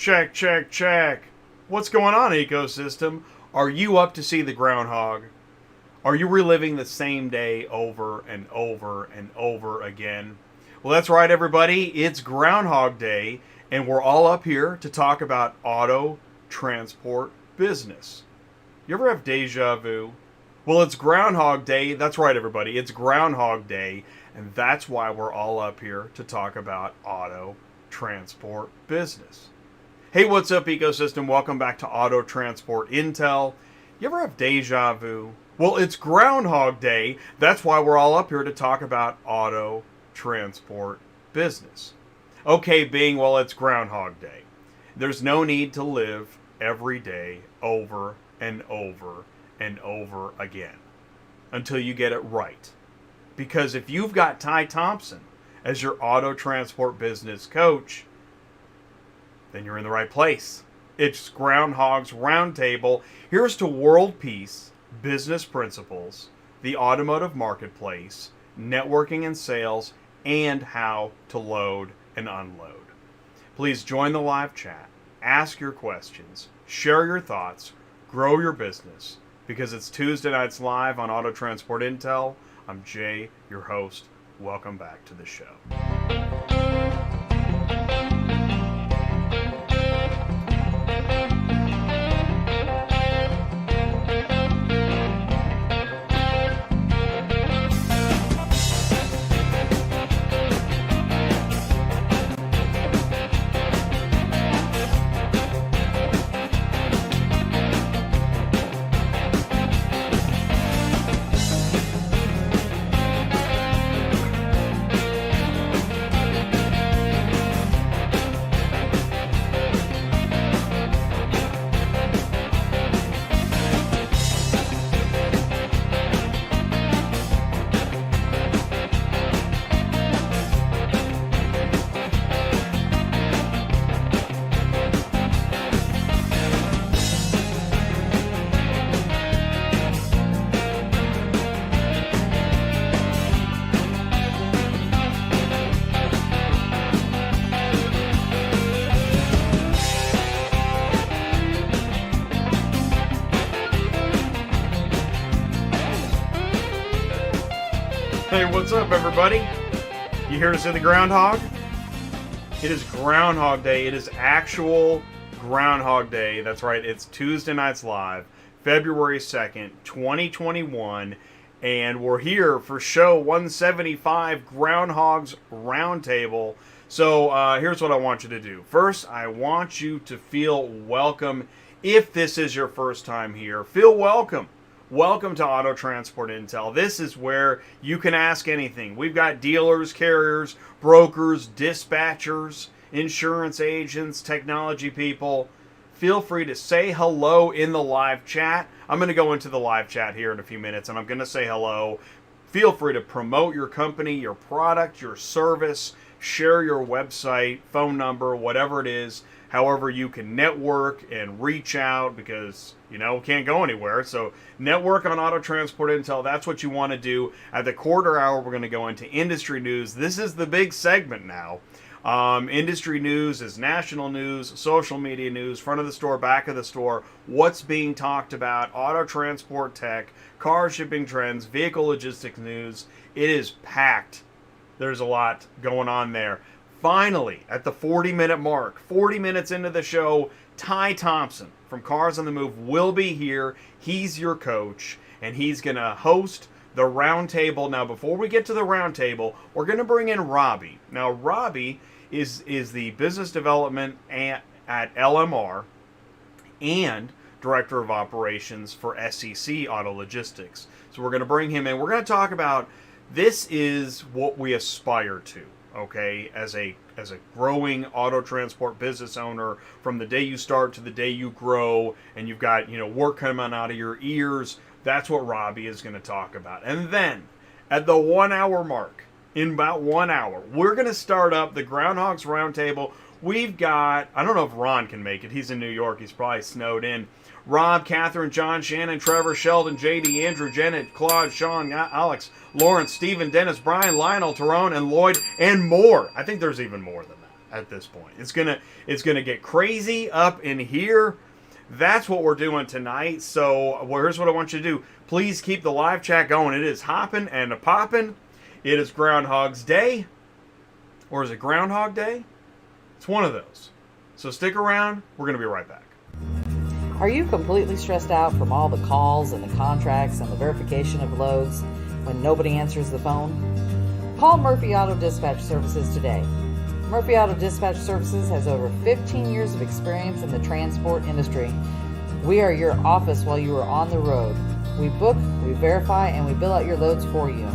Check, check, check. What's going on, ecosystem? Are you up to see the Groundhog? Are you reliving the same day over and over and over again? Well, that's right, everybody. It's Groundhog Day, and we're all up here to talk about auto transport business. You ever have deja vu? Well, it's Groundhog Day. That's right, everybody. It's Groundhog Day, and that's why we're all up here to talk about auto transport business. Hey, what's up, ecosystem? Welcome back to Auto Transport Intel. You ever have deja vu? Well, it's Groundhog Day. That's why we're all up here to talk about auto transport business. Okay, Bing, well, it's Groundhog Day. There's no need to live every day over and over and over again until you get it right. Because if you've got Thompson as your auto transport business coach, then you're in the right place. It's Groundhog's Roundtable. Here's to world peace, business principles, the automotive marketplace, networking and sales, and how to load and unload. Please join the live chat, ask your questions, share your thoughts, grow your business, because it's Tuesday nights live on Auto Transport Intel. I'm Jay, your host. Welcome back to the show. Hey, what's up, everybody? You here to see the Groundhog? It is Groundhog Day. It is actual Groundhog Day. That's right. It's Tuesday nights live, February 2nd, 2021. And we're here for show 175, Groundhog's Roundtable. So here's what I want you to do. First, I want you to feel welcome. If this is your first time here, feel welcome. Welcome to Auto Transport Intel. This is where you can ask anything. We've got dealers, carriers, brokers, dispatchers, insurance agents, technology people. Feel free to say hello in the live chat. I'm going to go into the live chat here in a few minutes, and I'm going to say hello. Feel free to promote your company, your product, your service, share your website, phone number, whatever it is. However, you can network and reach out because, can't go anywhere. So network on Auto Transport Intel. That's what you want to do. At the quarter hour, we're going to go into industry news. This is the big segment now. Industry news is national news, social media news, front of the store, back of the store, what's being talked about, auto transport tech, car shipping trends, vehicle logistics news. It is packed. There's a lot going on there. Finally, at the 40-minute mark, 40 minutes into the show, Thompson from Cars on the Move will be here. He's your coach, and he's going to host the roundtable. Now, before we get to the roundtable, we're going to bring in Robbie. Now, Robbie is the business development at LMR and director of operations for SEC Auto Logistics. So we're going to bring him in. We're going to talk about this is what we aspire to. Okay, as a growing auto transport business owner, from the day you start to the day you grow, and you've got work coming out of your ears, that's what Robbie is going to talk about. And then at the 1 hour mark, in about 1 hour, we're going to start up the Groundhog's Roundtable. We've got, I don't know if Ron can make it. He's in New York. He's probably snowed in. Rob, Catherine, John, Shannon, Trevor, Sheldon, JD, Andrew, Janet, Claude, Sean, Alex, Lawrence, Stephen, Dennis, Brian, Lionel, Terone, and Lloyd, and more. I think there's even more than that. at this point. It's gonna get crazy up in here. That's what we're doing tonight. So here's what I want you to do. Please keep the live chat going. It is hopping and a popping. It is Groundhog's Day. Or is it Groundhog Day? It's one of those. So stick around. We're going to be right back. Are you completely stressed out from all the calls and the contracts and the verification of loads when nobody answers the phone? Call Murphy Auto Dispatch Services today. Murphy Auto Dispatch Services has over 15 years of experience in the transport industry. We are your office while you are on the road. We book, we verify, and we bill out your loads for you.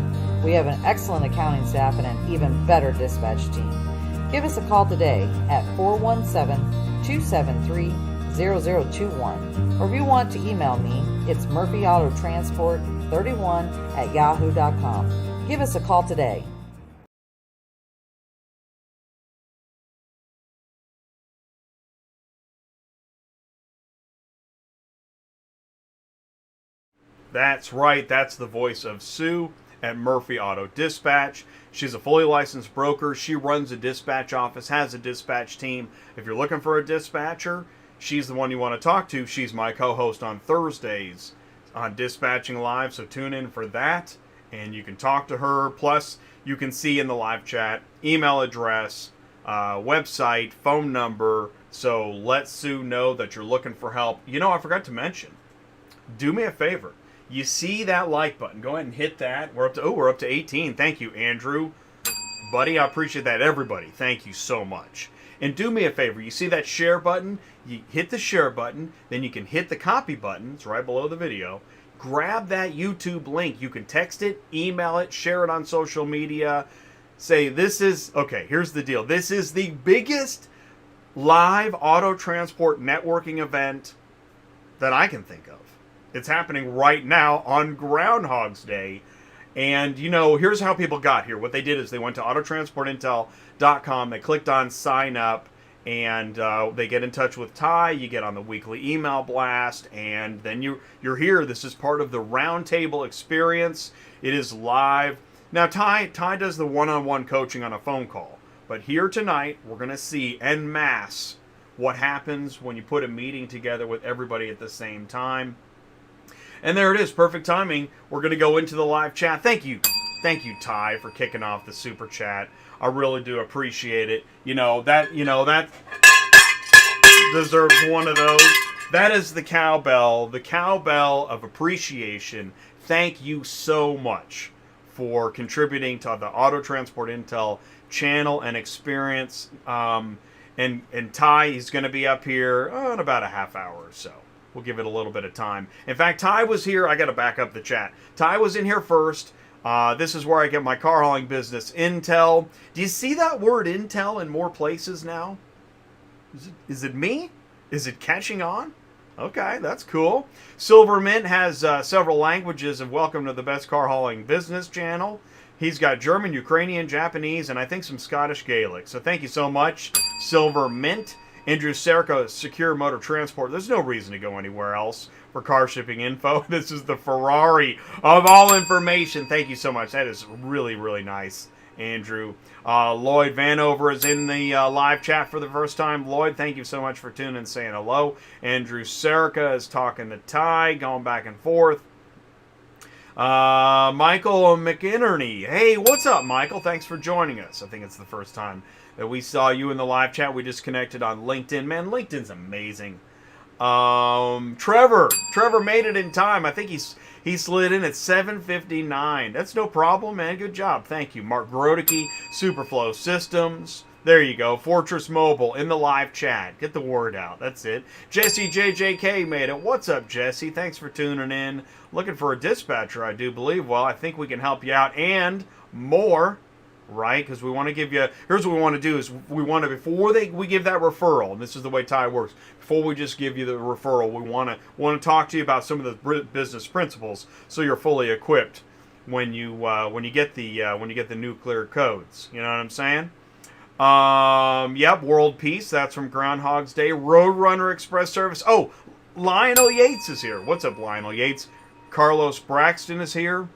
We have an excellent accounting staff and an even better dispatch team. Give us a call today at 417-273-0021. Or if you want to email me, it's murphyautotransport31@yahoo.com. Give us a call today. That's right. That's the voice of Sue at Murphy Auto Dispatch. She's a fully licensed broker. She runs a dispatch office, has a dispatch team. If you're looking for a dispatcher, she's the one you want to talk to. She's my co-host on Thursdays on Dispatching Live, so tune in for that, and you can talk to her. Plus, you can see in the live chat email address, website, phone number, so let Sue know that you're looking for help. You know, I forgot to mention, do me a favor. You see that like button. Go ahead and hit that. We're up to 18. Thank you, Andrew. Buddy, I appreciate that. Everybody, thank you so much. And do me a favor. You see that share button? You hit the share button. Then you can hit the copy button. It's right below the video. Grab that YouTube link. You can text it, email it, share it on social media. Say, this is... Okay, here's the deal. This is the biggest live auto transport networking event that I can think of. It's happening right now on Groundhog's Day. And, you know, here's how people got here. What they did is they went to autotransportintel.com. They clicked on sign up. And they get in touch with Ty. You get on the weekly email blast. And then you're here. This is part of the Roundtable experience. It is live. Now, Ty does the one-on-one coaching on a phone call. But here tonight, we're going to see en masse what happens when you put a meeting together with everybody at the same time. And there it is, perfect timing. We're going to go into the live chat. Thank you, Ty, for kicking off the super chat. I really do appreciate it. You know that deserves one of those. That is the cowbell of appreciation. Thank you so much for contributing to the Auto Transport Intel channel and experience. And Ty is going to be up here in about a half hour or so. We'll give it a little bit of time. In fact, Ty was here. I got to back up the chat. Ty was in here first. This is where I get my car hauling business intel. Do you see that word intel in more places now? Is it me? Is it catching on? Okay, that's cool. Silver Mint has several languages, and welcome to the best car hauling business channel. He's got German, Ukrainian, Japanese, and I think some Scottish Gaelic. So thank you so much, Silver Mint. Andrew Sierka, Secure Motor Transport. There's no reason to go anywhere else for car shipping info. This is the Ferrari of all information. Thank you so much. That is really, really nice, Andrew. Lloyd Vanover is in the live chat for the first time. Lloyd, thank you so much for tuning and saying hello. Andrew Sierka is talking to Ty, going back and forth. Michael McInerney. Hey, what's up, Michael? Thanks for joining us. I think it's the first time that we saw you in the live chat. We just connected on LinkedIn. Man, LinkedIn's amazing. Trevor made it in time. I think he slid in at 7:59. That's no problem, man. Good job. Thank you. Mark Grodicke, Superflow Systems. There you go. Fortress Mobile in the live chat. Get the word out. That's it. Jesse JJK made it. What's up, Jesse? Thanks for tuning in. Looking for a dispatcher, I do believe. Well, I think we can help you out and more. Right, because we want to give you. Here's what we want to do: is we want to before we give that referral. And this is the way Ty works. Before we just give you the referral, we want to talk to you about some of the business principles, so you're fully equipped when you get the nuclear codes. You know what I'm saying? Yep. World Peace. That's from Groundhog's Day. RoadRunner Express Service. Oh, Lionel Yates is here. What's up, Lionel Yates? Carlos Braxton is here.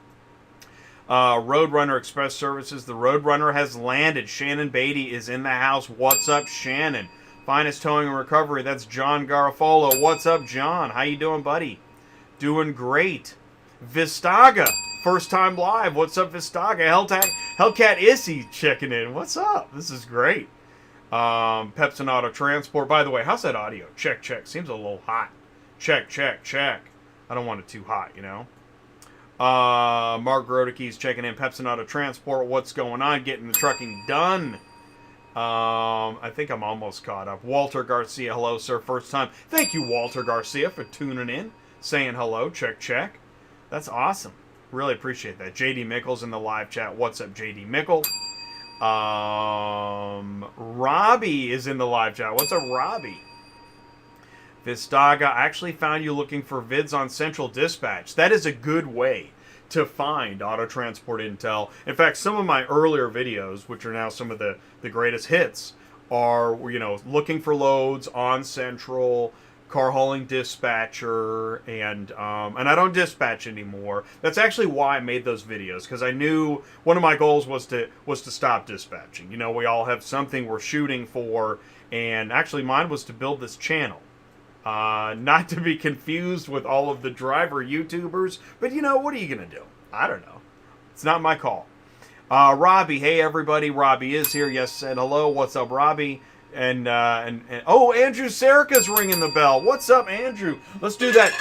RoadRunner Express Services. The RoadRunner has landed. Shannon Baity is in the house. What's up, Shannon? Finest Towing and Recovery. That's John Garofolo. What's up, John? How you doing, buddy? Doing great. Vistaga, first time live. What's up, Vistaga? Hellcat Issy checking in. What's up? This is great. Pepson Auto Transport. By the way, how's that audio? Check, check. Seems a little hot. Check, check, check. I don't want it too hot, you know. Mark Grodicke's checking in. Pepson Auto Transport. What's going on? Getting the trucking done. I think I'm almost caught up. Walter Garcia. Hello, sir. First time. Thank you, Walter Garcia, for tuning in. Saying hello. Check, check. That's awesome. Really appreciate that. JD Mickle's in the live chat. What's up, JD Mickle? Robbie is in the live chat. What's up, Robbie? Vistaga, I actually found you looking for vids on Central Dispatch. That is a good way to find auto transport intel. In fact, some of my earlier videos, which are now some of the greatest hits, are, you know, looking for loads on Central, car hauling dispatcher, and I don't dispatch anymore. That's actually why I made those videos, because I knew one of my goals was to stop dispatching. You know, we all have something we're shooting for, and actually mine was to build this channel. Not to be confused with all of the driver YouTubers, but you know, what are you going to do? I don't know. It's not my call. Robbie, hey everybody, Robbie is here. Yes, said hello. What's up, Robbie? And oh, Andrew Sierka's ringing the bell. What's up, Andrew? Let's do that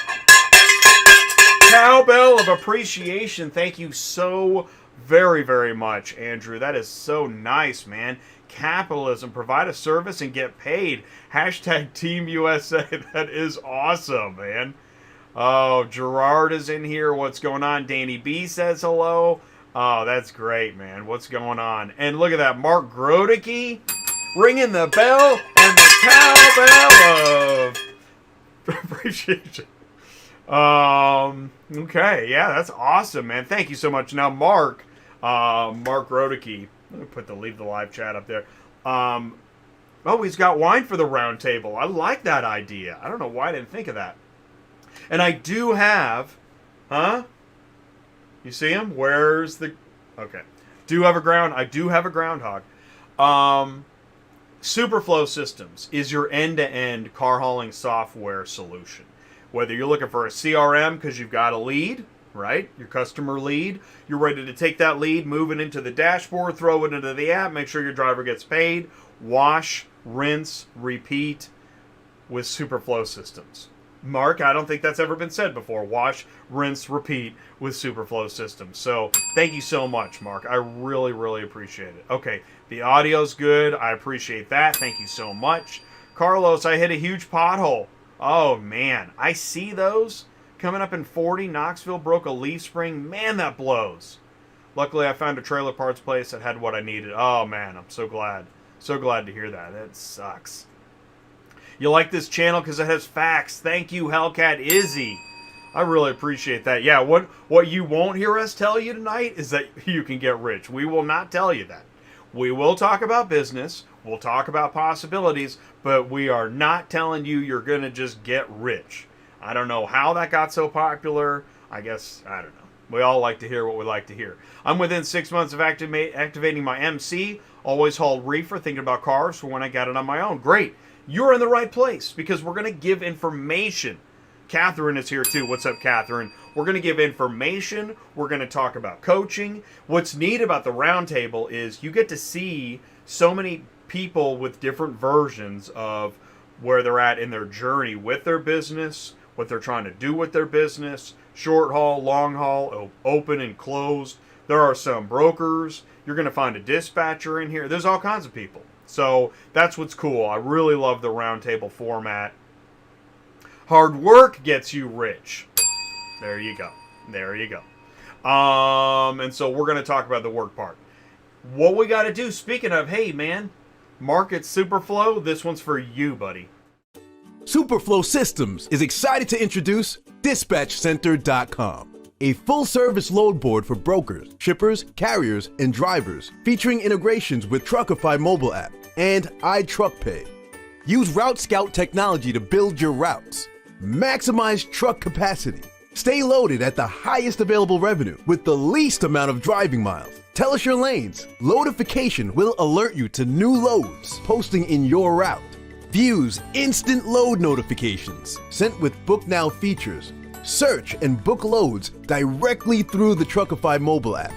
cowbell of appreciation. Thank you so very, very much, Andrew. That is so nice, man. Capitalism, provide a service and get paid. Hashtag Team USA. That is awesome, man. Oh, Gerard is in here. What's going on? Danny B says hello. Oh, that's great, man. What's going on? And look at that, Mark Grodicke ringing the bell and the cowbell of appreciation. Okay, yeah, that's awesome, man. Thank you so much. Now, Mark Grodicke. Let me leave the live chat up there. Oh, he's got wine for the round table. I like that idea. I don't know why I didn't think of that. And I do have, you see him? Where's the, okay. I do have a Groundhog. Superflow Systems is your end-to-end car hauling software solution. Whether you're looking for a CRM because you've got a lead, right? Your customer lead. You're ready to take that lead, move it into the dashboard, throw it into the app, make sure your driver gets paid. Wash, rinse, repeat with Superflow Systems. Mark, I don't think that's ever been said before. Wash, rinse, repeat with Superflow Systems. So thank you so much, Mark. I really, really appreciate it. Okay, the audio's good. I appreciate that. Thank you so much. Carlos, I hit a huge pothole. Oh, man. I see those. Coming up in 40, Knoxville broke a leaf spring. Man, that blows. Luckily, I found a trailer parts place that had what I needed. Oh, man, I'm so glad. So glad to hear that. It sucks. You like this channel because it has facts. Thank you, Hellcat Izzy. I really appreciate that. Yeah, what you won't hear us tell you tonight is that you can get rich. We will not tell you that. We will talk about business. We'll talk about possibilities. But we are not telling you you're going to just get rich. I don't know how that got so popular. I guess, I don't know. We all like to hear what we like to hear. I'm within 6 months of activating my MC. Always hauled reefer, thinking about cars for when I got it on my own. Great. You're in the right place because we're going to give information. Catherine is here too. What's up, Catherine? We're going to give information. We're going to talk about coaching. What's neat about the roundtable is you get to see so many people with different versions of where they're at in their journey with their business, what they're trying to do with their business, short haul, long haul, open and closed. There are some brokers. You're going to find a dispatcher in here. There's all kinds of people. So that's what's cool. I really love the roundtable format. Hard work gets you rich. There you go. There you go. And so we're going to talk about the work part. What we got to do, speaking of, hey, man, Market Superflow, this one's for you, buddy. Superflow Systems is excited to introduce DispatchCenter.com, a full-service load board for brokers, shippers, carriers, and drivers, featuring integrations with Truckify mobile app and iTruckPay. Use Route Scout technology to build your routes, maximize truck capacity, Stay loaded at the highest available revenue with the least amount of driving miles. Tell us your lanes. Loadification will alert you to new loads posting in your route. Views instant load notifications sent with Book Now features. Search and book loads directly through the Truckify mobile app.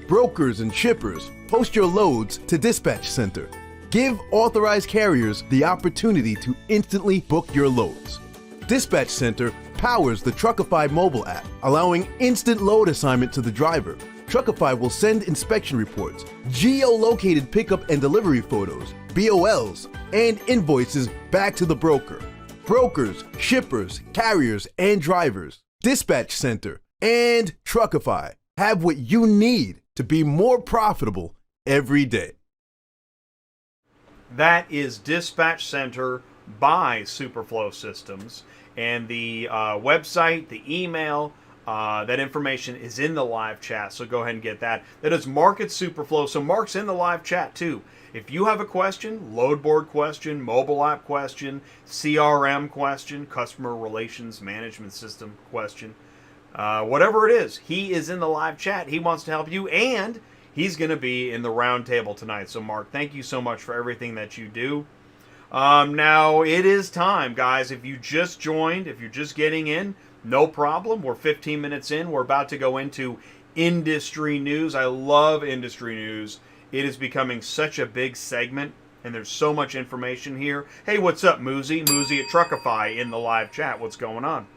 Brokers and shippers post your loads to Dispatch Center. Give authorized carriers the opportunity to instantly book your loads. Dispatch Center powers the Truckify mobile app, allowing instant load assignment to the driver. Truckify will send inspection reports, geo-located pickup and delivery photos, BOLs, and invoices back to the broker. Brokers, shippers, carriers, and drivers, Dispatch Center, and Truckify have what you need to be more profitable every day. That is Dispatch Center by Superflow Systems. And the website, the email, that information is in the live chat, so go ahead and get that. That is Mark at Superflow, so Mark's in the live chat too. If you have a question, load board question, mobile app question, CRM question, customer relations management system question, whatever it is, he is in the live chat. He wants to help you, and he's going to be in the roundtable tonight. So Mark, thank you so much for everything that you do. Now, it is time, guys. If you just joined, if you're just getting in, no problem. We're 15 minutes in. We're about to go into industry news. I love industry news. It is becoming such a big segment, and there's so much information here. Hey, what's up, Moozy? Moozy at Truckify in the live chat. What's going on?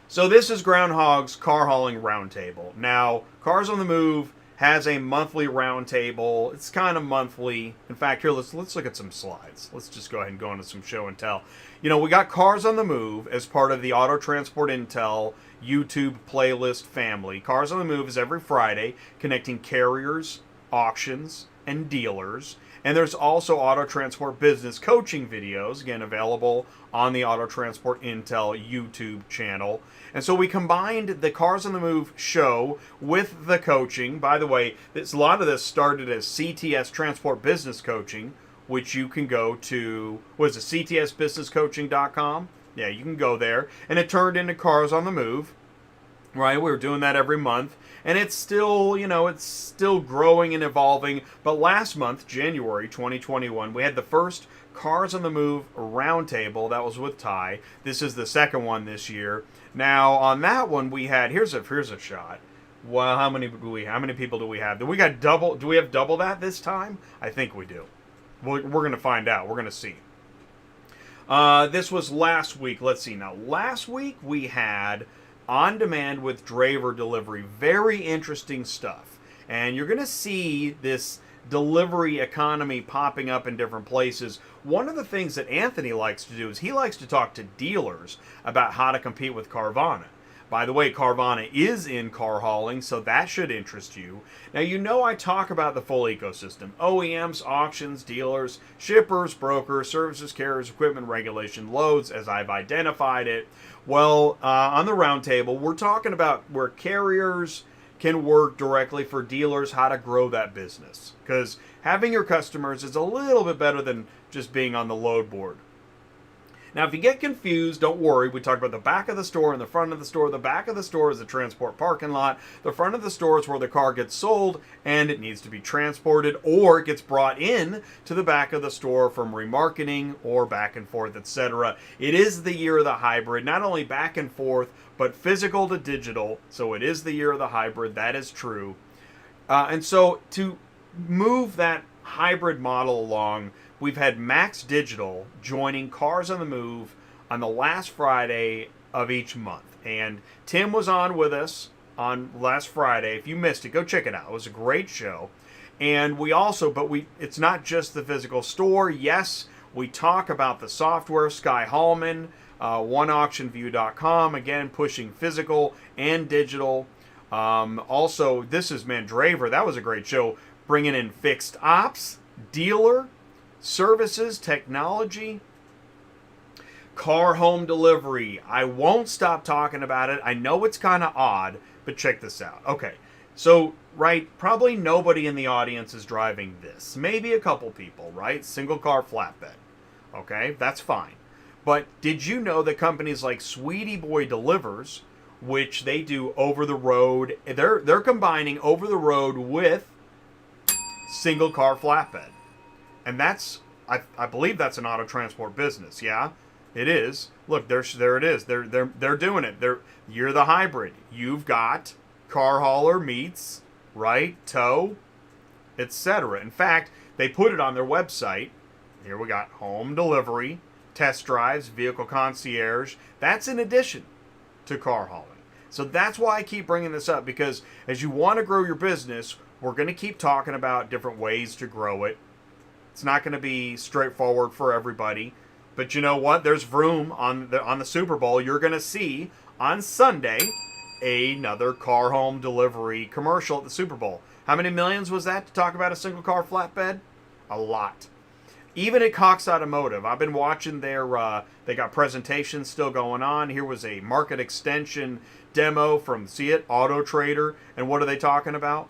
So this is Groundhog's Car Hauling Roundtable. Now, Cars on the Move has a monthly roundtable. It's kind of monthly. In fact, here, let's look at some slides. Let's just go ahead and go into some show and tell. You know, we got Cars on the Move as part of the Auto Transport Intel YouTube playlist family. Cars on the Move is every Friday, connecting carriers, auctions, and dealers. And there's also Auto Transport business coaching videos, again, available on the Auto Transport Intel YouTube channel. And so we combined the Cars on the Move show with the coaching. By the way, a lot of this started as CTS Transport Business Coaching, which you can go to, what is it, ctsbusinesscoaching.com? Yeah, you can go there. And it turned into Cars on the Move, right? We were doing that every month. And it's still, you know, it's still growing and evolving. But last month, January 2021, we had the first Cars on the Move roundtable. That was with Ty. This is the second one this year. Now, on that one, we had, here's a shot. Well, how many people do we have? Do we have double that this time? I think we do. We're going to find out. We're going to see. This was last week. Let's see. Now, last week we had On Demand with Driver Delivery. Very interesting stuff. And you're going to see this delivery economy popping up in different places. One of the things that Anthony likes to do is he likes to talk to dealers about how to compete with Carvana. By the way, Carvana is in car hauling, so that should interest you. Now, you know I talk about the full ecosystem. OEMs, auctions, dealers, shippers, brokers, services, carriers, equipment, regulation, loads, as I've identified it. Well, on the roundtable, we're talking about where carriers can work directly for dealers, how to grow that business. Because having your customers is a little bit better than just being on the load board. Now, if you get confused, don't worry. We talked about the back of the store and the front of the store. The back of the store is the transport parking lot. The front of the store is where the car gets sold and it needs to be transported, or it gets brought in to the back of the store from remarketing or back and forth, etc. It is the year of the hybrid, not only back and forth, but physical to digital. So it is the year of the hybrid. That is true. And so to move that hybrid model along, we've had Max Digital joining Cars on the Move on the last Friday of each month. And Tim was on with us on last Friday. If you missed it, go check it out. It was a great show. And we also, it's not just the physical store. Yes, we talk about the software, Sky Hallman, oneauctionview.com, again, pushing physical and digital. Also, this is Mandraver. That was a great show, bringing in fixed ops, dealer, services, technology, car home delivery. I won't stop talking about it. I know it's kind of odd, but check this out. Okay, so, right, probably nobody in the audience is driving this. Maybe a couple people, right? Single car flatbed. Okay, that's fine. But did you know that companies like Sweetie Boy Delivers which they do over the road. They're combining over the road with single car flatbed. And that's, I believe that's an auto transport business. Yeah, it is. Look, there it is. They're doing it. You're the hybrid. You've got car hauler meets, right, tow, etc. In fact, they put it on their website. Here we got home delivery, test drives, vehicle concierge. That's in addition to car hauling. So that's why I keep bringing this up, because as you want to grow your business, we're going to keep talking about different ways to grow it. It's not going to be straightforward for everybody. But you know what? There's room on the Super Bowl. You're going to see on Sunday another car home delivery commercial at the Super Bowl. How many millions was that to talk about a single car flatbed? A lot. Even at Cox Automotive, I've been watching their, they got presentations still going on. Here was a market extension demo from, see it, Auto Trader. And what are they talking about?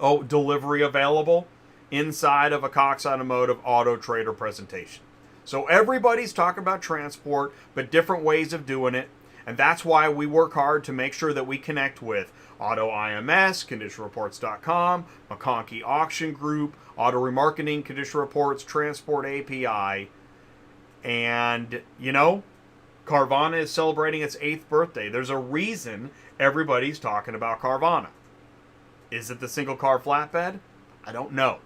Oh, delivery available inside of a Cox Automotive Auto Trader presentation. So everybody's talking about transport, but different ways of doing it. And that's why we work hard to make sure that we connect with Auto IMS, ConditionReports.com, McConkey Auction Group, Auto Remarketing, Condition Reports, Transport API. And, you know, Carvana is celebrating its 8th birthday. There's a reason everybody's talking about Carvana. Is it the single car flatbed? I don't know.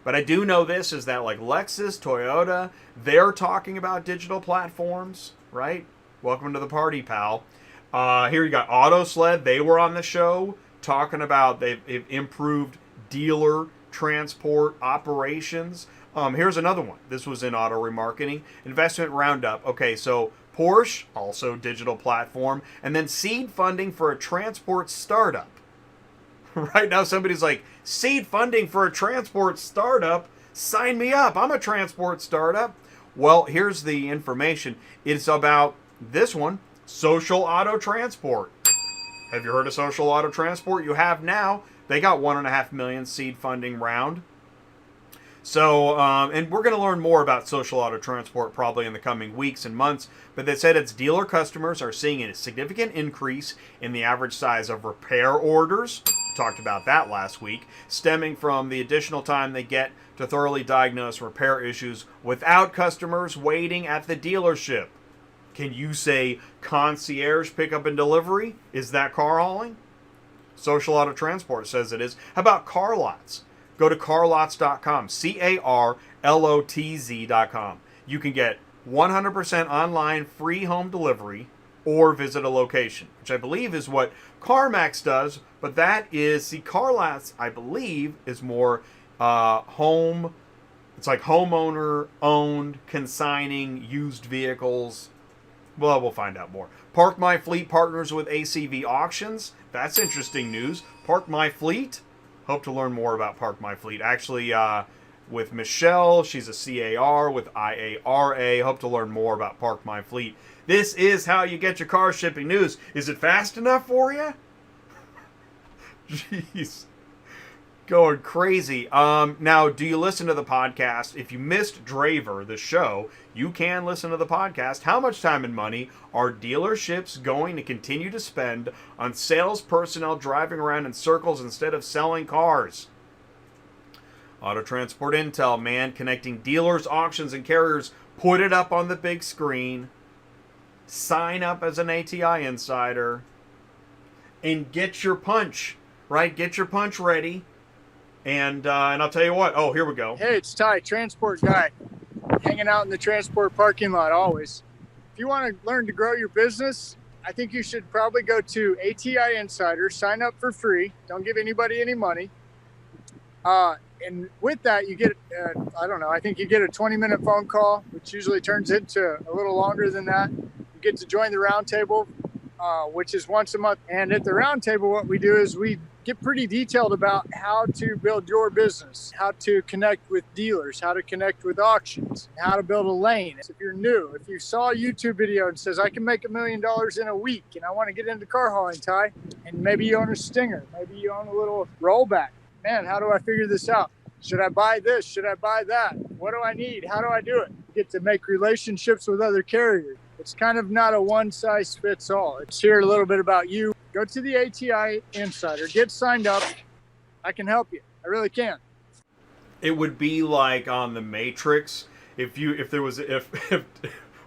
But I do know this, is that like Lexus, Toyota, they're talking about digital platforms, right? Welcome to the party, pal. Here you got AutoSled. They were on the show talking about they've improved dealer transport operations. Here's another one. This was in auto remarketing. Investment Roundup. Okay, so Porsche, also digital platform. And then seed funding for a transport startup. Right now somebody's like, seed funding for a transport startup? Sign me up. I'm a transport startup. Well, here's the information. It's about this one, Social Auto Transport. Have you heard of Social Auto Transport? You have now. They got $1.5 million seed funding round. So, and we're going to learn more about Social Auto Transport probably in the coming weeks and months, but they said its dealer customers are seeing a significant increase in the average size of repair orders. We talked about that last week, stemming from the additional time they get to thoroughly diagnose repair issues without customers waiting at the dealership. Can you say concierge pickup and delivery? Is that car hauling? Social Auto Transport says it is. How about car lots? Go to carlots.com, CARLOTZ.com. You can get 100% online free home delivery or visit a location, which I believe is what CarMax does, but that is, see, car lots, I believe, is more home, it's like homeowner-owned, consigning used vehicles. Well, we'll find out more. Park My Fleet partners with ACV Auctions. That's interesting news. Park My Fleet. Hope to learn more about Park My Fleet. Actually, with Michelle, she's a CAR with IARA. Hope to learn more about Park My Fleet. This is how you get your car shipping news. Is it fast enough for you? Jeez. Going crazy. Now, do you listen to the podcast? If you missed Draver, the show, you can listen to the podcast. How much time and money are dealerships going to continue to spend on sales personnel driving around in circles instead of selling cars? Auto Transport Intel, man, connecting dealers, auctions, and carriers. Put it up on the big screen. Sign up as an ATI insider. And get your punch, right? Get your punch ready. And I'll tell you what. Oh, here we go. Hey, it's Ty, transport guy, hanging out in the transport parking lot always. If you want to learn to grow your business, I think you should probably go to ATI Insider, sign up for free. Don't give anybody any money. And with that, you get, I think you get a 20-minute phone call, which usually turns into a little longer than that. You get to join the roundtable, which is once a month. And at the roundtable, what we do is we get pretty detailed about how to build your business, how to connect with dealers, how to connect with auctions, how to build a lane. If you're new, if you saw a YouTube video and says, I can make $1 million in a week and I want to get into car hauling, Ty, and maybe you own a Stinger, maybe you own a little rollback. Man, how do I figure this out? Should I buy this? Should I buy that? What do I need? How do I do it? You get to make relationships with other carriers. It's kind of not a one-size-fits-all. Let's hear a little bit about you. Go to the ATI Insider, get signed up. I can help you. I really can. It would be like on the Matrix if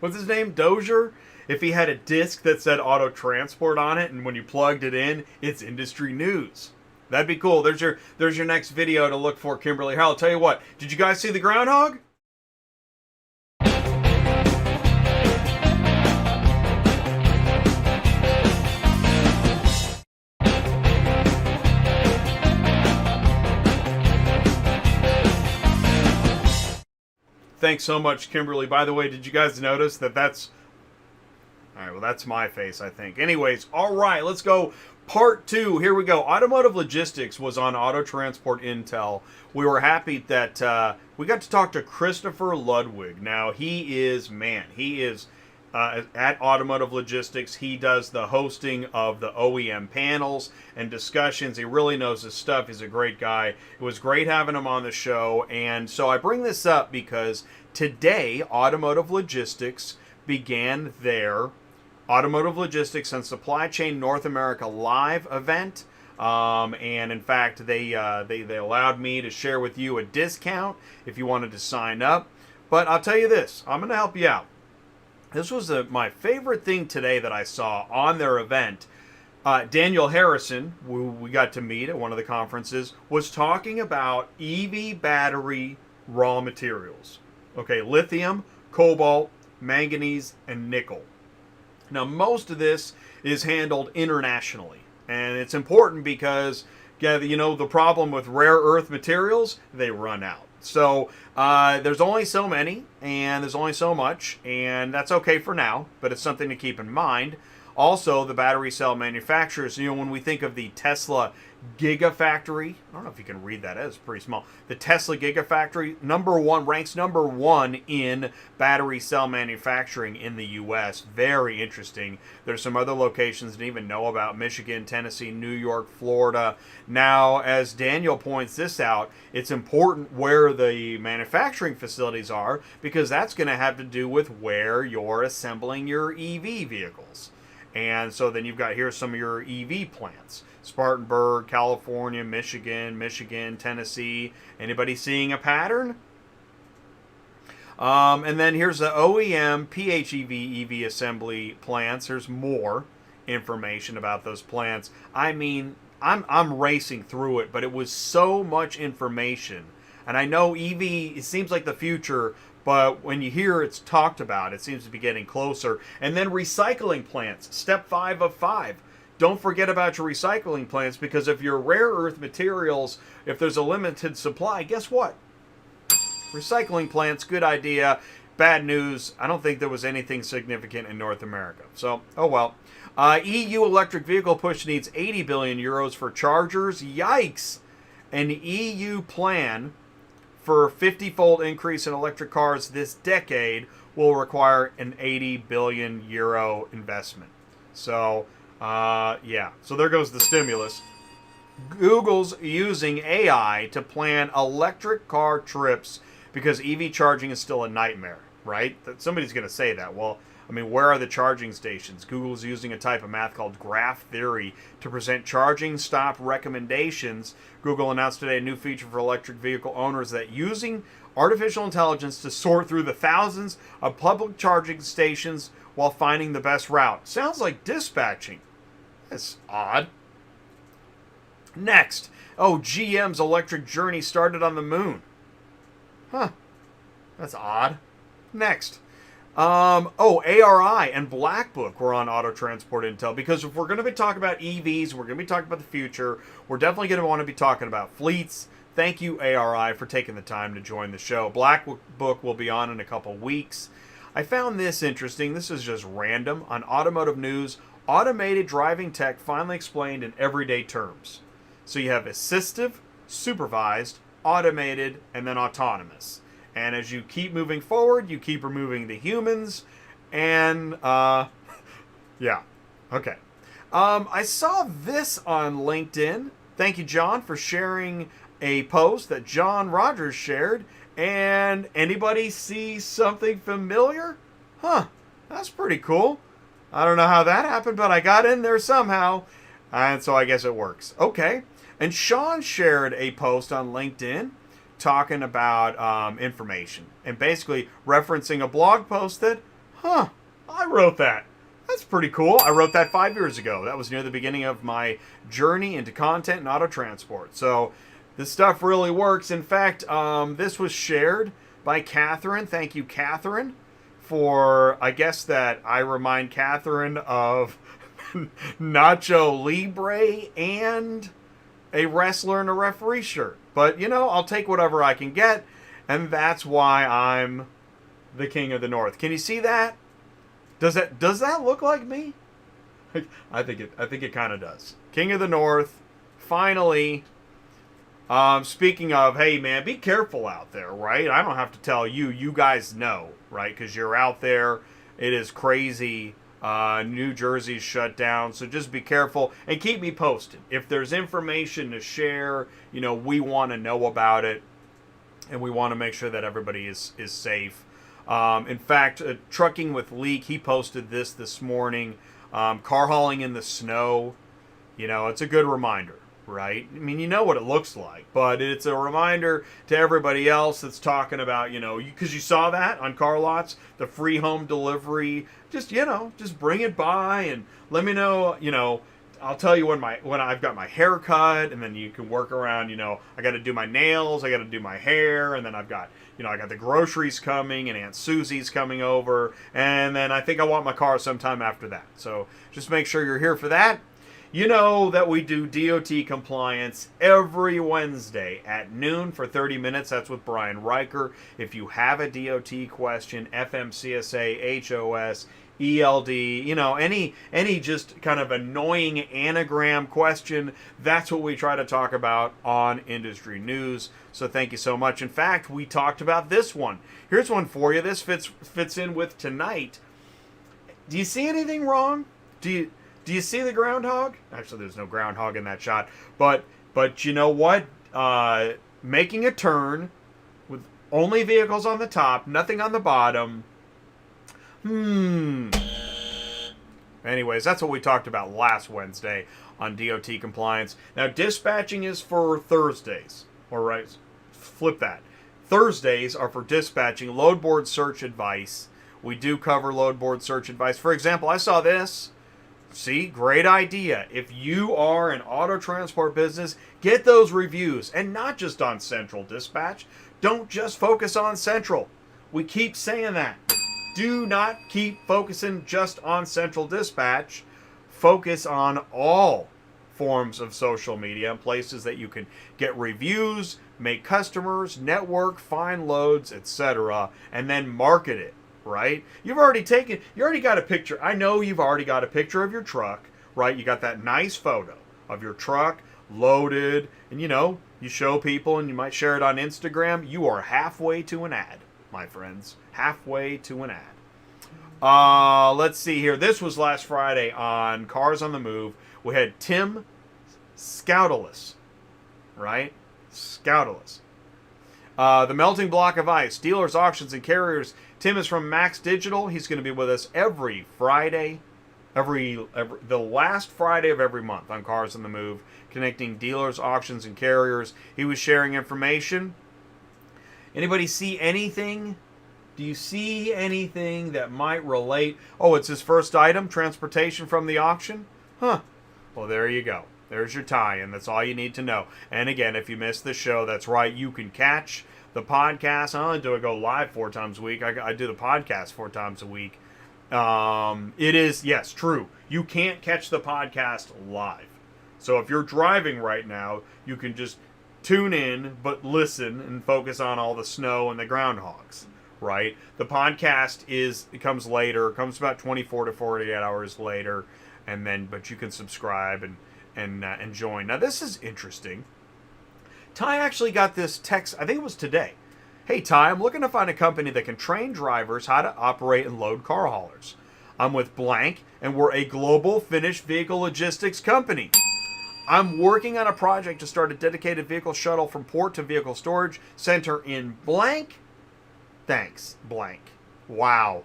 what's his name, Dozier? If he had a disc that said auto transport on it, and when you plugged it in, it's industry news. That'd be cool. There's your next video to look for, Kimberly. I'll tell you what. Did you guys see the Groundhog? Thanks so much, Kimberly. By the way, did you guys notice that's... All right, well, that's my face, I think. Anyways, all right, let's go. Part 2. Here we go. Automotive Logistics was on Auto Transport Intel. We were happy that we got to talk to Christopher Ludwig. Now, he is at Automotive Logistics. He does the hosting of the OEM panels and discussions. He really knows his stuff. He's a great guy. It was great having him on the show. And so I bring this up because today, Automotive Logistics began their Automotive Logistics and Supply Chain North America Live event. And in fact, they allowed me to share with you a discount if you wanted to sign up. But I'll tell you this, I'm going to help you out. This was my favorite thing today that I saw on their event. Daniel Harrison, who we got to meet at one of the conferences, was talking about EV battery raw materials. Okay, lithium, cobalt, manganese, and nickel. Now, most of this is handled internationally. And it's important because, you know, the problem with rare earth materials, they run out. So there's only so many, and there's only so much, and that's okay for now, but it's something to keep in mind. Also, the battery cell manufacturers, you know, when we think of the Tesla Gigafactory, I don't know if you can read that, it's pretty small. The Tesla Gigafactory, ranks number one in battery cell manufacturing in the U.S. Very interesting. There's some other locations I didn't even know about: Michigan, Tennessee, New York, Florida. Now, as Daniel points this out, it's important where the manufacturing facilities are, because that's going to have to do with where you're assembling your EV vehicles. And so then you've got, here's some of your EV plants: Spartanburg, California, Michigan, Tennessee. Anybody seeing a pattern? And then here's the OEM PHEV EV assembly plants. There's more information about those plants. I mean, I'm racing through it, but it was so much information. And I know EV, it seems like the future, but when you hear it's talked about, it seems to be getting closer. And then recycling plants, step 5 of 5. Don't forget about your recycling plants, because if your rare earth materials, if there's a limited supply, guess what? Recycling plants, good idea. Bad news, I don't think there was anything significant in North America. So, oh well. EU electric vehicle push needs 80 billion euros for chargers. Yikes! An EU plan for a 50-fold increase in electric cars this decade will require an 80 billion euro investment. So, yeah. So there goes the stimulus. Google's using AI to plan electric car trips because EV charging is still a nightmare, right? Somebody's going to say that. Well, I mean, where are the charging stations? Google's using a type of math called graph theory to present charging stop recommendations. Google announced today a new feature for electric vehicle owners that using artificial intelligence to sort through the thousands of public charging stations while finding the best route. Sounds like dispatching. That's odd. Next. Oh, GM's electric journey started on the moon. Huh. That's odd. Next. ARI and Black Book were on Auto Transport Intel, because if we're going to be talking about EVs, we're going to be talking about the future, we're definitely going to want to be talking about fleets. Thank you, ARI, for taking the time to join the show. Black Book will be on in a couple weeks. I found this interesting. This is just random. On Automotive News, automated driving tech finally explained in everyday terms. So you have assistive, supervised, automated, and then autonomous. And as you keep moving forward, you keep removing the humans. And, yeah. Okay. I saw this on LinkedIn. Thank you, John, for sharing a post that John Rogers shared. And anybody see something familiar? Huh. That's pretty cool. I don't know how that happened, but I got in there somehow. And so I guess it works. Okay. And Sean shared a post on LinkedIn talking about information and basically referencing a blog post that, I wrote that. That's pretty cool. I wrote that 5 years ago. That was near the beginning of my journey into content and auto transport. So this stuff really works. In fact, this was shared by Catherine. Thank you, Catherine, for, I guess that I remind Catherine of Nacho Libre and a wrestler and a referee shirt. But, I'll take whatever I can get, and that's why I'm the King of the North. Can you see that? Does that look like me? I think it kind of does. King of the North, finally. Speaking of, hey man, be careful out there, right? I don't have to tell you. You guys know, right? Because you're out there. It is crazy. New Jersey's shut down, so just be careful and keep me posted. If there's information to share, we want to know about it, and we want to make sure that everybody is safe. In fact, Trucking with Leak, he posted this morning. Car hauling in the snow, it's a good reminder, right? I mean, you know what it looks like, but it's a reminder to everybody else that's talking about, because you saw that on Car Lots, the free home delivery. Just bring it by and let me know, I'll tell you when I've got my hair cut, and then you can work around, I got to do my nails, I got to do my hair, and then I've got, I got the groceries coming, and Aunt Susie's coming over, and then I think I want my car sometime after that. So just make sure you're here for that. You know that we do DOT compliance every Wednesday at noon for 30 minutes. That's with Brian Riker. If you have a DOT question, FMCSA, HOS, ELD, any just kind of annoying anagram question, that's what we try to talk about on Industry News. So thank you so much. In fact, we talked about this one. Here's one for you. This fits in with tonight. Do you see anything wrong? Do you see the groundhog? Actually, there's no groundhog in that shot. But you know what? Making a turn with only vehicles on the top, nothing on the bottom. Anyways, that's what we talked about last Wednesday on DOT compliance. Now, dispatching is for Thursdays. All right, flip that. Thursdays are for dispatching load board search advice. We do cover load board search advice. For example, I saw this. See, great idea. If you are an auto transport business, get those reviews, and not just on Central Dispatch. Don't just focus on Central. We keep saying that. Do not keep focusing just on Central Dispatch. Focus on all forms of social media and places that you can get reviews, make customers, network, find loads, etc., and then market it. Right? You already got a picture. I know you've already got a picture of your truck, right? You got that nice photo of your truck loaded, and you show people, and you might share it on Instagram. You are halfway to an ad, my friends. Halfway to an ad. Let's see here. This was last Friday on Cars on the Move. We had Tim Scoutalus, right? Scoutalus. The melting block of ice, dealers, auctions, and carriers. Tim is from Max Digital. He's going to be with us every Friday, the last Friday of every month on Cars on the Move, connecting dealers, auctions, and carriers. He was sharing information. Anybody see anything? Do you see anything that might relate? Oh, it's his first item, transportation from the auction? Huh. Well, there you go. There's your tie-in. That's all you need to know. And again, if you missed the show, that's right. You can catch the podcast. I only do I go live 4 times a week. I do the podcast 4 times a week. It is, yes, true. You can't catch the podcast live. So if you're driving right now, you can just tune in, but listen and focus on all the snow and the groundhogs, right? The podcast comes later. It comes about 24 to 48 hours later. But you can subscribe and join. Now, this is interesting. Ty actually got this text, I think it was today. Hey, Ty, I'm looking to find a company that can train drivers how to operate and load car haulers. I'm with blank, and we're a global finished vehicle logistics company. I'm working on a project to start a dedicated vehicle shuttle from port to vehicle storage center in blank. Thanks, blank. Wow.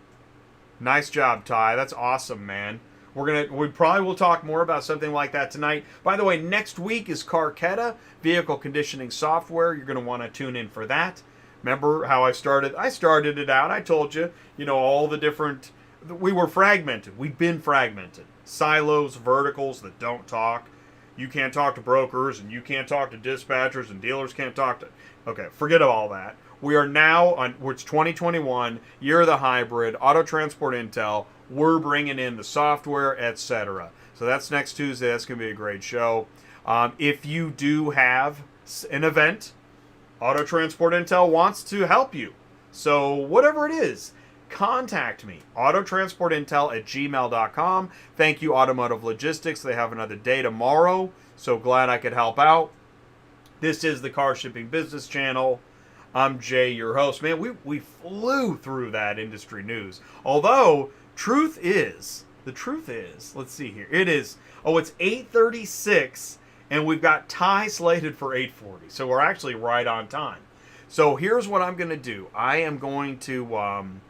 Nice job, Ty. That's awesome, man. We probably will talk more about something like that tonight. By the way, next week is Scarcella, vehicle conditioning software. You're going to want to tune in for that. Remember how I started? I started it out. I told you, all the different. We were fragmented. We've been fragmented. Silos, verticals that don't talk. You can't talk to brokers, and you can't talk to dispatchers, and dealers can't talk to. Okay, forget all that. We are now on. It's 2021, year of the hybrid, auto transport intel. We're bringing in the software, etc. So that's next Tuesday. That's going to be a great show. If you do have an event, Auto Transport Intel wants to help you. So whatever it is, contact me. autotransportintel@gmail.com. Thank you, Automotive Logistics. They have another day tomorrow. So glad I could help out. This is the Car Shipping Business Channel. I'm Jay, your host. Man, we flew through that industry news. Although, the truth is, let's see here. It's 8:36, and we've got Ty slated for 8:40. So we're actually right on time. So here's what I'm going to do. I am going to, I'm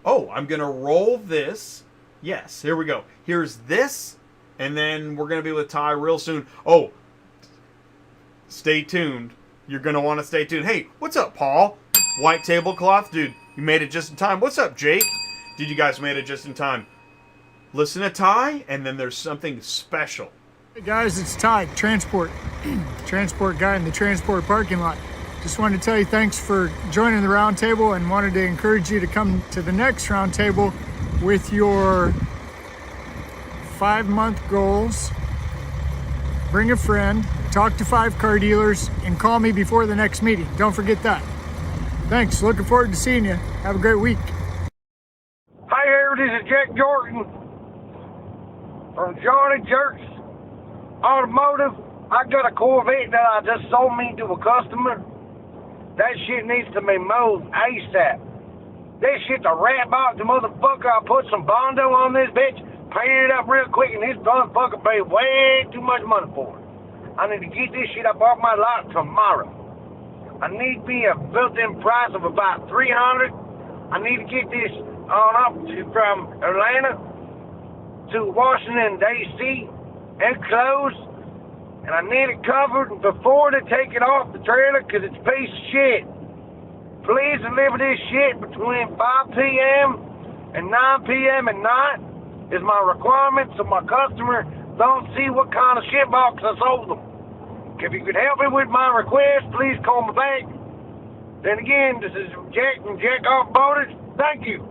going to roll this. Yes, here we go. Here's this, and then we're going to be with Ty real soon. Oh, stay tuned. You're going to want to stay tuned. Hey, what's up, Paul? White tablecloth? Dude, you made it just in time. What's up, Jake? Dude, you guys made it just in time. Listen to Ty, and then there's something special. Hey guys, it's Ty, transport guy in the transport parking lot. Just wanted to tell you thanks for joining the roundtable, and wanted to encourage you to come to the next roundtable with your 5-month goals. Bring a friend, talk to 5 car dealers, and call me before the next meeting. Don't forget that. Thanks. Looking forward to seeing you. Have a great week. Hi there, this is Jack Jordan from Johnny Jerks Automotive. I got a Corvette that I just sold me to a customer. That shit needs to be mowed ASAP. This shit's a rat box, the motherfucker. I put some Bondo on this bitch, painted it up real quick, and this motherfucker paid way too much money for it. I need to get this shit up off my lot tomorrow. I need me a built-in price of about $300. I need to get this on up from Atlanta to Washington, D.C. and closed. And I need it covered before they take it off the trailer, because it's a piece of shit. Please deliver this shit between 5 p.m. and 9 p.m. at night is my requirement, so my customer don't see what kind of shit box I sold them. If you could help me with my request, please call me back. Then again, this is Jack from Jack Off Motors. Thank you.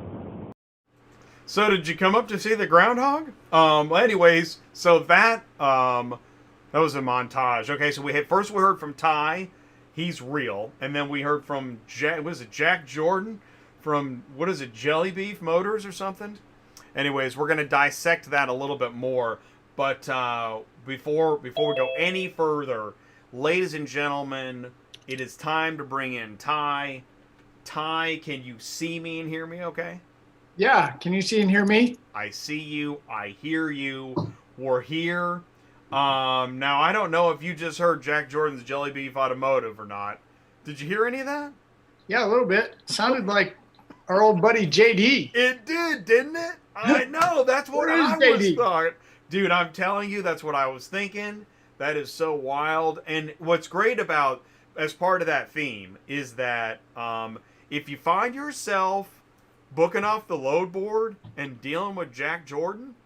So did you come up to see the Groundhog? Anyways, so that was a montage. Okay, so we heard from Ty. He's real. And then we heard from Jack Jordan from, Jelly Beef Motors or something? Anyways, we're going to dissect that a little bit more. But before we go any further, ladies and gentlemen, it is time to bring in Ty. Ty, can you see me and hear me okay? Yeah, can you see and hear me? I see you. I hear you. We're here. Now, I don't know if you just heard Jack Jordan's Jelly Beef Automotive or not. Did you hear any of that? Yeah, a little bit. Sounded like our old buddy JD. It did, didn't it? I know. That's what I was thought. Dude, I'm telling you, that's what I was thinking. That is so wild. And what's great about, as part of that theme, is that if you find yourself booking off the load board and dealing with Jack Jordan,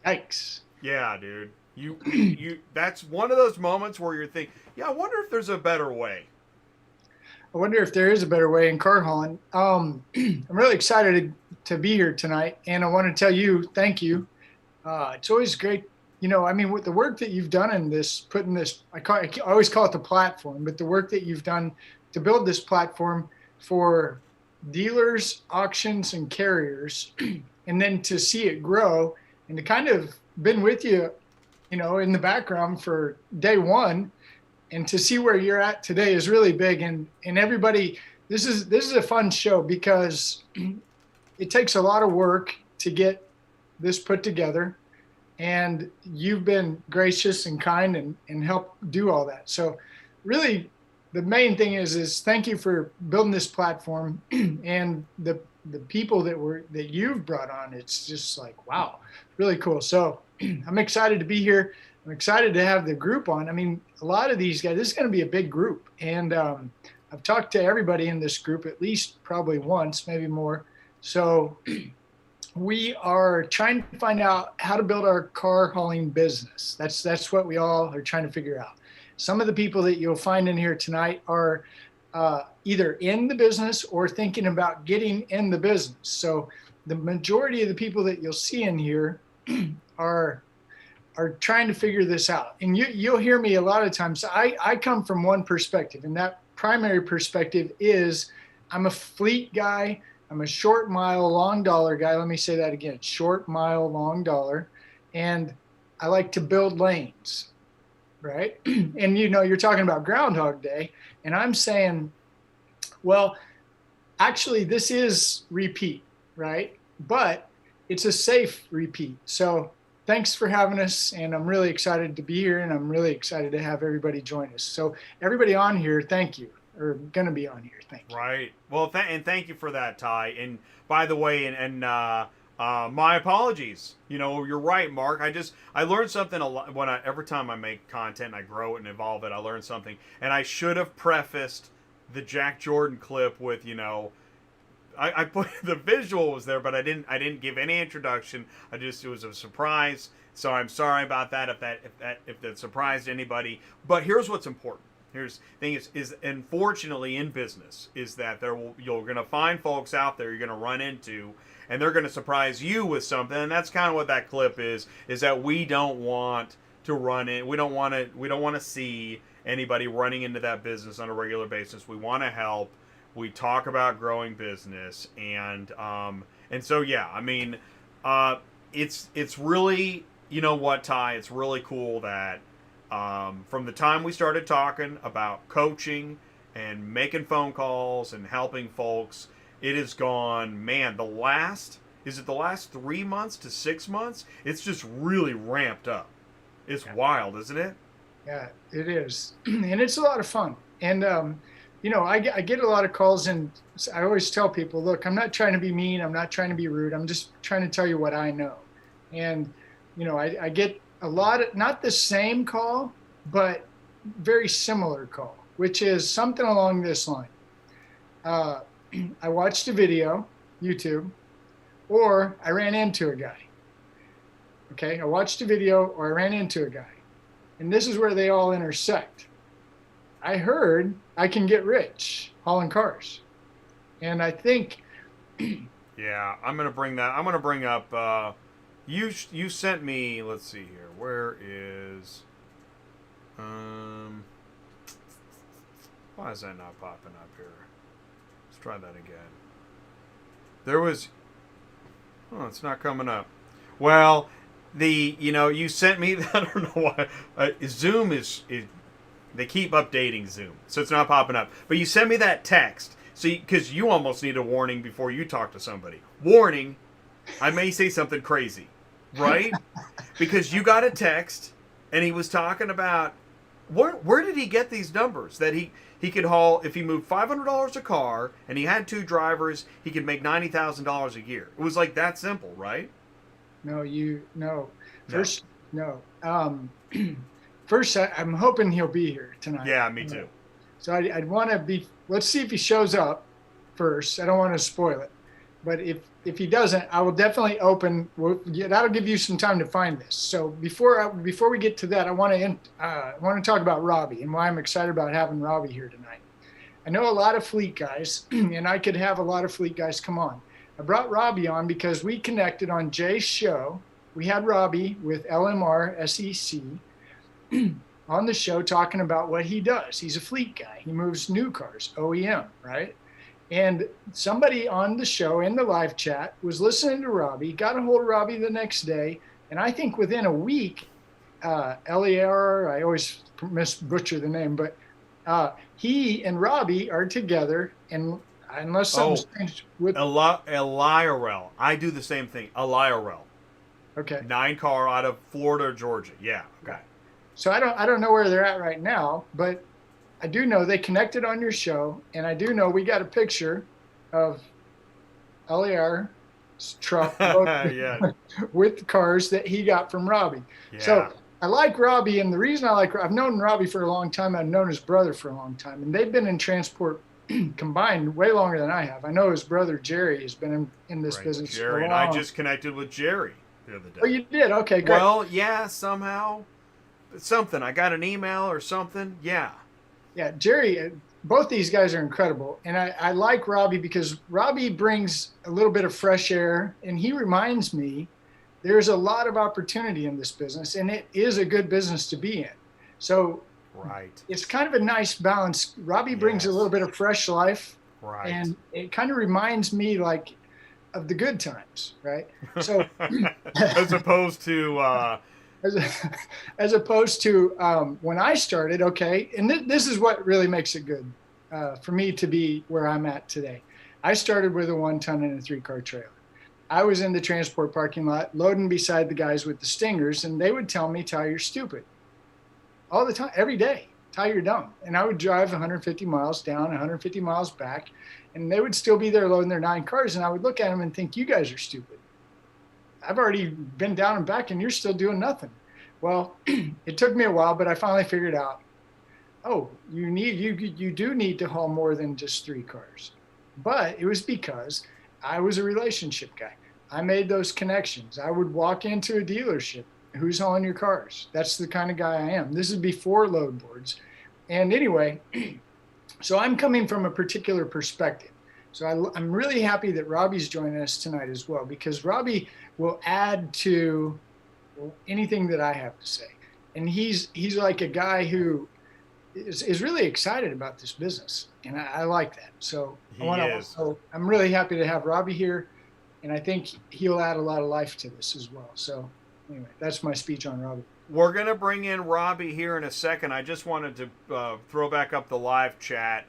yikes. Yeah, dude. You that's one of those moments where you're thinking, yeah, I wonder if there's a better way. I wonder if there is a better way in car hauling. I'm really excited to be here tonight, and I want to tell you, thank you. It's always great, with the work that you've done in this, putting this, I always call it the platform, but the work that you've done to build this platform for dealers, auctions, and carriers, and then to see it grow, and to kind of been with you, in the background for day one, and to see where you're at today is really big. And everybody, this is a fun show, because it takes a lot of work to get this put together, and you've been gracious and kind and help do all that. So really the main thing is thank you for building this platform and the the people that you've brought on, it's just like, wow, really cool. So I'm excited to be here. I'm excited to have the group on. I mean, a lot of these guys, this is going to be a big group. And I've talked to everybody in this group at least probably once, maybe more. So we are trying to find out how to build our car hauling business. That's what we all are trying to figure out. Some of the people that you'll find in here tonight are either in the business or thinking about getting in the business. So the majority of the people that you'll see in here are trying to figure this out. And you'll hear me a lot of times. I come from one perspective, and that primary perspective is I'm a fleet guy. I'm a short mile, long dollar guy. Let me say that again, short mile, long dollar. And I like to build lanes, right? And you're talking about Groundhog Day, and I'm saying, well, actually this is repeat, right? But it's a safe repeat. So thanks for having us, and I'm really excited to be here, and I'm really excited to have everybody join us. So everybody on here, thank you, or going to be on here, thank you. Right. Well, and thank you for that, Ty. And by the way, my apologies. You're right, Mark. I learned something a lot every time I make content, I grow it and evolve it. I learn something, and I should have prefaced the Jack Jordan clip with, I put the visual was there, but I didn't give any introduction. It was a surprise. So I'm sorry about that if that surprised anybody. But here's what's important. Here's the thing is unfortunately in business is that you're going to find folks out there you're going to run into, and they're going to surprise you with something. And that's kind of what that clip is that we don't want to run it. We don't want to see anybody running into that business on a regular basis. We want to help. We talk about growing business, and so yeah, I mean, it's really, you know what, Ty, it's really cool that from the time we started talking about coaching and making phone calls and helping folks, it has gone, man, the last 3 months to 6 months, it's just really ramped up. It's wild, isn't it? Yeah, it is, and it's a lot of fun, and I get a lot of calls, and I always tell people, look, I'm not trying to be mean. I'm not trying to be rude. I'm just trying to tell you what I know. And, I get a lot of, not the same call, but very similar call, which is something along this line. I watched a video, YouTube, or I ran into a guy. Okay, I watched a video or I ran into a guy. And this is where they all intersect. I heard I can get rich hauling cars. And I think yeah, I'm going to bring up you sent me, let's see here. Where is why is that not popping up here? Let's try that again. It's not coming up. Well, you sent me that. I don't know why. Zoom is they keep updating Zoom, so it's not popping up. But you sent me that text, because you almost need a warning before you talk to somebody. Warning, I may say something crazy, right? Because you got a text, and he was talking about where did he get these numbers that he could haul if he moved $500 a car and he had 2 drivers, he could make $90,000 a year. It was like that simple, right? First, I'm hoping he'll be here tonight. Yeah, me too. So I'd want to let's see if he shows up first. I don't want to spoil it. But if he doesn't, I will definitely open. That'll give you some time to find this. So before we get to that, I want to talk about Robbie and why I'm excited about having Robbie here tonight. I know a lot of fleet guys, and I could have a lot of fleet guys come on. I brought Robbie on because we connected on Jay's show. We had Robbie with LMR SEC on the show talking about what he does. He's a fleet guy. He moves new cars, OEM, right? And somebody on the show in the live chat was listening to Robbie, got a hold of Robbie the next day, and I think within a week, LER, I always butcher the name, but he and Robbie are together, and unless something's changed with Eliarel. I do the same thing. Eliarel. Okay. 9 car out of Florida, Georgia. Yeah. Okay. So I don't know where they're at right now, but I do know they connected on your show, and I do know we got a picture of LAR's truck Yeah. with cars that he got from Robbie. Yeah. So I like Robbie, and the reason I've known Robbie for a long time. I've known his brother for a long time, and they've been in transport combined way longer than I have. I know his brother Jerry has been in this business Jerry, for a and long. I just connected with Jerry the other day. Oh, you did? Okay, great. Well, yeah, somehow. Something. I got an email or something. Yeah. Yeah, Jerry, both these guys are incredible. And I like Robbie because Robbie brings a little bit of fresh air, and he reminds me there's a lot of opportunity in this business, and it is a good business to be in. So it's kind of a nice balance. Robbie brings a little bit of fresh life, and it kind of reminds me like of the good times, right? So as opposed to as opposed to when I started, and this is what really makes it good for me to be where I'm at today. I started with a 1-ton and a 3-car trailer. I was in the transport parking lot loading beside the guys with the stingers, and they would tell me, Ty, you're stupid. All the time, every day. Ty, you're dumb. And I would drive 150 miles down, 150 miles back, and they would still be there loading their 9 cars, and I would look at them and think, you guys are stupid. I've already been down and back, and you're still doing nothing. Well, it took me a while, but I finally figured out, you do need to haul more than just 3 cars. But it was because I was a relationship guy. I made those connections. I would walk into a dealership. Who's hauling your cars? That's the kind of guy I am. This is before load boards. And anyway, so I'm coming from a particular perspective. So I'm really happy that Robbie's joining us tonight as well, because Robbie will add to anything that I have to say. And he's like a guy who is really excited about this business. And I like that. So I'm really happy to have Robbie here. And I think he'll add a lot of life to this as well. So anyway, that's my speech on Robbie. We're going to bring in Robbie here in a second. I just wanted to throw back up the live chat.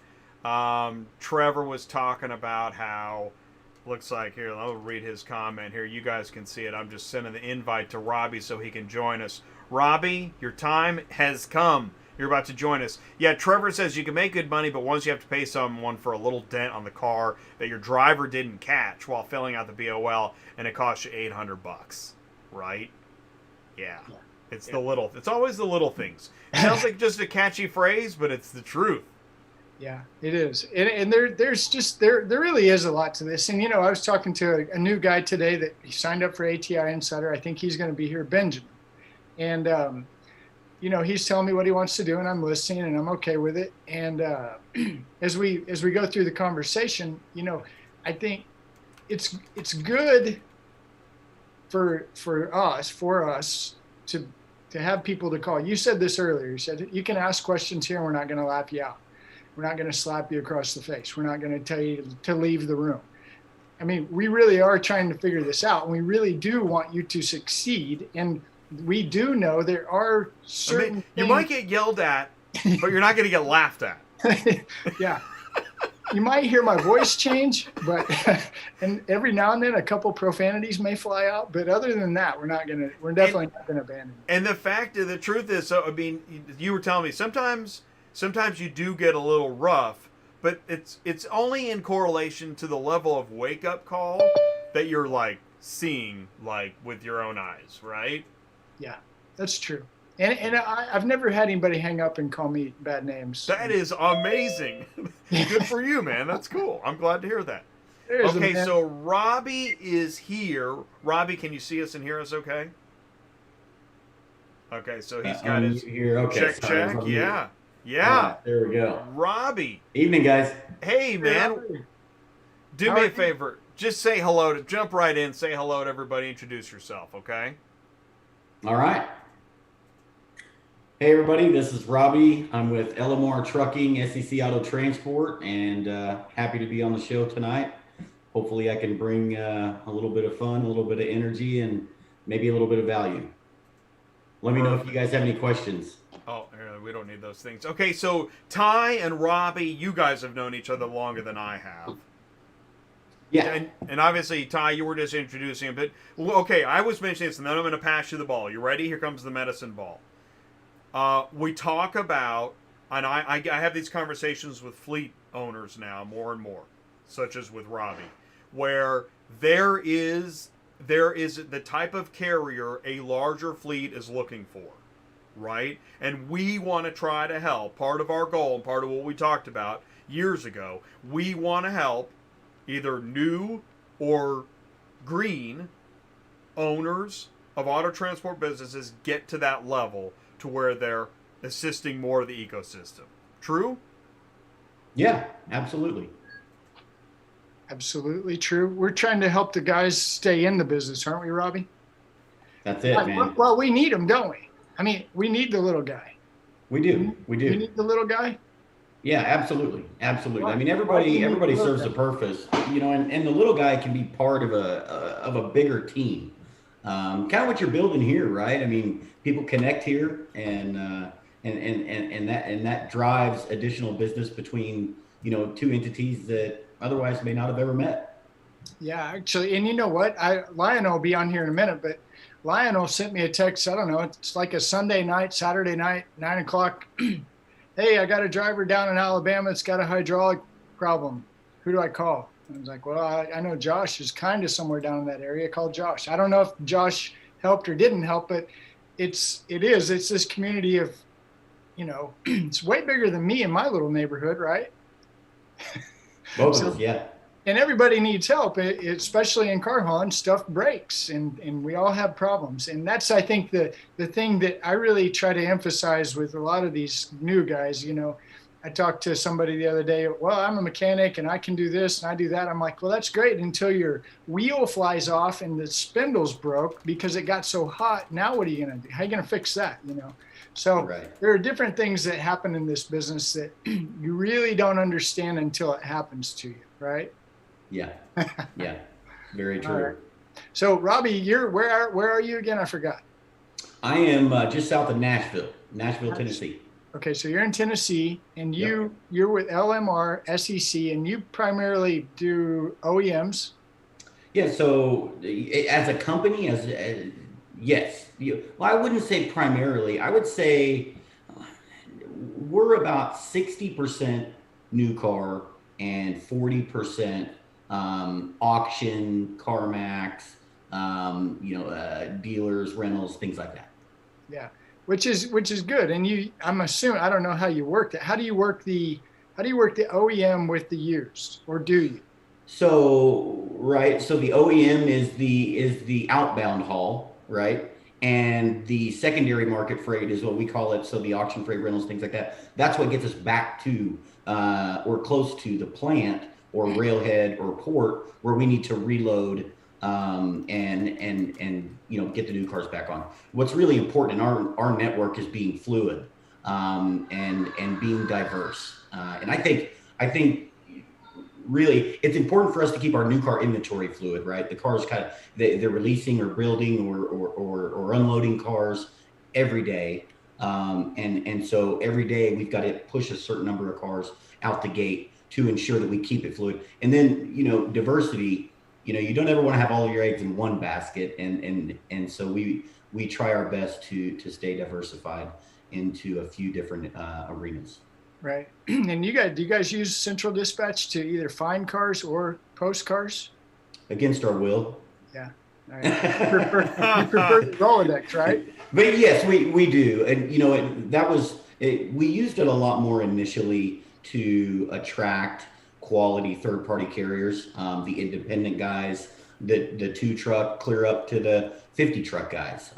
Trevor was talking about how, looks like, here, I'll read his comment here. You guys can see it. I'm just sending the invite to Robbie so he can join us. Robbie, your time has come. You're about to join us. Yeah, Trevor says you can make good money, but once you have to pay someone for a little dent on the car that your driver didn't catch while filling out the BOL, and it costs you $800, right? Yeah. It's always the little things. It sounds like just a catchy phrase, but it's the truth. Yeah, it is. And there really is a lot to this. And, I was talking to a new guy today that he signed up for ATI Insider. I think he's going to be here, Benjamin. And, he's telling me what he wants to do, and I'm listening, and I'm okay with it. And as we go through the conversation, I think it's good for us to have people to call. You said this earlier. You said you can ask questions here, and we're not going to laugh you out. We're not going to slap you across the face. We're not going to tell you to leave the room. I mean, we really are trying to figure this out, and we really do want you to succeed. And we do know there are certain you might get yelled at, but you're not going to get laughed at. Yeah. You might hear my voice change, but and every now and then a couple profanities may fly out. But other than that, we're definitely not going to abandon it. And the truth is, you were telling me sometimes you do get a little rough, but it's only in correlation to the level of wake-up call that you're like seeing like with your own eyes, right? Yeah, that's true. And I've never had anybody hang up and call me bad names. That is amazing. Good for you, man. That's cool. I'm glad to hear that. Okay, so Robbie is here. Robbie, can you see us and hear us okay? Okay, so he's got his here. Okay, check. Yeah. Yeah. Right, there we go. Robbie. Evening, guys. Hey, man. Do me a favor. Just say hello jump right in, say hello to everybody, introduce yourself, okay? All right. Hey, everybody. This is Robbie. I'm with Elmore Trucking, SEC Auto Transport, and happy to be on the show tonight. Hopefully I can bring a little bit of fun, a little bit of energy, and maybe a little bit of value. Let me know if you guys have any questions. Oh, we don't need those things. Okay, so Ty and Robbie, you guys have known each other longer than I have. Yeah. And obviously, Ty, you were just introducing him. But, okay, I was mentioning this, and then I'm going to pass you the ball. You ready? Here comes the medicine ball. We talk about, and I have these conversations with fleet owners now more and more, such as with Robbie. where there is the type of carrier a larger fleet is looking for, right? And we want to try to help. Part of our goal, and part of what we talked about years ago, we want to help either new or green owners of auto transport businesses get to that level to where they're assisting more of the ecosystem. True? Yeah, absolutely. Absolutely true. We're trying to help the guys stay in the business, aren't we, Robbie? That's it, man. Well, we need them, don't we? I mean, we need the little guy. We do. We do. You need the little guy? Yeah, absolutely. Absolutely. I mean, everybody serves a purpose, you know, and the little guy can be part of a bigger team. Kind of what you're building here, right? I mean, people connect here and that drives additional business between, you know, two entities that otherwise may not have ever met. Yeah, actually, and you know what? Lionel will be on here in a minute, but Lionel sent me a text. I don't know. It's like a Sunday night, Saturday night, 9 o'clock. Hey, I got a driver down in Alabama. It's got a hydraulic problem. Who do I call? And I was like, well, I know Josh is kind of somewhere down in that area. Call Josh. I don't know if Josh helped or didn't help, but it's this community of, you know, it's way bigger than me in my little neighborhood, right? Both of us, yeah. And everybody needs help, especially in car hauling. Stuff breaks, and we all have problems. And that's, I think, the thing that I really try to emphasize with a lot of these new guys. You know, I talked to somebody the other day. Well, I'm a mechanic, and I can do this, and I do that. I'm like, well, that's great until your wheel flies off and the spindle's broke because it got so hot. Now what are you going to do? How are you going to fix that, you know? So There are different things that happen in this business that you really don't understand until it happens to you, right? Yeah, yeah, very true. Right. So, Robbie, where are you again? I forgot. I am just south of Nashville, Tennessee. Okay, so you're in Tennessee, and you're with LMR SEC, and you primarily do OEMs. Yeah. So, as a company, yes. Well, I wouldn't say primarily. I would say we're about 60% new car and 40%. Auction, CarMax, dealers, rentals, things like that. Yeah, which is good. And I'm assuming, I don't know how you work that. How do you work the OEM with the used, or do you? So the OEM is the outbound haul, right? And the secondary market freight is what we call it. So the auction freight, rentals, things like that. That's what gets us back to or close to the plant or railhead or port where we need to reload and get the new cars back on. What's really important in our network is being fluid and being diverse. And I think really it's important for us to keep our new car inventory fluid, right? The cars they're releasing or building or unloading cars every day. And so every day we've got to push a certain number of cars out the gate to ensure that we keep it fluid. And then, diversity, you don't ever want to have all of your eggs in one basket. And so we try our best to stay diversified into a few different arenas. Right. And do you guys use central dispatch to either find cars or post cars? Against our will. Yeah. All right. You prefer the Rolodex, right? But yes, we do. And we used it a lot more initially to attract quality third-party carriers, the independent guys, the 2-truck clear up to the 50-truck guys.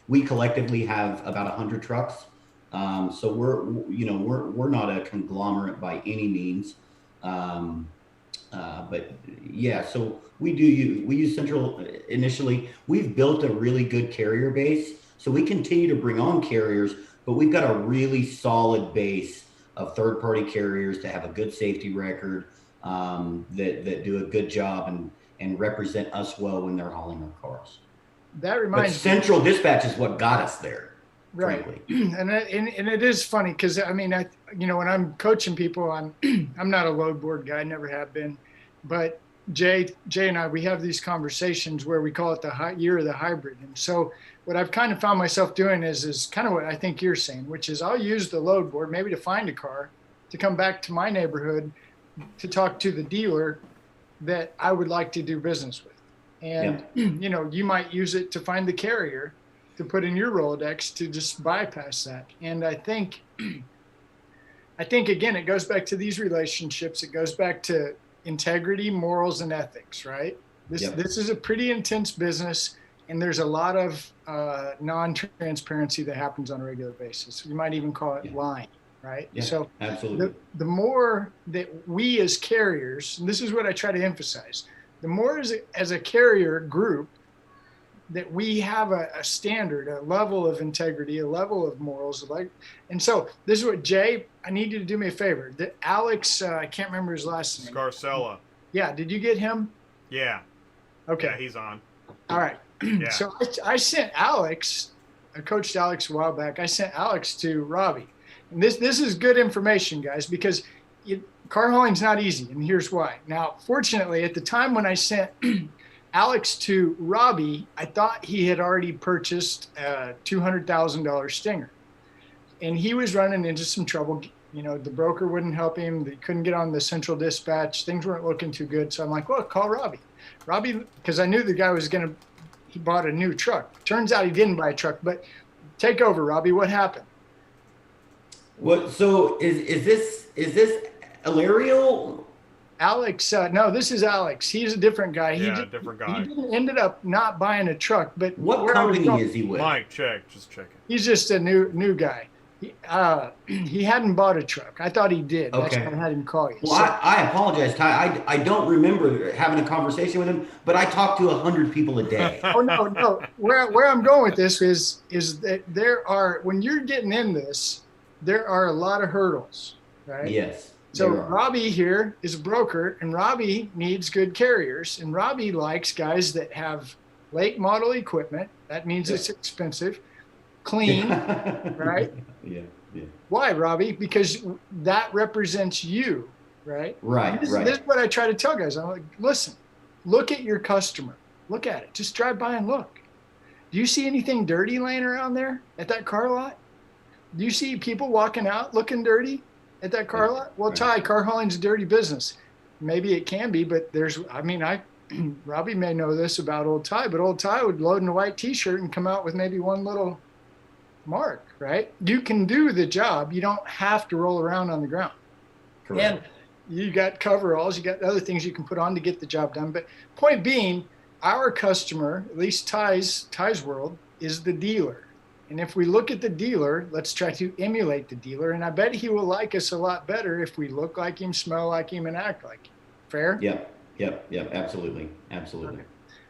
We collectively have about 100 trucks, so we're not a conglomerate by any means. But yeah, so we use Central initially. We've built a really good carrier base, so we continue to bring on carriers, but we've got a really solid base of third-party carriers to have a good safety record, that do a good job and represent us well when they're hauling our cars. That reminds me. Central dispatch is what got us there, right? Frankly. And it is funny because I mean, when I'm coaching people, I'm not a load board guy, never have been, but Jay and I, we have these conversations where we call it the year of the hybrid. And so what I've kind of found myself doing is kind of what I think you're saying, which is I'll use the load board maybe to find a car, to come back to my neighborhood, to talk to the dealer, that I would like to do business with. And, you know, you might use it to find the carrier to put in your Rolodex to just bypass that. And I think again, it goes back to these relationships. It goes back to integrity, morals, and ethics, right? This is a pretty intense business, and there's a lot of non-transparency that happens on a regular basis. You might even call it lying, right? Yeah, so absolutely. The more that we as carriers, and this is what I try to emphasize, the more as a carrier group that we have a standard, a level of integrity, a level of morals, and so this is what Jay, I need you to do me a favor. That Alex, I can't remember his last name. Scarcella. Yeah, did you get him? Yeah. Okay. Yeah, he's on. All right. Yeah. So I sent Alex, I coached Alex a while back. I sent Alex to Robbie. And this is good information, guys, because car hauling's not easy, and here's why. Now, fortunately, at the time when I sent Alex to Robbie, I thought he had already purchased a $200,000 Stinger, and he was running into some trouble. You know, the broker wouldn't help him. They couldn't get on the central dispatch. Things weren't looking too good. So I'm like, well, call Robbie. Robbie, because I knew the guy was he bought a new truck. Turns out he didn't buy a truck, but take over, Robbie. What happened? What? So is this Ilarial? Alex, no, this is Alex. He's a different guy. Different guy. He ended up not buying a truck, but What company is he with? Mike, just check it. He's just a new guy. He hadn't bought a truck. I thought he did. Okay. That's why I had him call you. Well, I apologize, Ty. I don't remember having a conversation with him, but I talk to 100 people a day. Oh no. Where I'm going with this is that there are, when you're getting in this, there are a lot of hurdles, right? Yes. So Robbie here is a broker, and Robbie needs good carriers, and Robbie likes guys that have late model equipment. That means it's expensive, clean, right? Yeah. Why, Robbie? Because that represents you, right? Right. This is what I try to tell guys. I'm like, listen, look at your customer. Look at it. Just drive by and look. Do you see anything dirty laying around there at that car lot? Do you see people walking out looking dirty at that car lot? Well, Ty, car hauling's a dirty business. Maybe it can be, but Robbie may know this about old Ty, but old Ty would load in a white t-shirt and come out with maybe one little mark, right? You can do the job. You don't have to roll around on the ground. Correct. And you got coveralls, you got other things you can put on to get the job done. But point being, our customer, at least Ty's world, is the dealer. And if we look at the dealer, let's try to emulate the dealer. And I bet he will like us a lot better if we look like him, smell like him, and act like him. Fair? Yep. Absolutely. Okay.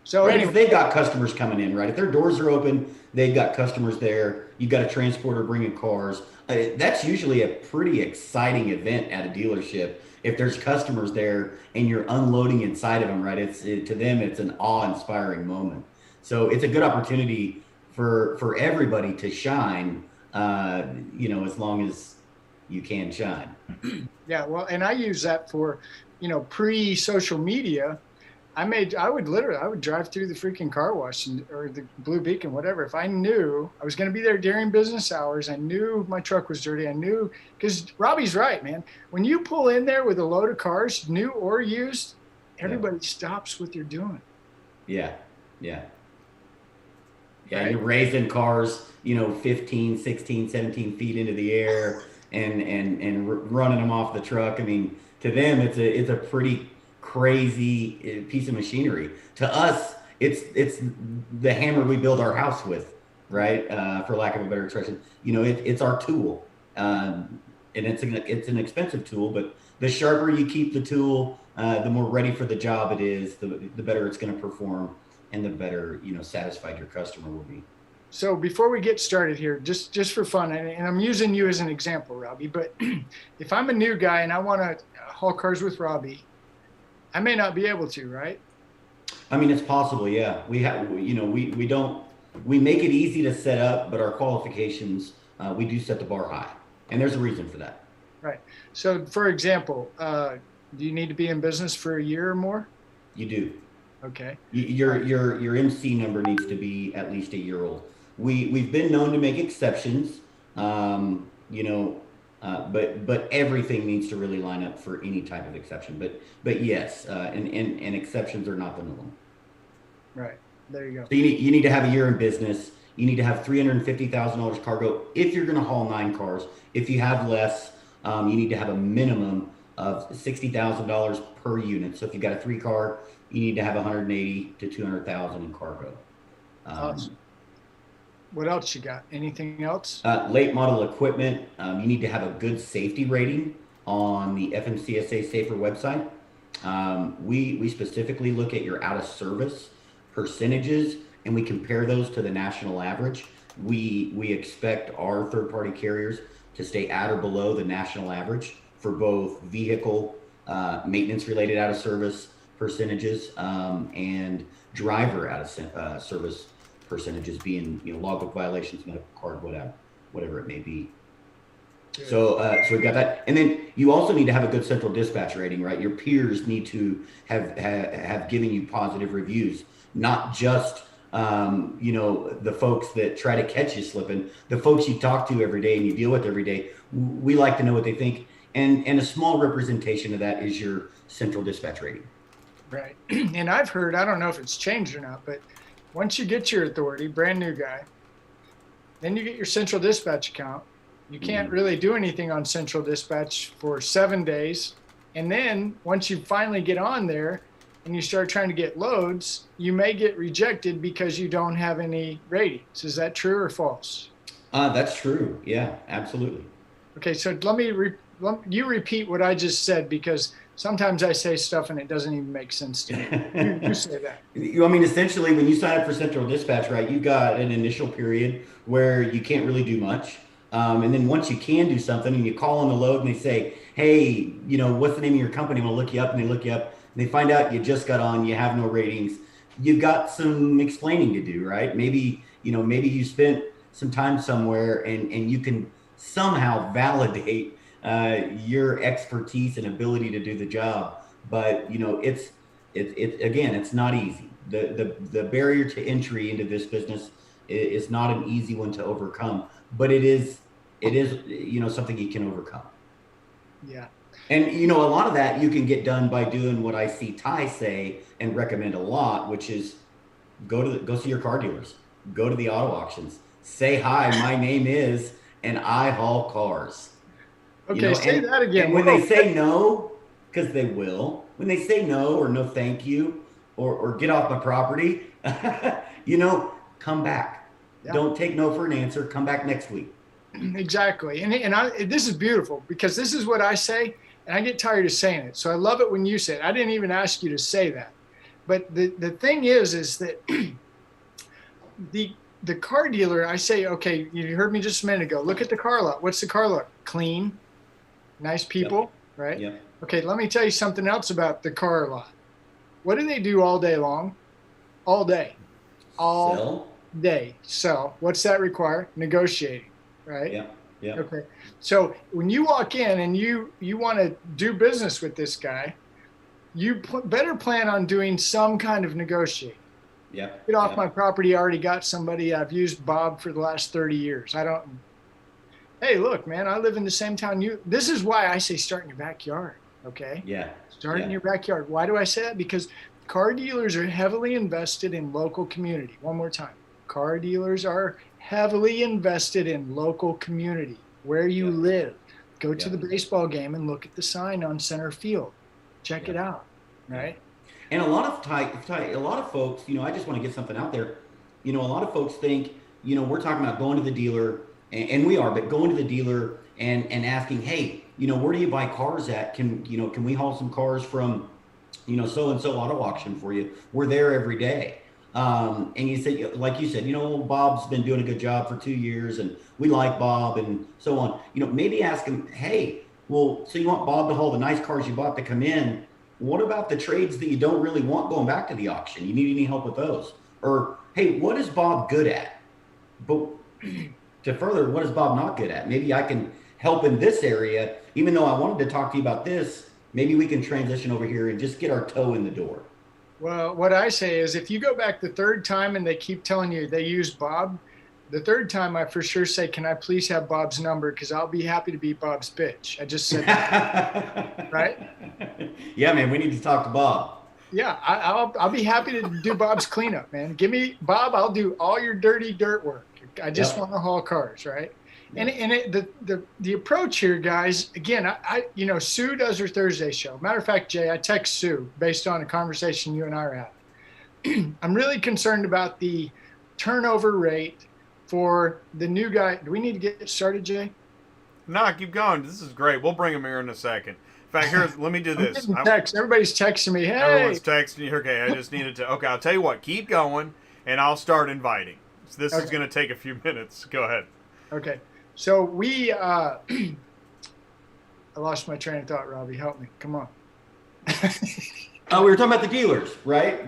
So right, anyway, if they've got customers coming in, right? If their doors are open, they've got customers there. You've got a transporter bringing cars. That's usually a pretty exciting event at a dealership. If there's customers there and you're unloading inside of them, right? To them, it's an awe-inspiring moment. So it's a good opportunity for everybody to shine, as long as you can shine. Yeah, well, and I use that for, pre-social media. I would drive through the freaking car wash or the Blue Beacon, whatever. If I knew I was going to be there during business hours, I knew my truck was dirty. I knew, because Robbie's right, man. When you pull in there with a load of cars, new or used, everybody stops what they're doing. Yeah. Right? You're raising cars, 15, 16, 17 feet into the air and running them off the truck. I mean, to them, it's a pretty crazy piece of machinery. To us, it's the hammer we build our house with, right? For lack of a better expression, it's our tool, and it's an expensive tool. But the sharper you keep the tool, the more ready for the job it is. The better it's going to perform, and the better satisfied your customer will be. So before we get started here, just for fun, and I'm using you as an example, Robbie. But if I'm a new guy and I want to haul cars with Robbie, I may not be able to, right? I mean, it's possible. Yeah, we have. We make it easy to set up, but our qualifications, we do set the bar high, and there's a reason for that. Right. So, for example, do you need to be in business for a year or more? You do. Okay. Your MC number needs to be at least a year old. We've been known to make exceptions. But everything needs to really line up for any type of exception. But yes, and exceptions are not the norm. Right. There you go. So you need to have a year in business. You need to have $350,000 cargo if you're going to haul 9 cars. If you have less, you need to have a minimum of $60,000 per unit. So if you've got a 3-car, you need to have 180 to 200,000 in cargo. Awesome. What else you got? Anything else? Late model equipment. You need to have a good safety rating on the FMCSA Safer website. We specifically look at your out of service percentages, and we compare those to the national average. We expect our third-party carriers to stay at or below the national average for both vehicle maintenance-related out of service percentages and driver out of service percentages, being logbook violations, medical card, whatever it may be. So we've got that, and then you also need to have a good central dispatch rating, right? Your peers need to have given you positive reviews, not just the folks that try to catch you slipping. The folks you talk to every day and you deal with every day, we like to know what they think, and a small representation of that is your central dispatch rating. Right. And I've heard, I don't know if it's changed or not, but once you get your authority, brand new guy, then you get your central dispatch account. You can't really do anything on central dispatch for 7 days. And then once you finally get on there and you start trying to get loads, you may get rejected because you don't have any ratings. Is that true or false? That's true. Yeah, absolutely. Okay, so let you repeat what I just said, because sometimes I say stuff and it doesn't even make sense to me. You say that. Essentially, when you sign up for central dispatch, right, you've got an initial period where you can't really do much. And then once you can do something and you call on the load and they say, hey, what's the name of your company? I'm going to look you up. And they look you up and they find out you just got on, you have no ratings. You've got some explaining to do, right? Maybe you spent some time somewhere and you can somehow validate your expertise and ability to do the job. But, it's not easy. The barrier to entry into this business is not an easy one to overcome, but it is something you can overcome. Yeah. And a lot of that you can get done by doing what I see Ty say and recommend a lot, which is go see your car dealers, go to the auto auctions, say hi, my name is, and I haul cars. Okay, say that again. And when they say no, because they will, when they say no or no thank you or get off my property, come back. Yeah. Don't take no for an answer. Come back next week. Exactly. And this is beautiful, because this is what I say, and I get tired of saying it. So I love it when you say it. I didn't even ask you to say that. But the thing is that the car dealer, I say, okay, you heard me just a minute ago. Look at the car lot. What's the car lot? Clean, nice people, yep. Right? Yep. Okay, let me tell you something else about the car lot. What do they do all day long? All day. All day. So what's that require? Negotiating, right? Yeah. Yeah. Okay. So when you walk in and you want to do business with this guy, you better plan on doing some kind of negotiating. Yeah. Get off my property. I already got somebody. I've used Bob for the last 30 years. Hey, look, man, I live in the same town this is why I say start in your backyard. Okay. Yeah. Start in your backyard. Why do I say that? Because car dealers are heavily invested in local community. One more time. Car dealers are heavily invested in local community, where you live. Go to the baseball game and look at the sign on center field. Check it out, right? And a lot of folks, I just want to get something out there. A lot of folks think, we're talking about going to the dealer, and we are, but going to the dealer and asking, hey, where do you buy cars at? Can we haul some cars from, so-and-so auto auction for you? We're there every day. And you said, like you said, Bob's been doing a good job for 2 years and we like Bob and so on. Maybe ask him, hey, well, so you want Bob to haul the nice cars you bought to come in? What about the trades that you don't really want going back to the auction? You need any help with those? Or, hey, what is Bob good at? But to further, what is Bob not good at? Maybe I can help in this area, even though I wanted to talk to you about this. Maybe we can transition over here and just get our toe in the door. Well, what I say is if you go back the third time and they keep telling you they used Bob, The third time, I for sure say, "Can I please have Bob's number? Because I'll be happy to be Bob's bitch." I just said that, right? Yeah, man, we need to talk to Bob. Yeah, I'll be happy to do Bob's cleanup, man. Give me Bob. I'll do all your dirty dirt work. I just want to haul cars, right? Yep. And the approach here, guys. Again, I Sue does her Thursday show. Matter of fact, Jay, I text Sue based on a conversation you and I are having. I'm really concerned about the turnover rate for the new guy. Do we need to get started, Jay? No, keep going. This is great. We'll bring him here in a second. In fact, let me do this. Everybody's texting me. Hey. Everyone's texting you. Okay, I just needed to. Okay, I'll tell you what. Keep going, and I'll start inviting. So this is going to take a few minutes. Go ahead. Okay. So we, I lost my train of thought, Robbie. Help me. Come on. We were talking about the dealers, right?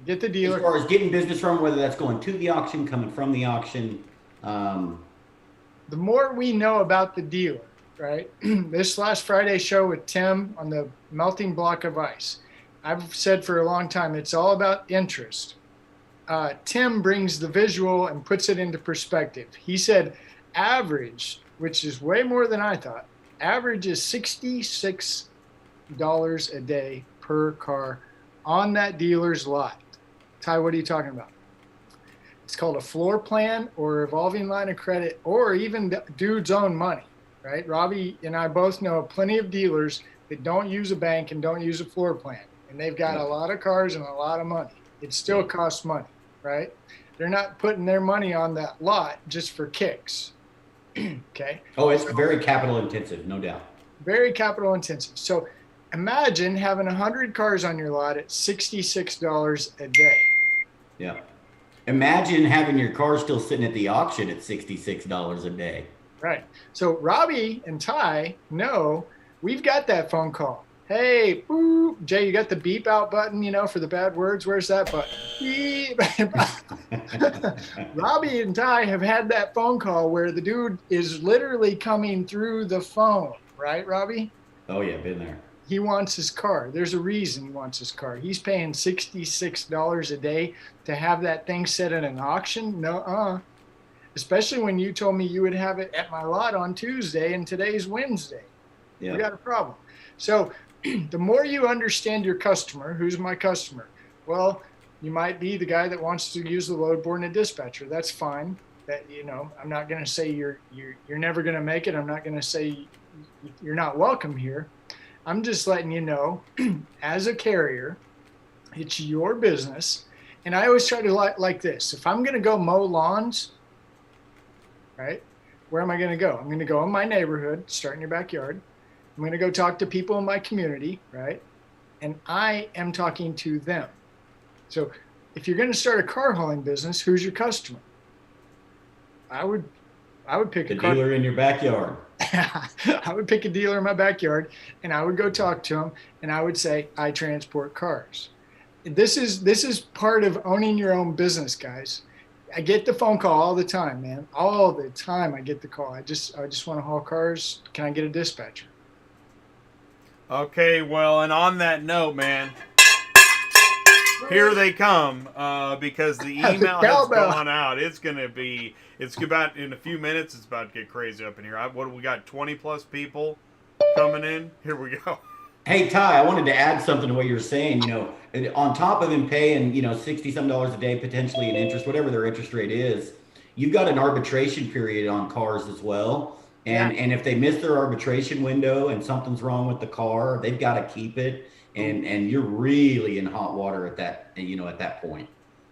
Get the dealer. As far as getting business from, whether that's going to the auction, coming from the auction. The more we know about the dealer, right? This last Friday show with Tim on the melting block of ice, I've said for a long time, it's all about interest. Tim brings the visual and puts it into perspective. He said average, which is way more than I thought, average is $66 a day per car on that dealer's lot. Ty, what are you talking about? It's called a floor plan or a revolving line of credit or even the dude's own money, right? Robbie and I both know plenty of dealers that don't use a bank and don't use a floor plan. And they've got a lot of cars and a lot of money. It still costs money, right? They're not putting their money on that lot just for kicks. Okay. Oh, it's very capital intensive, no doubt. Very capital intensive. So imagine having 100 cars on your lot at $66 a day. Yeah. Imagine having your car still sitting at the auction at $66 a day. Right. So Robbie and Ty know we've got that phone call. Hey, boo, Jay, you got the beep out button, for the bad words. Where's that button? Beep. Robbie and Ty have had that phone call where the dude is literally coming through the phone. Right, Robbie? Oh, yeah, been there. He wants his car. There's a reason he wants his car. He's paying $66 a day to have that thing set at an auction? No, especially when you told me you would have it at my lot on Tuesday and today's Wednesday. Yeah. We got a problem. So the more you understand your customer, who's my customer? Well, you might be the guy that wants to use the load board and a dispatcher. That's fine. That, I'm not going to say you're never going to make it. I'm not going to say you're not welcome here. I'm just letting you know, as a carrier, it's your business. And I always try to like this. If I'm going to go mow lawns, right, where am I going to go? I'm going to go in my neighborhood, start in your backyard. I'm going to go talk to people in my community, right? And I am talking to them. So if you're going to start a car hauling business, who's your customer? I would pick a dealer in your backyard. I would pick a dealer in my backyard and I would go talk to him and I would say, I transport cars. This is part of owning your own business, guys. I get the phone call all the time, man. All the time I get the call. I just want to haul cars. Can I get a dispatcher? Okay, well, and on that note, man, here they come, because the email has gone out. It's about, in a few minutes, it's about to get crazy up in here. What do we got, 20 plus people coming in? Here we go. Hey, Ty, I wanted to add something to what you're saying. On top of them paying, $60-some a day, potentially in interest, whatever their interest rate is, you've got an arbitration period on cars as well. And if they miss their arbitration window and something's wrong with the car, they've got to keep it. And you're really in hot water at that, at that point.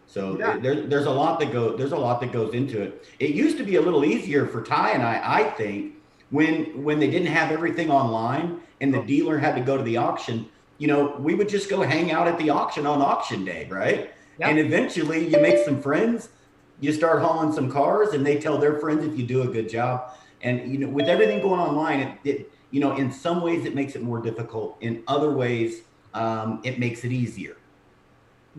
So there's a lot that goes into it. It used to be a little easier for Ty and I think, when they didn't have everything online and the dealer had to go to the auction, we would just go hang out at the auction on auction day, right? Yep. And eventually you make some friends, you start hauling some cars, and they tell their friends if you do a good job. And with everything going online, it in some ways it makes it more difficult. In other ways, it makes it easier.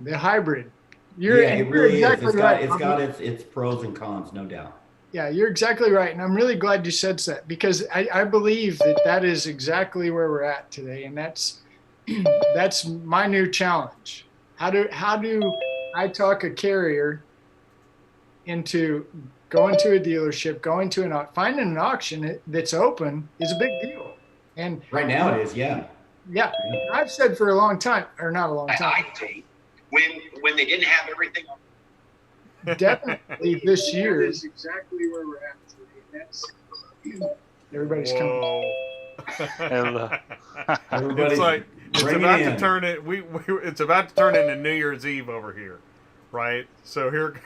The hybrid. It really is. It's got its pros and cons, no doubt. Yeah, you're exactly right. And I'm really glad you said that, because I believe that is exactly where we're at today. And that's my new challenge. How do I talk a carrier into going to a dealership, finding an auction that's open is a big deal. And Right now it is, yeah. yeah, I've said for a long time, or not a long time. I think when they didn't have everything. Definitely this year is exactly where we're at today. That's everybody's coming. Everybody, It's like it's bring about it to in. turn it. It's about to turn into New Year's Eve over here, right? So here,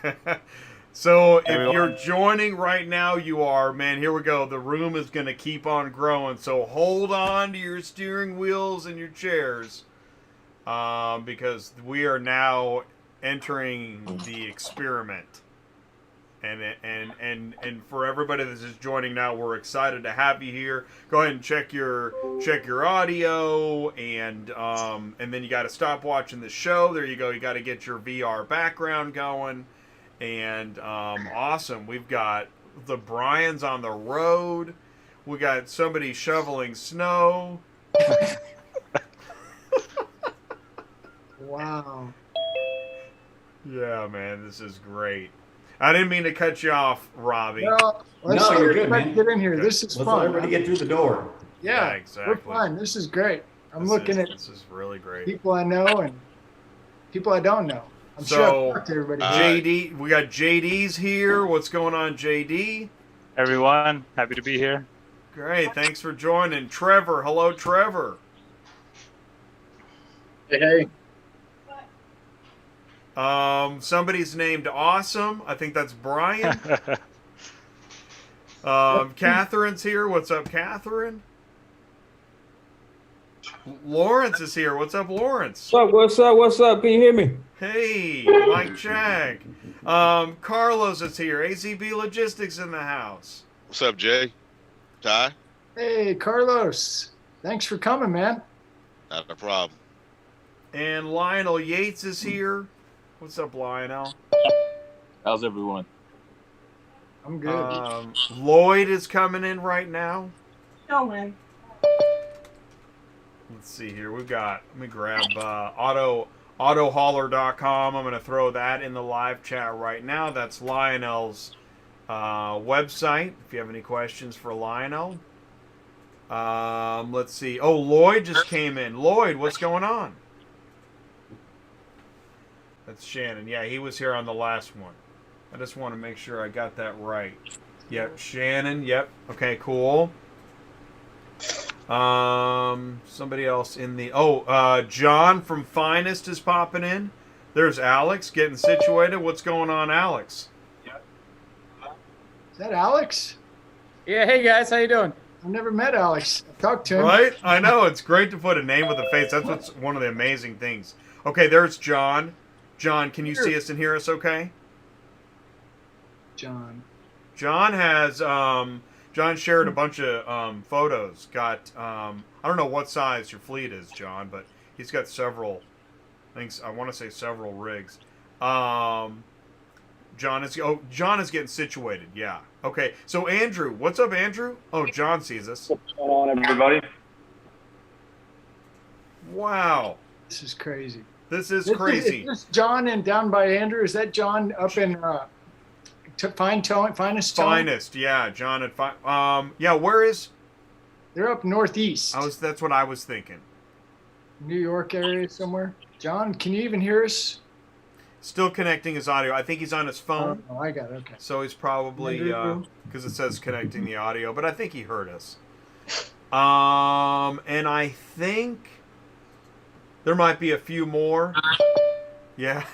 so if you're joining right now, you are, man. Here we go. The room is going to keep on growing. So hold on to your steering wheels and your chairs, because we are now entering the experiment. And for everybody that's just joining now, we're excited to have you here. Go ahead and check your audio, and then you got to stop watching the show. There you go. You got to get your VR background going, and awesome. We've got the Bryans on the road. We got somebody shoveling snow. Wow. Yeah, man, this is great. I didn't mean to cut you off, Robbie. Well, let's No, you're good, man. get in here. This is Let's fun. let everybody get through the door. Yeah, exactly. we're fun. This is great. I'm looking at this is really great. people I know and people I don't know. I'm So, sure I've talked to everybody. JD, we got JD's here. What's going on, JD? Everyone, happy to be here. Great, thanks for joining. Trevor, hello, Trevor. Hey. Somebody's named Awesome. I think that's Brian. Catherine's here. What's up, Catherine? Lawrence is here. What's up, Lawrence? What's up? Can you hear me? Hey, Mike Jag. Carlos is here. AZB Logistics in the house. What's up, Jay? Ty? Hey, Carlos. Thanks for coming, man. Not a problem. And Lionel Yates is here. What's up, Lionel? How's everyone? I'm good. Lloyd is coming in right now. No, man. Let's see here. We've got, let me grab autohauler.com. I'm going to throw that in the live chat right now. That's Lionel's website, if you have any questions for Lionel. Let's see. Oh, Lloyd just came in. Lloyd, what's going on? That's Shannon. Yeah, he was here on the last one. I just want to make sure I got that right. Yep, Shannon. Yep. Okay, cool. Somebody else in the... John from Finest is popping in. There's Alex getting situated. What's going on, Alex? Is that Alex? Yeah. Hey guys, how you doing? I've never met Alex. I've talked to him. Right? I know. It's great to put a name with a face. That's what's one of the amazing things. Okay, there's John. John, can you see us and hear us okay? John has... John shared a bunch of photos. Got I don't know what size your fleet is, John, but he's got several. I want to say several rigs. John is getting situated. Yeah. Okay. So Andrew, what's up, Andrew? Oh, John sees us. What's going on, everybody? Wow. This is crazy. This is crazy. Is this John and down by Andrew? Is that John up in Finest Tone? Finest, yeah. John at yeah. Where is? They're up northeast. That's what I was thinking. New York area somewhere. John, can you even hear us? Still connecting his audio. I think he's on his phone. Oh, I got it. Okay. So he's probably because it says connecting the audio, but I think he heard us. And I think there might be a few more. Yeah.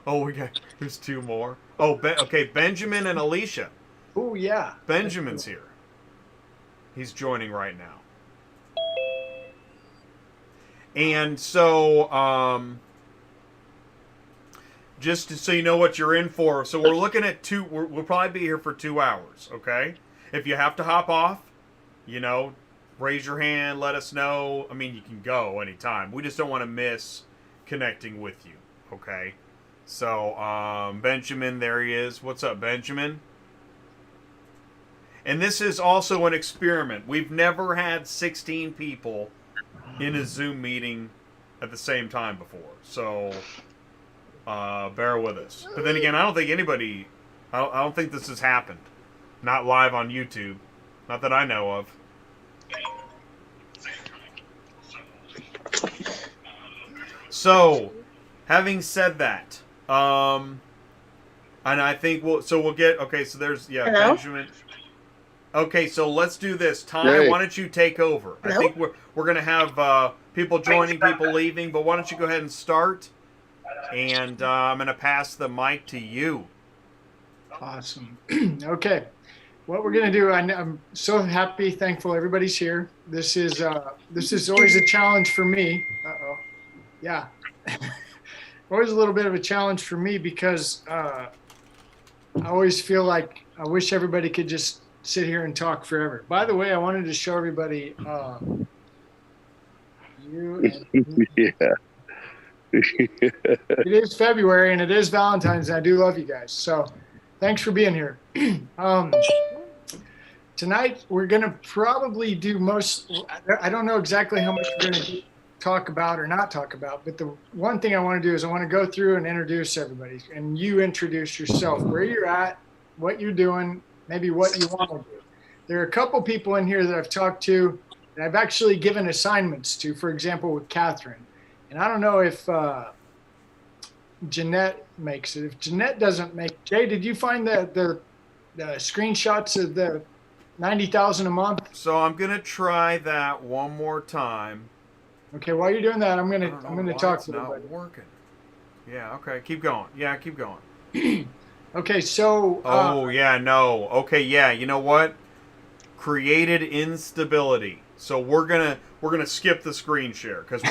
Oh, there's two more. Oh, okay. Benjamin and Alicia. Oh, yeah. Benjamin's here. He's joining right now. And so, just so you know what you're in for. So we're looking at we'll probably be here for 2 hours, okay? If you have to hop off, raise your hand, let us know. I mean, you can go anytime. We just don't want to miss connecting with you, okay? So, Benjamin, there he is. What's up, Benjamin? And this is also an experiment. We've never had 16 people in a Zoom meeting at the same time before. So, bear with us. But then again, I don't think anybody I don't think this has happened. Not live on YouTube. Not that I know of. So, having said that, and I think we'll get, okay, so there's, yeah, Hello? Benjamin. Okay, so let's do this. Ty, Hey. why don't you take over? I Hello? think we're going to have people joining, people leaving, but why don't you go ahead and start? And I'm going to pass the mic to you. Awesome. Okay. What we're going to do, I'm so happy, thankful everybody's here. This is always a challenge for me. Uh-oh. Yeah. Always a little bit of a challenge for me because I always feel like I wish everybody could just sit here and talk forever. By the way, I wanted to show everybody you and Yeah. it is February and it is Valentine's, and I do love you guys. So thanks for being here. Tonight, we're going to probably do I don't know exactly how much we're going to talk about or not talk about, but the one thing I want to do is I want to go through and introduce everybody, and you introduce yourself, where you're at, what you're doing, maybe what you want to do. There are a couple people in here that I've talked to that I've actually given assignments to, for example, with Catherine. And I don't know if Jeanette makes it. If Jeanette doesn't make, Jay, did you find the screenshots of the 90,000 a month? So I'm going to try that one more time. Okay, while you're doing that, I'm gonna talk to not everybody. working. Yeah, okay, keep going. Yeah, keep going. Okay, so. Oh yeah, no. Okay, yeah. You know what? Created instability. So we're gonna skip the screen share because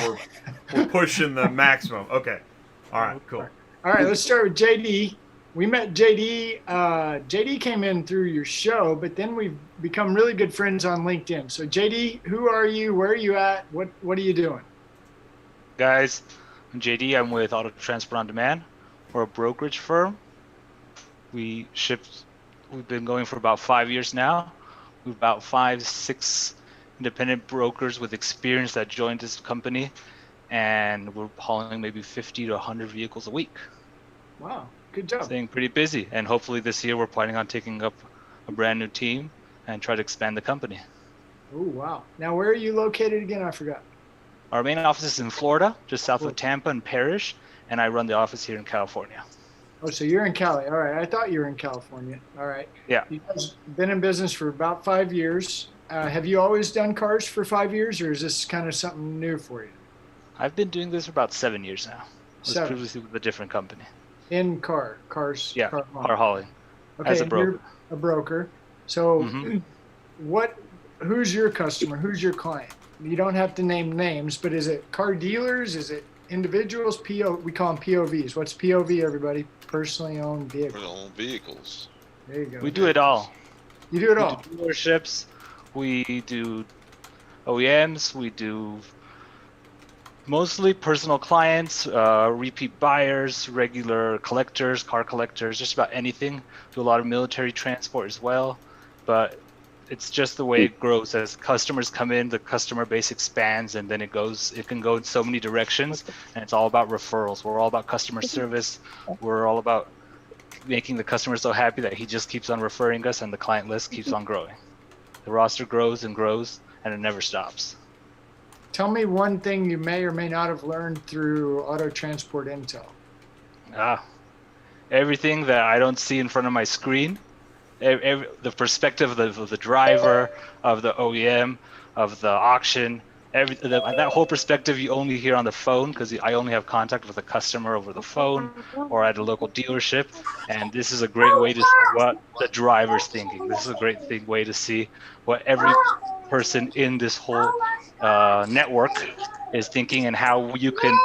we're pushing the maximum. Okay. All right. Cool. All right, let's start with JD. We met JD. JD came in through your show, but then we've become really good friends on LinkedIn. So JD, who are you? Where are you at? What are you doing? Guys, I'm JD. I'm with Auto Transport On Demand. We're a brokerage firm. We've been going for about 5 years now. We've about 5-6 independent brokers with experience that joined this company, and we're hauling maybe 50 to 100 vehicles a week. Wow, good job. Staying pretty busy, and hopefully this year we're planning on taking up a brand new team and try to expand the company. Oh, wow. Now, where are you located again? I forgot. Our main office is in Florida, just south of Tampa and Parrish, and I run the office here in California. Oh, so you're in Cali. All right. I thought you were in California. All right. Yeah. You guys been in business for about 5 years. Have you always done cars for 5 years, or is this kind of something new for you? I've been doing this for about 7 years now. I was 7. previously with a different company. In cars. Yeah, car hauling. Okay, As a and broker. you're a broker. So Mhm. who's your customer? Who's your client? You don't have to name names, but is it car dealers? Is it individuals? We call them POVs. What's POV, everybody? Personally owned vehicle. Personally owned vehicles. There you go. We do it all. You do it all. We do dealerships. We do OEMs. We do mostly personal clients, repeat buyers, regular collectors, car collectors, just about anything. Do a lot of military transport as well. But it's just the way it grows. As customers come in, the customer base expands, and then it can go in so many directions, and it's all about referrals. We're all about customer service. We're all about making the customer so happy that he just keeps on referring us, and the client list keeps on growing. The roster grows and grows, and it never stops. Tell me one thing you may or may not have learned through Auto Transport Intel. Everything that I don't see in front of my screen. The perspective of the driver, of the OEM, of the auction, that whole perspective you only hear on the phone, because I only have contact with the customer over the phone or at a local dealership. And this is a great way to see what the driver's thinking. This is a great way to see what every person in this whole network is thinking, and how you can,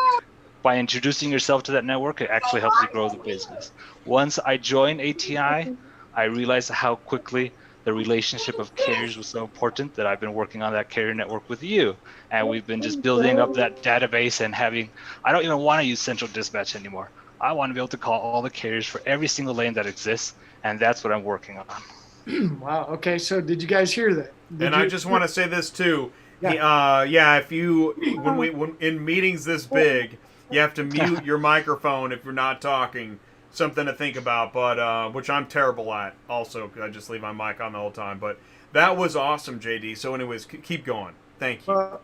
by introducing yourself to that network, it actually helps you grow the business. Once I joined ATI, I realized how quickly the relationship of carriers was so important that I've been working on that carrier network with you. And we've been just building up that database and I don't even want to use central dispatch anymore. I want to be able to call all the carriers for every single lane that exists. And that's what I'm working on. Wow. Okay. So did you guys hear that? I just want to say this too. Yeah. If you, when in meetings this big, you have to mute your microphone if you're not talking, something to think about, but which I'm terrible at also, because I just leave my mic on the whole time. But that was awesome, JD. So anyways, keep going. Thank you.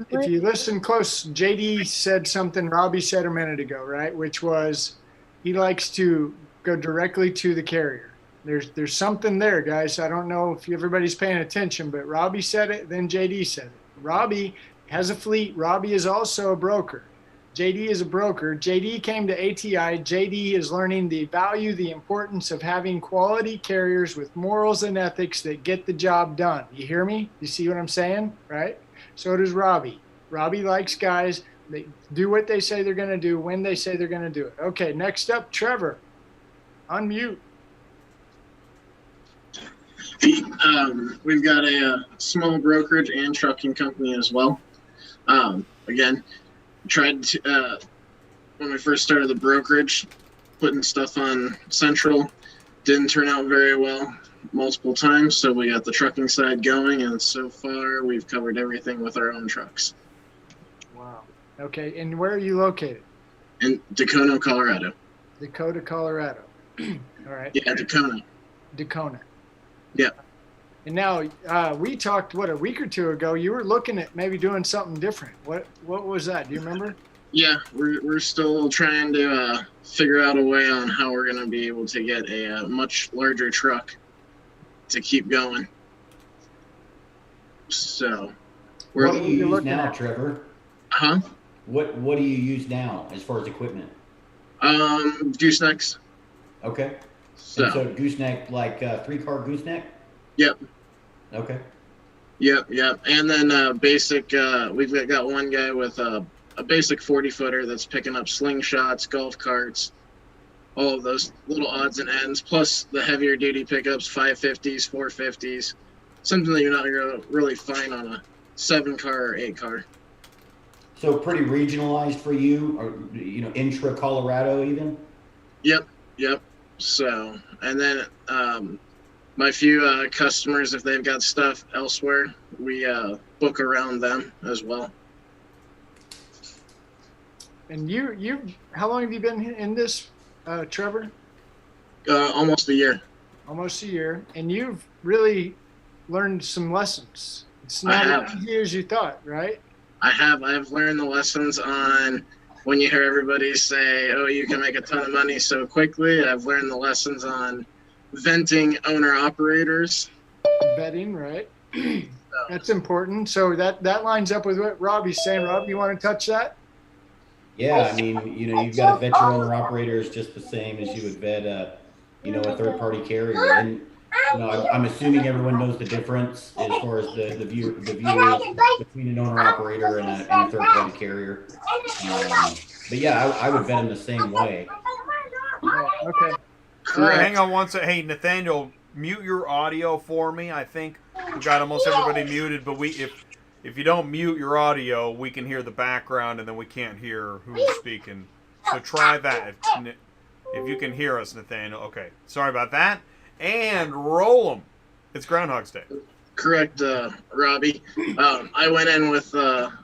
If you listen close, JD said something Robbie said a minute ago, right? Which was he likes to go directly to the carrier. There's something there, guys. I don't know if everybody's paying attention, but Robbie said it, then JD said it. Robbie has a fleet. Robbie is also a broker. JD is a broker. JD came to ATI. JD is learning the value, the importance of having quality carriers with morals and ethics that get the job done. You hear me? You see what I'm saying? Right? So does Robbie. Robbie likes guys that do what they say they're going to do when they say they're going to do it. Okay, next up, Trevor. Unmute. We've got a small brokerage and trucking company as well. Again, tried to, when we first started the brokerage, putting stuff on Central, didn't turn out very well multiple times, so we got the trucking side going, and so far we've covered everything with our own trucks. Wow. Okay, and where are you located? In Dacona, Colorado. Dakota, Colorado. All right. Yeah, Dacona. Dacona. Yeah. And now we talked, a week or two ago, you were looking at maybe doing something different. What was that? Do you remember? Yeah, we're still trying to figure out a way on how we're going to be able to get a much larger truck to keep going. So, what do you use now, Trevor? Huh? What do you use now as far as equipment? Goosenecks. Okay. So gooseneck, like 3-car gooseneck? Yep. Okay. Yep. And then basic, we've got one guy with a basic 40-footer that's picking up slingshots, golf carts, all of those little odds and ends, plus the heavier duty pickups, 550s, 450s, something that you're not going to really find on a 7-car or 8-car. So pretty regionalized for you, or intra Colorado even? Yep. So, and then my few customers, if they've got stuff elsewhere, we book around them as well. And you, how long have you been in this, Trevor? Almost a year. Almost a year, and you've really learned some lessons. It's not as easy as you thought, right? I've learned the lessons on when you hear everybody say, oh, you can make a ton of money so quickly. I've learned the lessons on venting owner-operators. Vetting, right? That's important. So that lines up with what Robbie's saying. Robbie, you want to touch that? Yeah, I mean, you've got to vet your owner-operators just the same as you would vet a third-party carrier. And I'm assuming everyone knows the difference as far as the view is between an owner-operator and a third-party carrier. But yeah, I would vet them the same way. Okay. Hang on one second. Hey, Nathaniel, mute your audio for me. I think we've got almost everybody muted, but if you don't mute your audio, we can hear the background, and then we can't hear who's speaking. So try that. If you can hear us, Nathaniel. Okay. Sorry about that. And roll them. It's Groundhog's Day. Correct, Robbie. I went in with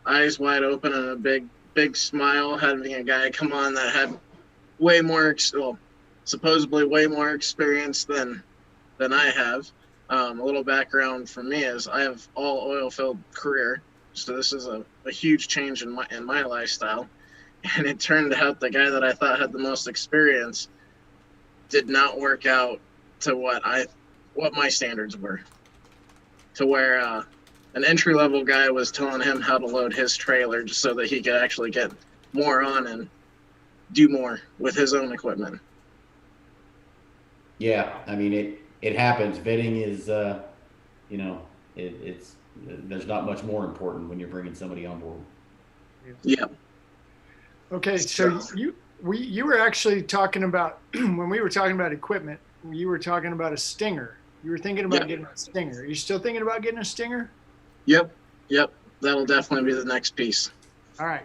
eyes wide open and a big smile, having a guy come on that had supposedly way more experience than I have. A little background for me is I have all oil-filled career, so this is a huge change in my lifestyle. And it turned out the guy that I thought had the most experience did not work out to what my standards were. To where an entry-level guy was telling him how to load his trailer just so that he could actually get more on and do more with his own equipment. Yeah, I mean it happens. Vetting is it's there's not much more important when you're bringing somebody on board. Yeah. Okay, so you were actually talking about when we were talking about equipment, you were talking about a Stinger. You were thinking about getting a Stinger. Are you still thinking about getting a Stinger? Yep. That'll definitely be the next piece. All right.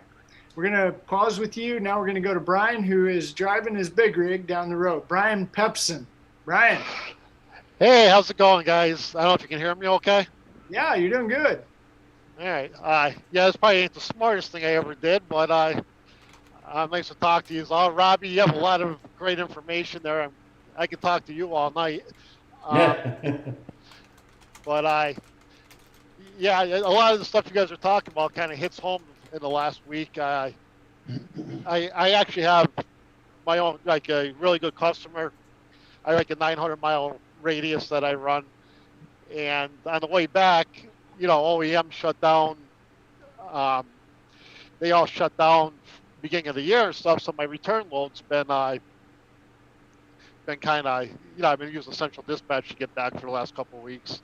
We're going to pause with you. Now we're going to go to Brian, who is driving his big rig down the road. Brian Pepson. Brian. Hey, how's it going, guys? I don't know if you can hear me okay. Yeah, you're doing good. All right. Yeah, this probably ain't the smartest thing I ever did, but Nice to talk to you. Robbie, you have a lot of great information there. I could talk to you all night. But yeah, a lot of the stuff you guys are talking about kind of hits home in the last week. I actually have my own, like a really good customer. I like a 900-mile radius that I run. And on the way back, OEM shut down. They all shut down beginning of the year and stuff. So my return load's been kind of, I've been using Central Dispatch to get back for the last couple of weeks.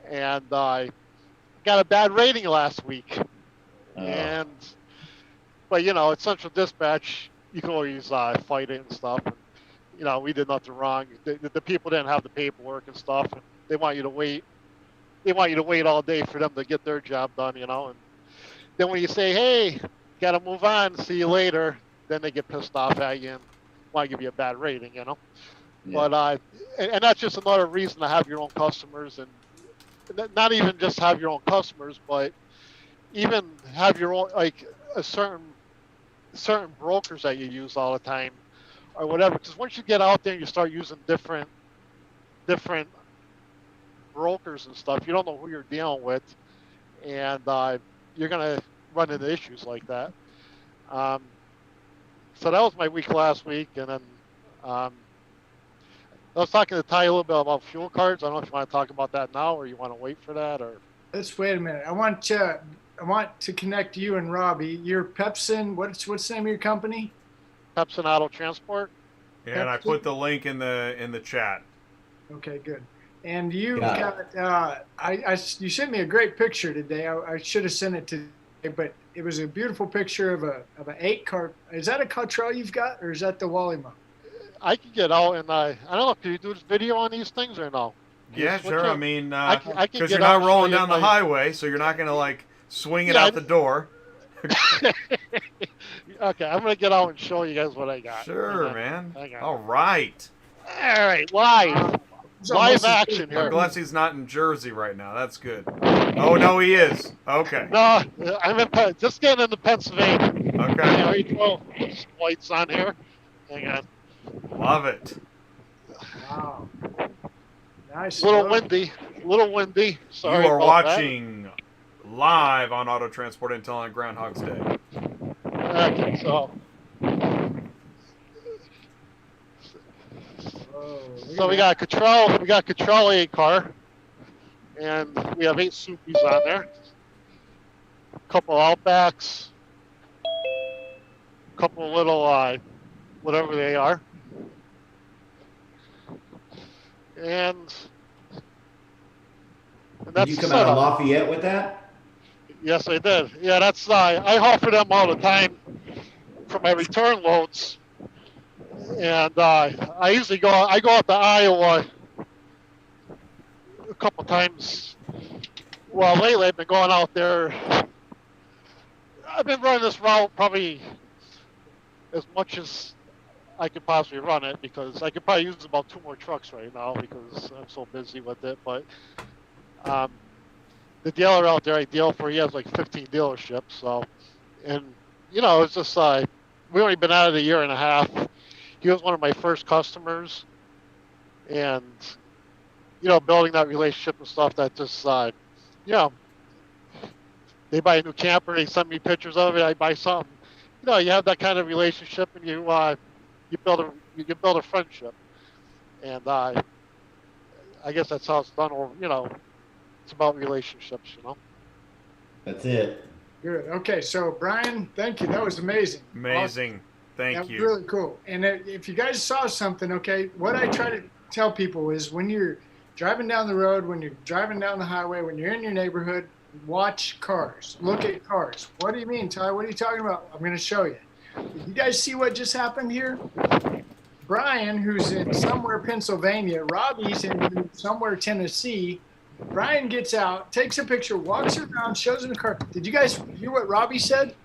And I got a bad rating last week. But it's Central Dispatch. You can always fight it and stuff. And, we did nothing wrong. The people didn't have the paperwork and stuff. And they want you to wait. They want you to wait all day for them to get their job done, And then when you say, hey, got to move on, see you later, then they get pissed off at you and want to give you a bad rating, Yeah. But, and that's just another reason to have your own customers, and not even just have your own customers, but even have your own, like a certain brokers that you use all the time or whatever. Because once you get out there and you start using different brokers and stuff, you don't know who you're dealing with, and you're going to run into issues like that. So that was my week last week, and then I was talking to Ty a little bit about fuel cards. I don't know if you want to talk about that now or you want to wait for that, or. Let's wait a minute. I want to connect you and Robbie. You're Pepson. What's the name of your company? Pepson Auto Transport. Yeah, and I put the link in the chat. Okay, good. And you got you sent me a great picture today. I should have sent it today, but it was a beautiful picture of an 8-car. Is that a Cottrell you've got, or is that the Wally Mo? I can get out and I don't know. Can you do this video on these things or no? Yeah, sure. I mean, because you're not rolling down the highway, so you're not going to like swing it out the door. Okay, I'm going to get out and show you guys what I got. Sure, man. All right. All right, live action here. I'm glad he's not in Jersey right now. That's good. Oh, no, he is. Okay. No, I'm just getting into Pennsylvania. Okay. Put some lights on here. Hang on. Love it. Wow. Nice. A little windy. Sorry. You are watching live on Auto Transport Intel on Groundhog's Day. Okay, so we got Cottrell 8-car, and we have 8 Suppies on there. A couple Outbacks, a couple little whatever they are. And that's did you come out of Lafayette with that? Yes, I did. Yeah, that's I haul for them all the time for my return loads, and I usually go out to Iowa a couple times. Well, lately I've been going out there. I've been running this route probably as much as I could possibly run it, because I could probably use about 2 more trucks right now because I'm so busy with it. But the dealer out there I deal for, he has like 15 dealerships. So, and it's just we only been at it a year and a half. He was one of my first customers, and building that relationship and stuff. That just they buy a new camper, they send me pictures of it, I buy something. You have that kind of relationship, and you build a friendship, and I guess that's how it's done. Or it's about relationships. That's it. Good. Okay, so Brian, thank you. That was amazing. Amazing. Thank you. That was really cool. And if you guys saw something, okay, what I try to tell people is when you're driving down the road, when you're driving down the highway, when you're in your neighborhood, watch cars. Look at cars. What do you mean, Ty? What are you talking about? I'm going to show you. Did you guys see what just happened here? Brian, who's in somewhere Pennsylvania, Robbie's in somewhere Tennessee. Brian gets out, takes a picture, walks around, shows him the car. Did you guys hear what Robbie said?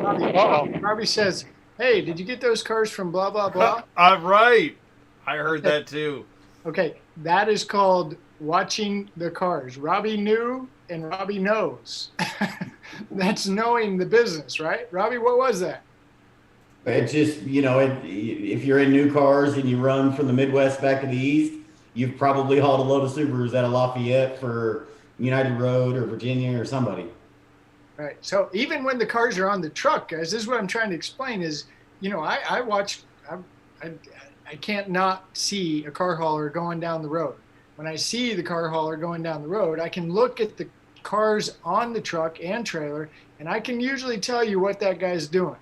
Robbie says, hey, did you get those cars from blah, blah, blah? Right. I heard that too. Okay, that is called watching the cars. Robbie knew and Robbie knows. That's knowing the business, right? Robbie, what was that? It's just, if you're in new cars and you run from the Midwest back to the East, you've probably hauled a load of Subarus out of Lafayette for United Road or Virginia or somebody. Right. So even when the cars are on the truck, guys, this is what I'm trying to explain is, I watch, I can't not see a car hauler going down the road. When I see the car hauler going down the road, I can look at the cars on the truck and trailer, and I can usually tell you what that guy's doing.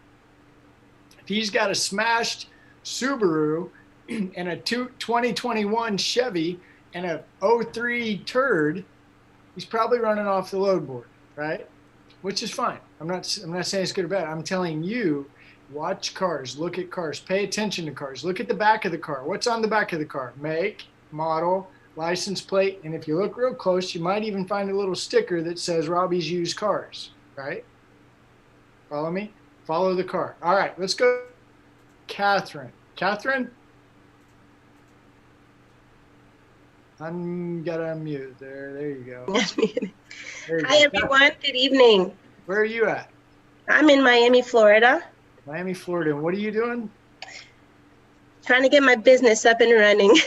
If he's got a smashed Subaru and a 2021 Chevy and a 03 turd, he's probably running off the load board, right? Which is fine. I'm not saying it's good or bad. I'm telling you, watch cars, look at cars, pay attention to cars, look at the back of the car. What's on the back of the car? Make, model, license plate, and if you look real close, you might even find a little sticker that says Robbie's Used Cars, right? Follow me? Follow the car. All right, let's go. Catherine. Catherine? I'm gotta unmute. There you go. Hi, everyone. Good evening. Where are you at? I'm in Miami, Florida. Miami, Florida. What are you doing? Trying to get my business up and running.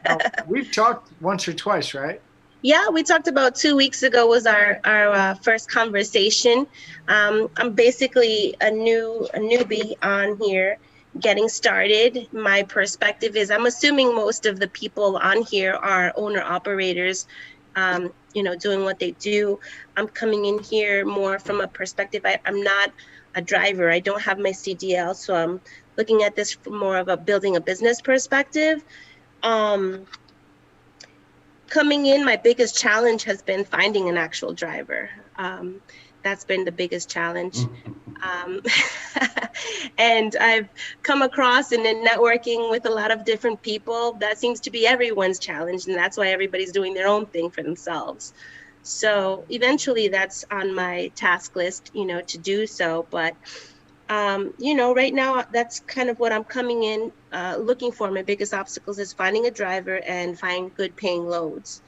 Now, we've talked once or twice, right? Yeah, we talked about 2 weeks ago was our first conversation. I'm basically a newbie on here, getting started. My perspective is I'm assuming most of the people on here are owner operators, doing what they do. I'm coming in here more from a perspective. I'm not a driver. I don't have my CDL, so I'm looking at this from more of a building a business perspective. Coming in, my biggest challenge has been finding an actual driver. That's been the biggest challenge. And I've come across and in networking with a lot of different people, that seems to be everyone's challenge. And that's why everybody's doing their own thing for themselves. So eventually that's on my task list, to do so. But, right now, that's kind of what I'm coming in looking for. My biggest obstacles is finding a driver and finding good paying loads.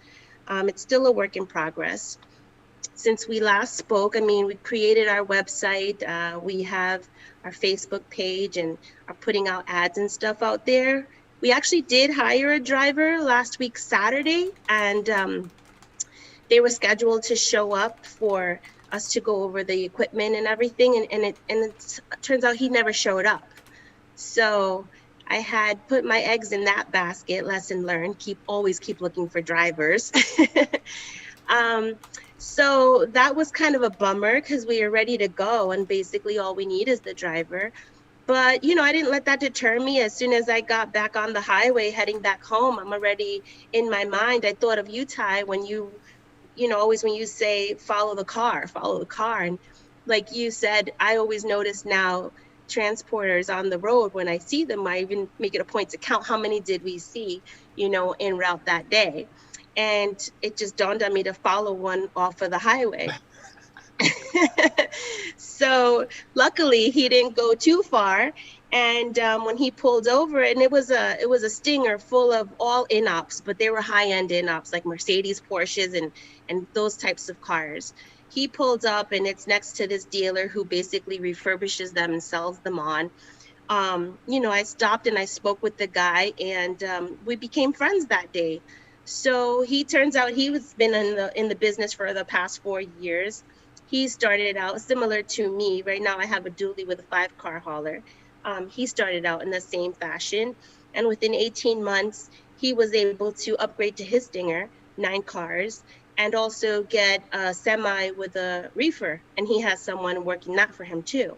It's still a work in progress. Since we last spoke, we created our website. We have our Facebook page and are putting out ads and stuff out there. We actually did hire a driver last week, Saturday, and they were scheduled to show up for us to go over the equipment and everything. And it turns out he never showed up. So I had put my eggs in that basket, lesson learned, always keep looking for drivers. So that was kind of a bummer because we are ready to go and basically all we need is the driver. But, I didn't let that deter me. As soon as I got back on the highway heading back home, I'm already in my mind. I thought of you, Ty, when always when you say follow the car. And like you said, I always notice now transporters on the road, when I see them, I even make it a point to count how many did we see, en route that day. And it just dawned on me to follow one off of the highway. So luckily he didn't go too far. And when he pulled over, and it was a Stinger full of all in-ops, but they were high-end in-ops like Mercedes, Porsches, and those types of cars. He pulled up, and it's next to this dealer who basically refurbishes them and sells them on. I stopped and I spoke with the guy, and we became friends that day. So he turns out he's been in the business for the past 4 years. He started out similar to me. Right now I have a dually with a 5-car hauler. He started out in the same fashion. And within 18 months, he was able to upgrade to his Stinger, 9 cars, and also get a semi with a reefer. And he has someone working that for him too.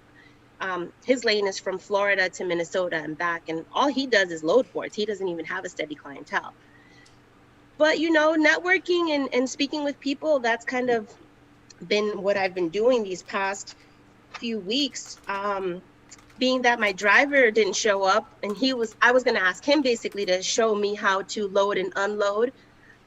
His lane is from Florida to Minnesota and back. And all he does is load boards. He doesn't even have a steady clientele. But, networking and speaking with people, that's kind of been what I've been doing these past few weeks. Being that my driver didn't show up, and I was going to ask him basically to show me how to load and unload.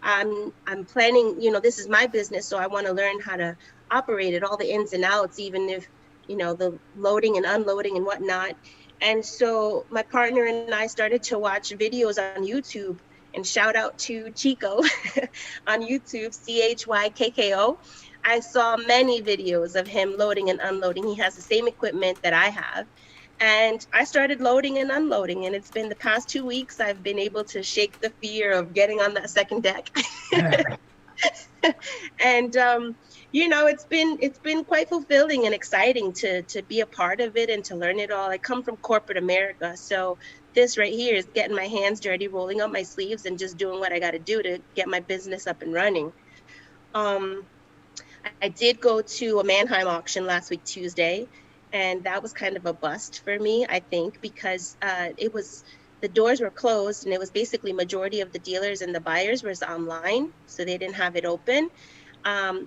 I'm planning, this is my business, so I want to learn how to operate it, all the ins and outs, even if, the loading and unloading and whatnot. And so my partner and I started to watch videos on YouTube. And shout out to Chico on YouTube, CHYKKO. I saw many videos of him loading and unloading. He has the same equipment that I have. And I started loading and unloading, and it's been the past 2 weeks I've been able to shake the fear of getting on that second deck. And you know, it's been quite fulfilling and exciting to be a part of it and to learn it all. I come from corporate America, so this right here is getting my hands dirty, rolling up my sleeves, and just doing what I got to do to get my business up and running. I did go to a Mannheim auction last week, Tuesday, and that was kind of a bust for me, I think, because the doors were closed, and it was basically majority of the dealers and the buyers was online, so they didn't have it open.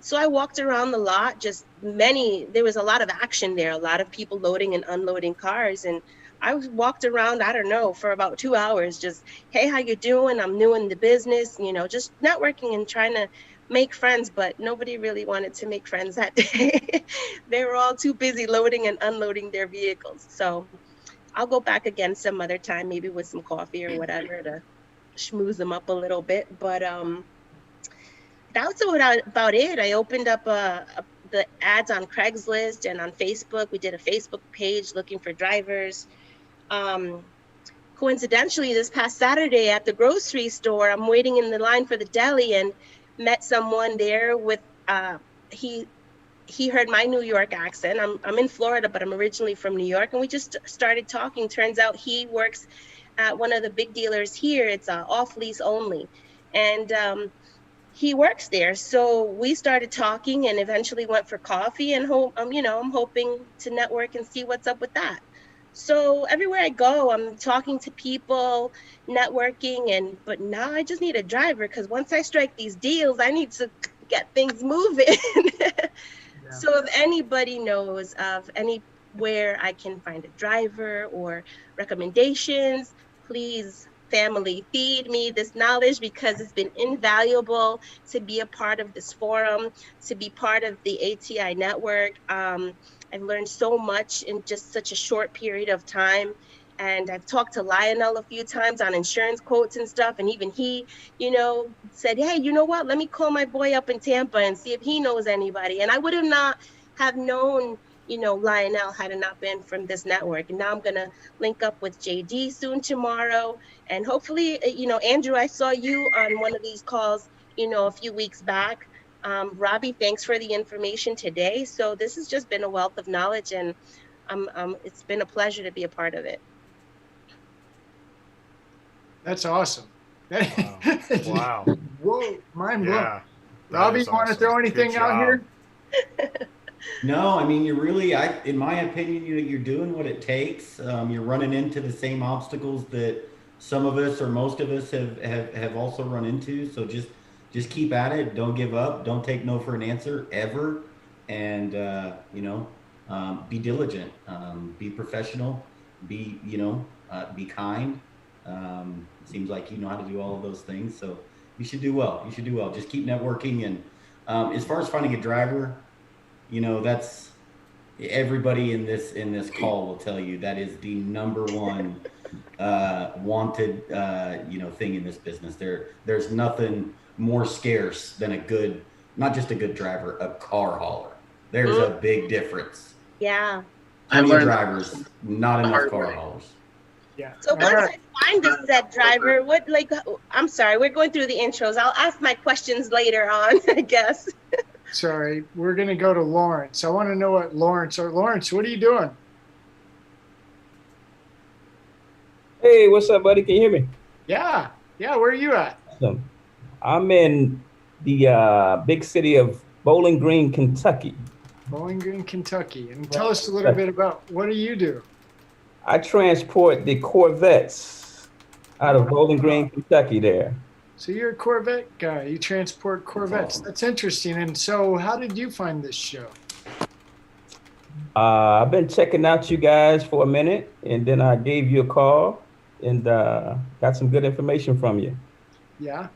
So I walked around the lot, there was a lot of action there, a lot of people loading and unloading cars, and I walked around, I don't know, for about 2 hours, just, hey, how you doing? I'm new in the business, you know, just networking and trying to make friends, but nobody really wanted to make friends that day. They were all too busy loading and unloading their vehicles. So I'll go back again some other time, maybe with some coffee or whatever to schmooze them up a little bit. But that's about it. I opened up the ads on Craigslist and on Facebook. We did a Facebook page looking for drivers. Coincidentally, this past Saturday at the grocery store, I'm waiting in the line for the deli and met someone there with he heard my New York accent. I'm in Florida, but I'm originally from New York, and we just started talking. Turns out he works at one of the big dealers here. It's off lease only, and he works there. So we started talking and eventually went for coffee, and I'm hoping to network and see what's up with that. So everywhere I go, I'm talking to people, networking, but now I just need a driver, because once I strike these deals, I need to get things moving. Yeah. So if anybody knows of anywhere I can find a driver or recommendations, please, family, feed me this knowledge, because it's been invaluable to be a part of this forum, to be part of the ATI network. I've learned so much in just such a short period of time. And I've talked to Lionel a few times on insurance quotes and stuff. And even he, said, hey, you know what? Let me call my boy up in Tampa and see if he knows anybody. And I would not have known, Lionel had it not been from this network. And now I'm going to link up with JD soon tomorrow. And hopefully, Andrew, I saw you on one of these calls, a few weeks back. Robbie, thanks for the information today. So this has just been a wealth of knowledge, and it's been a pleasure to be a part of it. That's awesome. Wow. Whoa, mind blown. Yeah, Robbie, you want to throw anything out here? No, I mean, in my opinion, you're doing what it takes. You're running into the same obstacles that some of us or most of us have also run into. So just keep at it. Don't give up. Don't take no for an answer ever. And, be diligent, be professional, be kind. Seems like you know how to do all of those things. So you should do well. Just keep networking. And as far as finding a driver, that's everybody in this call will tell you that is the number one wanted, thing in this business. There's nothing more scarce than not just a good driver, a car hauler. There's a big difference. Yeah. Plenty of drivers, not enough car haulers. Yeah. So once I find this said driver, I'm sorry, we're going through the intros. I'll ask my questions later on, I guess. Sorry, we're going to go to Lawrence. I want to know what Lawrence, what are you doing? Hey, what's up, buddy? Can you hear me? Yeah, where are you at? Awesome. I'm in the big city of Bowling Green, Kentucky. Bowling Green, Kentucky. And tell us a little bit about, what do you do? I transport the Corvettes out of Bowling Green, Kentucky there. So you're a Corvette guy. You transport Corvettes. That's interesting. And so how did you find this show? I've been checking out you guys for a minute, and then I gave you a call and got some good information from you. Yeah.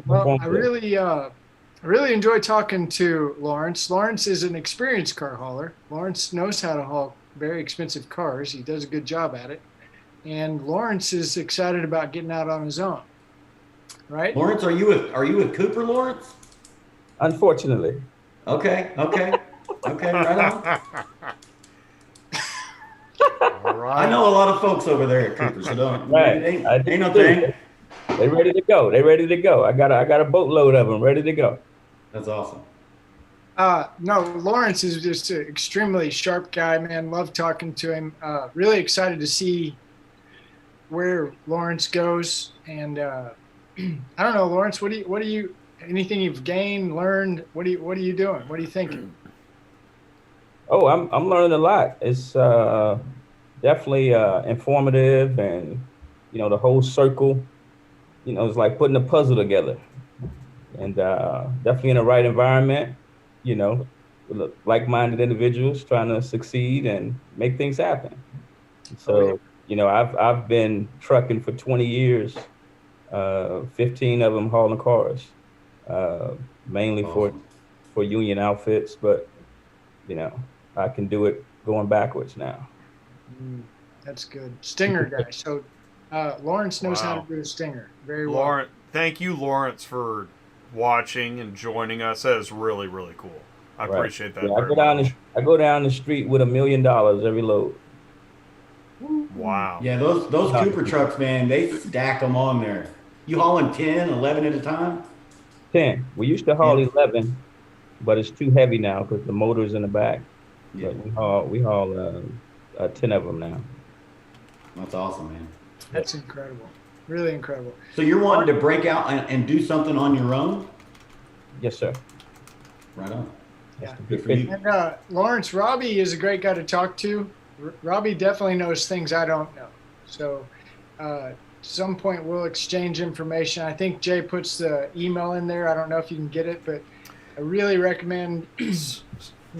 Well, I really enjoy talking to Lawrence. Lawrence is an experienced car hauler. Lawrence knows how to haul very expensive cars. He does a good job at it. And Lawrence is excited about getting out on his own. Right? Lawrence, are you with Cooper, Lawrence? Unfortunately. Okay. Right on. All right. I know a lot of folks over there at Cooper, so don't. Right. Ain't no thing. They ready to go. I got a boatload of them ready to go. That's awesome. No, Lawrence is just an extremely sharp guy, man. Love talking to him. Really excited to see where Lawrence goes. And I don't know, Lawrence, what do you anything you've gained, learned? What are you doing? What are you thinking? Oh, I'm learning a lot. It's definitely informative, and the whole circle. It's like putting a puzzle together, and definitely in the right environment. With like-minded individuals trying to succeed and make things happen. So, I've been trucking for 20 years, 15 of them hauling cars, mainly Awesome. for union outfits, but I can do it going backwards now. That's good. Stinger guy. So Lawrence knows how to do a stinger very well. Lawrence, thank you, Lawrence, for watching and joining us. That is really, really cool. I appreciate that. Yeah, I go down the street with $1 million every load. Wow. Yeah, those Cooper trucks, man, they stack them on there. You hauling 10, 11 at a time? 10. We used to haul 11, but it's too heavy now because the motor's in the back. Yeah. But we haul 10 of them now. That's awesome, man. That's incredible. Really incredible. So you're wanting to break out and do something on your own? Yes, sir. Right on. Yeah. Good for you. And Lawrence, Robbie is a great guy to talk to. Robbie definitely knows things I don't know. So at some point we'll exchange information. I think Jay puts the email in there. I don't know if you can get it, but I really recommend.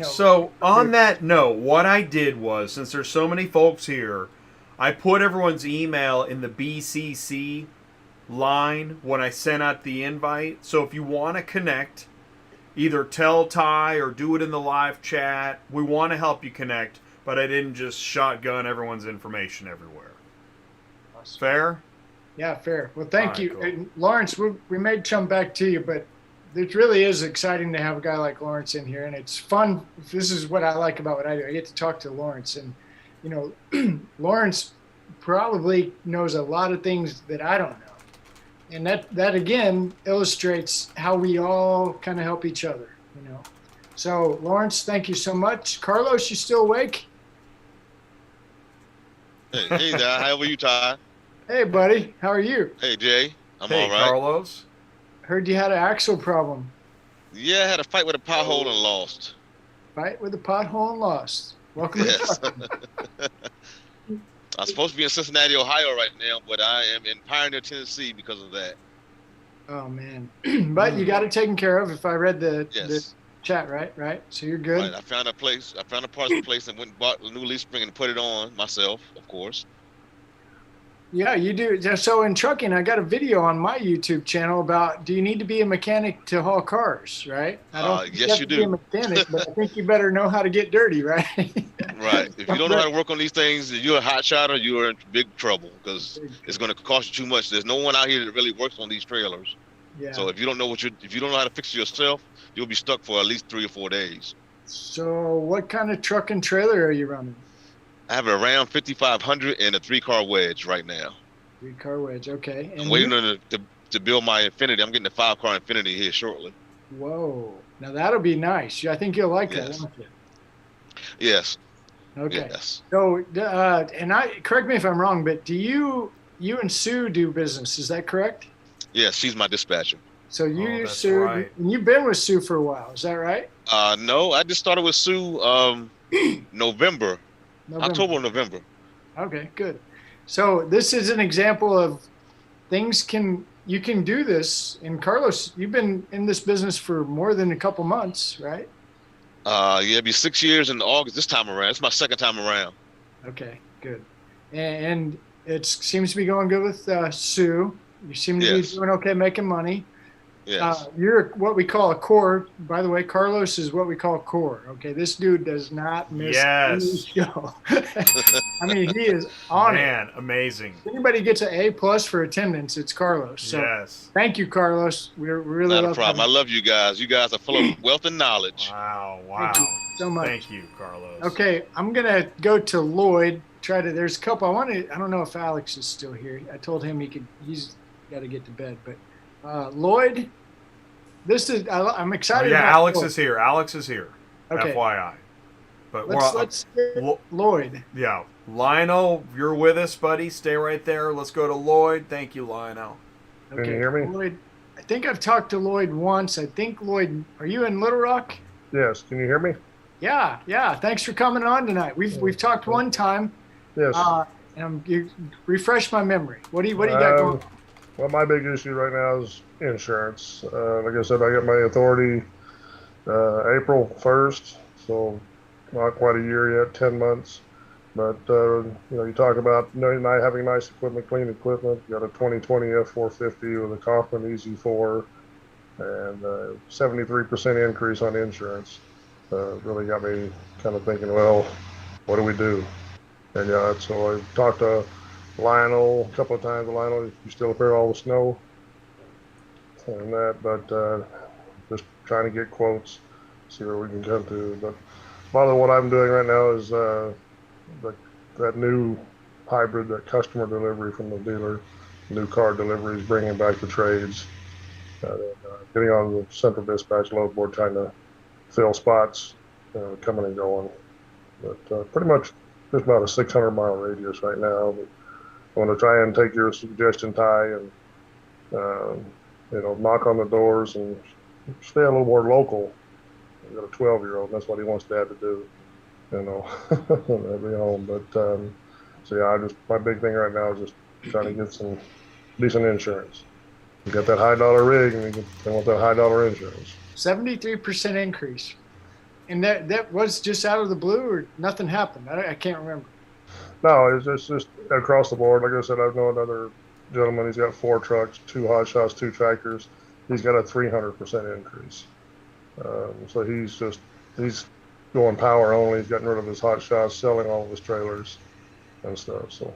So on that note, what I did was, since there's so many folks here, I put everyone's email in the BCC line when I sent out the invite. So if you want to connect, either tell Ty or do it in the live chat. We want to help you connect, but I didn't just shotgun everyone's information everywhere. Awesome. Fair? Yeah, fair. Well, thank you. Cool. And Lawrence, we may come back to you, but it really is exciting to have a guy like Lawrence in here, and it's fun. This is what I like about what I do. I get to talk to Lawrence, and Lawrence probably knows a lot of things that I don't know. And that again illustrates how we all kind of help each other, So Lawrence, thank you so much. Carlos, you still awake? Hey there. How are you, Ty? Hey, buddy. How are you? Hey, Jay. I'm Hey, all right. Carlos. Heard you had an axle problem. Yeah, I had a fight with a pothole and lost. Fight with a pothole and lost. Welcome to trucking. I'm supposed to be in Cincinnati, Ohio right now, but I am in Pioneer, Tennessee because of that. Oh, man. But you got it taken care of if I read the chat, right? So you're good. Right. I found a parts place and went and bought a new leaf spring and put it on myself, of course. Yeah, you do. So in trucking, I got a video on my YouTube channel about, do you need to be a mechanic to haul cars, right? I don't think yes, you have to be a mechanic, but I think you better know how to get dirty, right? Right. If you don't know how to work on these things, you're a hot shotter, you are in big trouble because it's going to cost you too much. There's no one out here that really works on these trailers. Yeah. So if you don't know how to fix it yourself, you'll be stuck for at least 3 or 4 days. So what kind of truck and trailer are you running? I have a Ram 5500 and a 3-car wedge right now. 3-car wedge, okay. And I'm waiting on to build my Infinity. I'm getting a 5-car Infinity here shortly. Whoa. Now that'll be nice. I think you'll like that, won't you? Yes. Okay. Yes. So, correct me if I'm wrong, but do you and Sue do business? Is that correct? Yes, she's my dispatcher. So you, Sue, and you've been with Sue for a while. Is that right? No, I just started with Sue November. October, November. Okay, good. So this is an example of you can do this. And Carlos, you've been in this business for more than a couple months, right? Yeah, it'll be 6 years in August this time around. It's my second time around. Okay, good. And it seems to be going good with Sue. You seem to be doing okay, making money. Yes. You're what we call a core. By the way, Carlos is what we call a core. Okay, this dude does not miss any show. I mean, he is on it. Man, amazing. If anybody gets an A+ for attendance, it's Carlos. So yes. Thank you, Carlos. We really Not a problem. I love you guys. You guys are full of wealth and knowledge. Wow. Thank you so much. Thank you, Carlos. Okay, I'm gonna go to Lloyd. There's a couple. I don't know if Alex is still here. I told him he's got to get to bed. But Lloyd, I'm excited. Yeah, about Alex Lloyd. is here. Alex is here. Okay. FYI. But let's get Lloyd. Yeah, Lionel, you're with us, buddy. Stay right there. Let's go to Lloyd. Thank you, Lionel. Okay. Can you hear me? Lloyd, I think I've talked to Lloyd once. I think Lloyd, are you in Little Rock? Yes. Can you hear me? Yeah. Thanks for coming on tonight. We've talked one time. Yes. And you refresh my memory. What do you got going on? Well, my big issue right now is insurance. Like I said, I got my authority April 1st, so not quite a year yet, 10 months. But, you talk about not having nice equipment, clean equipment. You got a 2020 F450 with a Kaufman EZ4 and 73% increase on insurance. Really got me kind of thinking, well, what do we do? And so I talked to Lionel a couple of times. Lionel, you still repair all the snow and that, but just trying to get quotes, see where we can come to. But a lot of what I'm doing right now is that new hybrid, that customer delivery from the dealer, new car deliveries, bringing back the trades, getting on the central dispatch load board, trying to fill spots, coming and going. But pretty much just about a 600-mile radius right now. But I want to try and take your suggestion, Ty, and knock on the doors and stay a little more local. I've got a 12-year-old, and that's what he wants Dad to do, every home. But my big thing right now is just trying to get some decent insurance. You got that high-dollar rig, and they want that high-dollar insurance. 73% increase. And that was just out of the blue, or nothing happened? I can't remember. No, it's just across the board. Like I said, I've known another gentleman. He's got 4 trucks, 2 hot shots, 2 tractors. He's got a 300% increase. So he's going power only. He's gotten rid of his hot shots, selling all of his trailers and stuff. So.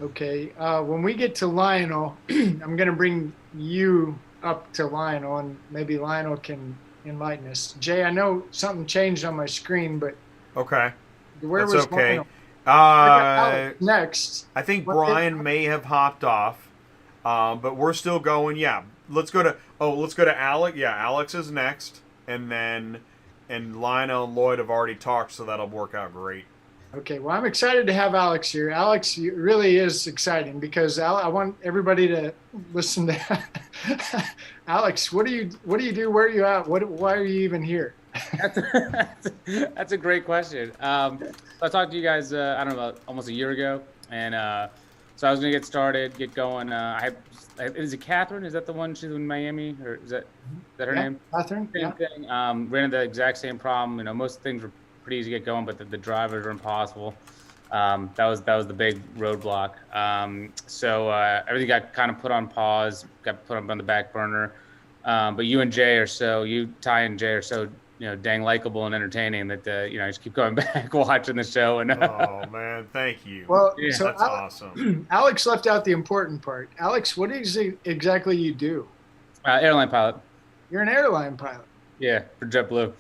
Okay. When we get to Lionel, I'm going to bring you up to Lionel, and maybe Lionel can enlighten us. Jay, I know something changed on my screen, but okay, where that's was okay. Next, I think Brian may have hopped off, but we're still going. Yeah, let's go to Alex. Yeah, Alex is next, and Lionel and Lloyd have already talked, so that'll work out great. Okay, well, I'm excited to have Alex here. Alex really is exciting because I want everybody to listen to Alex. What do you do? Where are you at? Why are you even here? That's a great question. So I talked to you guys, I don't know, about almost a year ago, and so I was gonna get going. Is it Catherine? Is that the one? She's in Miami, or is that her name? Catherine. Same thing. Ran into the exact same problem. Most things were pretty easy to get going, but the drivers are impossible. That was the big roadblock. So everything got kind of put on pause, got put up on the back burner. But you and Jay Ty and Jay are so dang likable and entertaining that just keep going back watching the show. And oh man, thank you. Well, yeah, so that's awesome. Alex left out the important part. Alex, what is it exactly you do? Airline pilot. You're an airline pilot. Yeah, for JetBlue.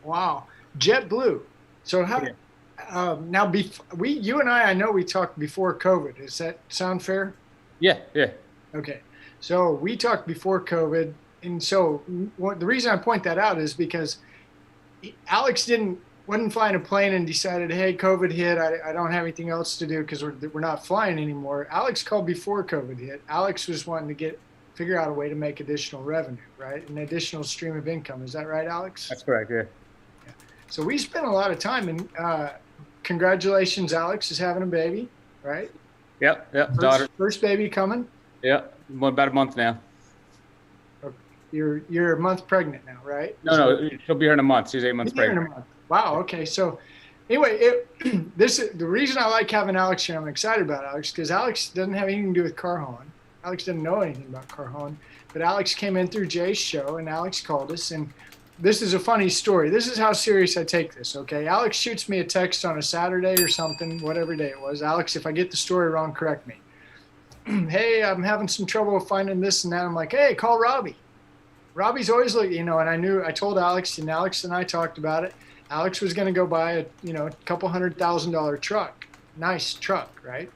Wow. JetBlue. So how? Now, you and I know we talked before COVID. Does that sound fair? Yeah. Okay. So we talked before COVID, and so the reason I point that out is because Alex wasn't flying a plane and decided, hey, COVID hit. I don't have anything else to do because we're not flying anymore. Alex called before COVID hit. Alex was wanting to figure out a way to make additional revenue, right? An additional stream of income. Is that right, Alex? That's correct. Yeah. So we spent a lot of time, and congratulations, Alex is having a baby, right? Yep. Daughter. First baby coming? Yep. About a month now. You're a month pregnant now, right? No, she'll be here in a month. She's 8 months pregnant. Wow. Okay. So anyway, the reason I like having Alex here, I'm excited about Alex, because Alex doesn't have anything to do with car hauling. Alex doesn't know anything about car hauling. but Alex came in through Jay's show, and Alex called us, and this is a funny story. This is how serious I take this, okay? Alex shoots me a text on a Saturday or something, whatever day it was. Alex, if I get the story wrong, correct me. Hey, I'm having some trouble finding this and that. I'm like, hey, call Robbie. Robbie's always looking, and I told Alex, and Alex and I talked about it. Alex was going to go buy a couple $100,000 truck. Nice truck, right?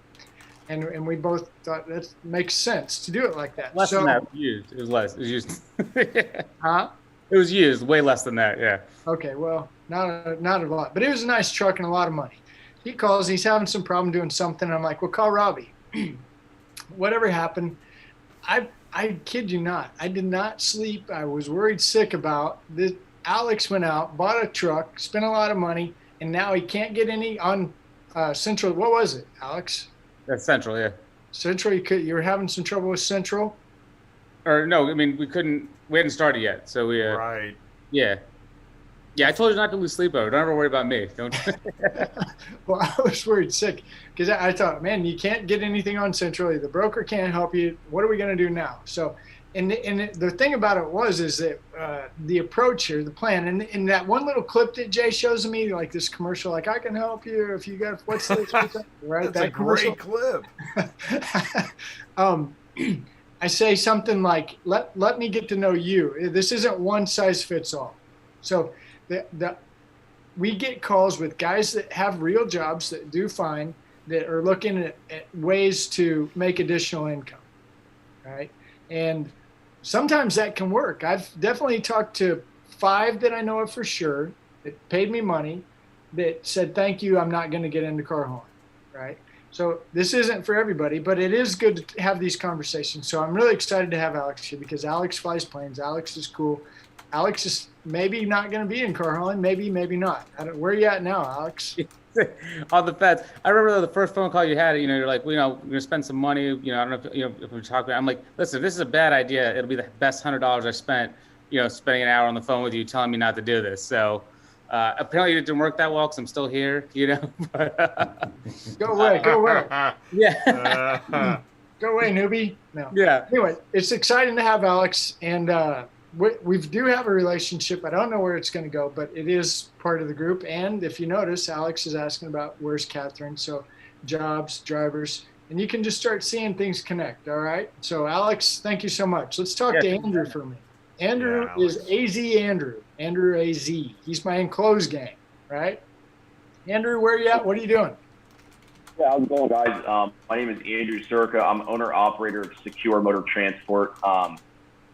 And we both thought that makes sense to do it like that. Less than that. Used. It was less. It was used. Huh? It was used. Way less than that. Yeah. Okay. Well, not a lot, but it was a nice truck and a lot of money. He calls. He's having some problem doing something. I'm like, well, call Robbie. Whatever happened, I kid you not, I did not sleep. I was worried sick about this. Alex went out, bought a truck, spent a lot of money, and now he can't get any on Central. What was it, Alex? That's Central, yeah. Central, you were having some trouble with Central? Or no, I mean, we hadn't started yet. So we, right. Yeah. Yeah, I told you not to lose sleep over. Don't ever worry about me. Don't. Well, I was worried sick because I thought, man, you can't get anything on Central. The broker can't help you. What are we going to do now? So, and the thing about it is that the approach here, the plan, and in that one little clip that Jay shows me, like this commercial, like I can help you if you got what's this, right? That's a great clip. I say something like, let me get to know you. This isn't one size fits all. So we get calls with guys that have real jobs that do fine, that are looking at ways to make additional income, right? And sometimes that can work. I've definitely talked to 5 that I know of for sure that paid me money that said, thank you, I'm not going to get into car hauling, right? So this isn't for everybody, but it is good to have these conversations. So I'm really excited to have Alex here because Alex flies planes. Alex is cool. Alex is maybe not going to be in car hauling, maybe not. Where are you at now, Alex? On the fence. I remember the first phone call you had. You're like, well, we're gonna spend some money. I don't know if we're talking. I'm like, listen, if this is a bad idea, it'll be the best $100 I spent. Spending an hour on the phone with you, telling me not to do this. So apparently it didn't work that well because I'm still here. But, go away. Yeah. Go away, newbie. No. Yeah. Anyway, it's exciting to have Alex, and we do have a relationship. I don't know where it's going to go, but it is part of the group. And if you notice, Alex is asking about where's Catherine. So jobs, drivers, and you can just start seeing things connect. All right. So Alex, thank you so much. Let's talk to Andrew for a minute. Andrew is AZ Andrew AZ. He's my enclosed gang, right? Andrew, where are you at? What are you doing? Yeah, how's it going, guys? My name is Andrew Sierka. I'm owner-operator of Secure Motor Transport.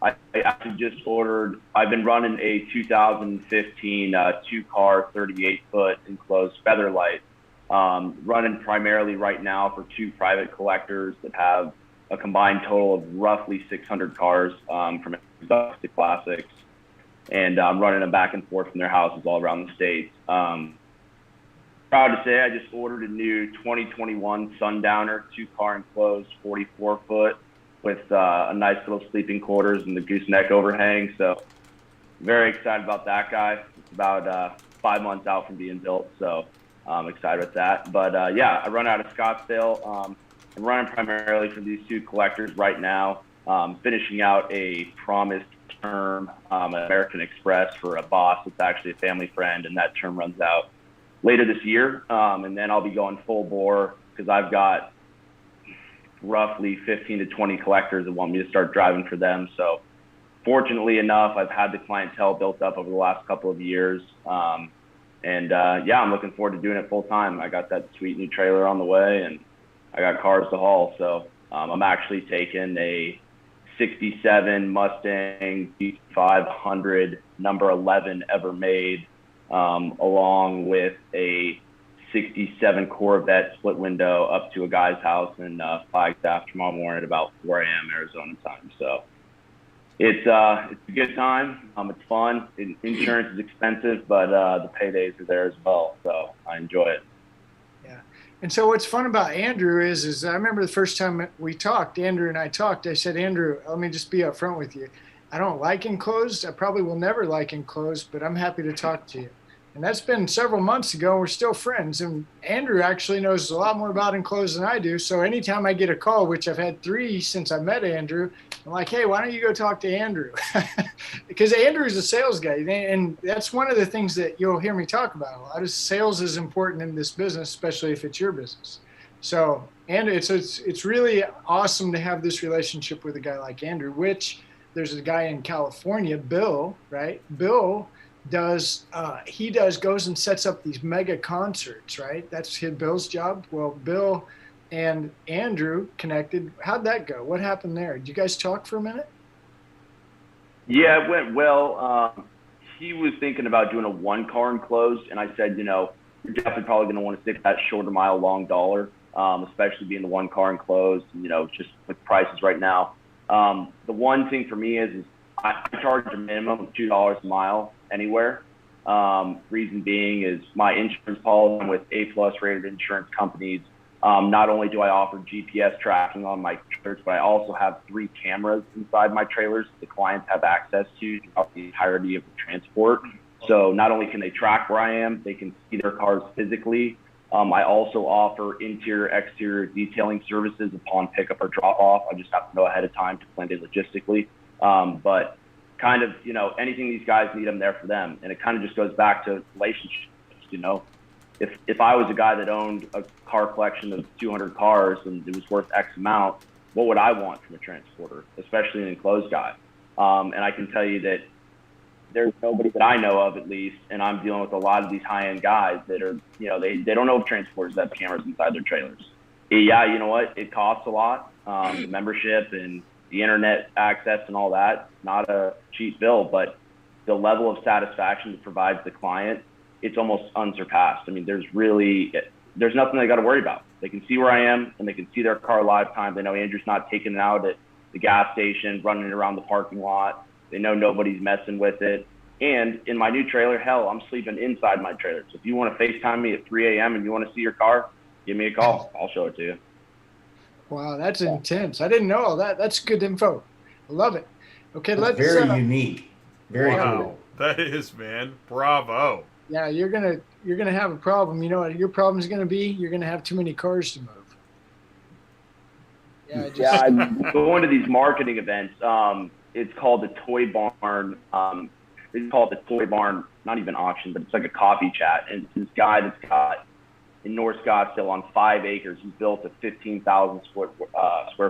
I actually just ordered, I've been running a 2015 2-car, 38-foot enclosed Featherlight, running primarily right now for 2 private collectors that have a combined total of roughly 600 cars from exotic to classics. And I'm running them back and forth from their houses all around the state. Proud to say I just ordered a new 2021 Sundowner 2-car enclosed 44-foot. With a nice little sleeping quarters and the gooseneck overhang. So very excited about that guy. It's about 5 months out from being built. So I'm excited with that. But I run out of Scottsdale. I'm running primarily for these 2 collectors right now. Finishing out a promised term at American Express for a boss. It's actually a family friend, and that term runs out later this year. And then I'll be going full bore because I've got roughly 15 to 20 collectors that want me to start driving for them. So fortunately enough, I've had the clientele built up over the last couple of years. I'm looking forward to doing it full time. I got that sweet new trailer on the way and I got cars to haul. So I'm actually taking a 67 Mustang B500 number 11 ever made, along with a 67 Corvette split window up to a guy's house in Flagstaff tomorrow morning at about 4 a.m. Arizona time. So it's a good time. It's fun. Insurance is expensive, but the paydays are there as well. So I enjoy it. Yeah. And so what's fun about Andrew is I remember the first time we talked, Andrew and I talked, I said, Andrew, let me just be upfront with you. I don't like enclosed. I probably will never like enclosed, but I'm happy to talk to you. And that's been several months ago. We're still friends. And Andrew actually knows a lot more about enclosed than I do. So anytime I get a call, which I've had 3 since I met Andrew, I'm like, hey, why don't you go talk to Andrew? Because Andrew's a sales guy. And that's one of the things that you'll hear me talk about a lot is sales is important in this business, especially if it's your business. So, and it's really awesome to have this relationship with a guy like Andrew, which there's a guy in California, Bill, right? Bill goes and sets up these mega concerts, right? That's Bill's job. Well, Bill and Andrew connected. How'd that go? What happened there? Did you guys talk for a minute? Yeah, it went well. He was thinking about doing a 1-car enclosed, and I said, you're definitely probably going to want to stick that shorter mile, long dollar, especially being the 1-car enclosed, just with prices right now. The one thing for me is I charge a minimum of $2 a mile anywhere. Reason being is my insurance policy with A+ rated insurance companies. Not only do I offer GPS tracking on my trailers, but I also have 3 cameras inside my trailers the clients have access to throughout the entirety of the transport. So not only can they track where I am, they can see their cars physically. I also offer interior, exterior detailing services upon pickup or drop off. I just have to know ahead of time to plan it logistically. But kind of, anything these guys need, I'm there for them. And it kind of just goes back to relationships, If I was a guy that owned a car collection of 200 cars and it was worth X amount, what would I want from a transporter, especially an enclosed guy? And I can tell you that there's nobody that I know of, at least, and I'm dealing with a lot of these high-end guys that are, they don't know if transporters have cameras inside their trailers. Yeah, you know what? It costs a lot, the membership and the internet access and all that. Not a cheap bill, but the level of satisfaction it provides the client, it's almost unsurpassed. I mean, there's nothing they got to worry about. They can see where I am and they can see their car live time. They know Andrew's not taking it out at the gas station, running it around the parking lot. They know nobody's messing with it. And in my new trailer, hell, I'm sleeping inside my trailer. So if you want to FaceTime me at 3 a.m. and you want to see your car, give me a call. I'll show it to you. Wow, that's intense. I didn't know all that. That's good info. I love it. Okay, that's very unique. Very cool. That is, man. Bravo. Yeah, you're gonna have a problem. You know what your problem is gonna be? You're gonna have too many cars to move. Yeah, I'm going to these marketing events. It's called the Toy Barn. It's called the Toy Barn, not even auction, but it's like a coffee chat. And it's this guy that's got in North Scottsdale on 5 acres. He's built a 15,000 square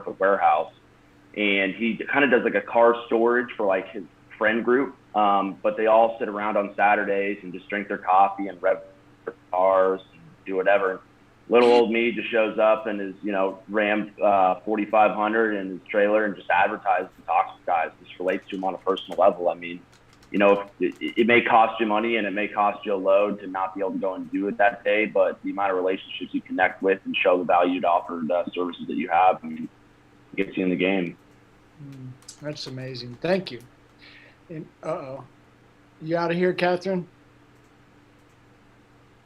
foot warehouse, and he kind of does like a car storage for like his friend group. But they all sit around on Saturdays and just drink their coffee and rev their cars and do whatever. Little old me just shows up and his, Ram 4500 in his trailer and just advertises and talks to guys. Just relates to him on a personal level. I mean, it may cost you money and it may cost you a load to not be able to go and do it that day, but the amount of relationships you connect with and show the value to offer services that you have, I mean, it gets you in the game. That's amazing. Thank you. And you out of here, Catherine?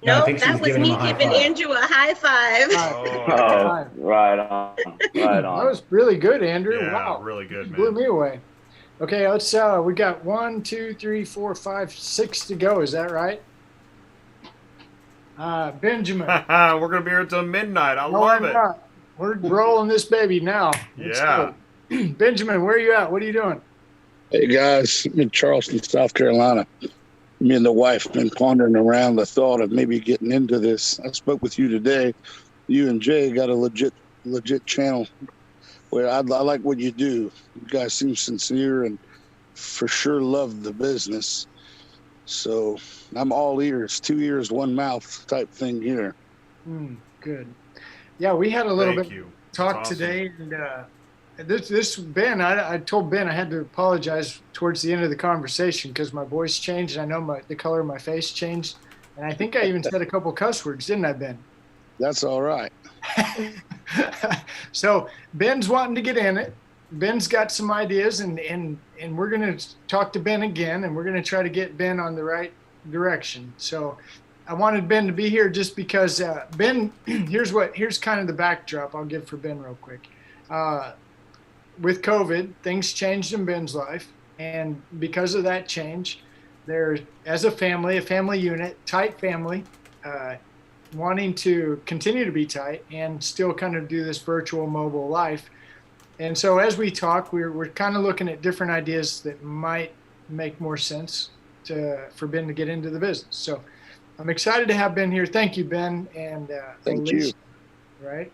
No, that was me giving Andrew a high five. Right on. Right on. That was really good, Andrew. Yeah, wow. Really good, man. Blew me away. Okay, let's we got 1, 2, 3, 4, 5, 6 to go. Is that right? Benjamin. We're gonna be here till midnight. I love it. We're rolling this baby now. Yeah. Benjamin, where are you at? What are you doing? Hey guys, I'm in Charleston, South Carolina. Me and the wife been pondering around the thought of maybe getting into this. I spoke with you today. You and Jay got a legit channel where I like what you do. You guys seem sincere and for sure love the business. So I'm all ears, 2 ears, 1 mouth type thing here. Good. Yeah, we had a little Thank bit you. talk That's awesome. today, and this Ben, I told Ben I had to apologize towards the end of the conversation because my voice changed. And I know the color of my face changed, and I think I even said a couple cuss words, didn't I, Ben? That's all right. So Ben's wanting to get in it. Ben's got some ideas, and we're going to talk to Ben again, and we're going to try to get Ben on the right direction. So I wanted Ben to be here just because Ben, here's kind of the backdrop I'll give for Ben real quick. With COVID, things changed in Ben's life, and because of that change, they're as a family unit, tight family, wanting to continue to be tight and still kind of do this virtual mobile life. And so as we talk, we're kind of looking at different ideas that might make more sense for Ben to get into the business. So I'm excited to have Ben here. Thank you, Ben. And Thank Alicia, you. right?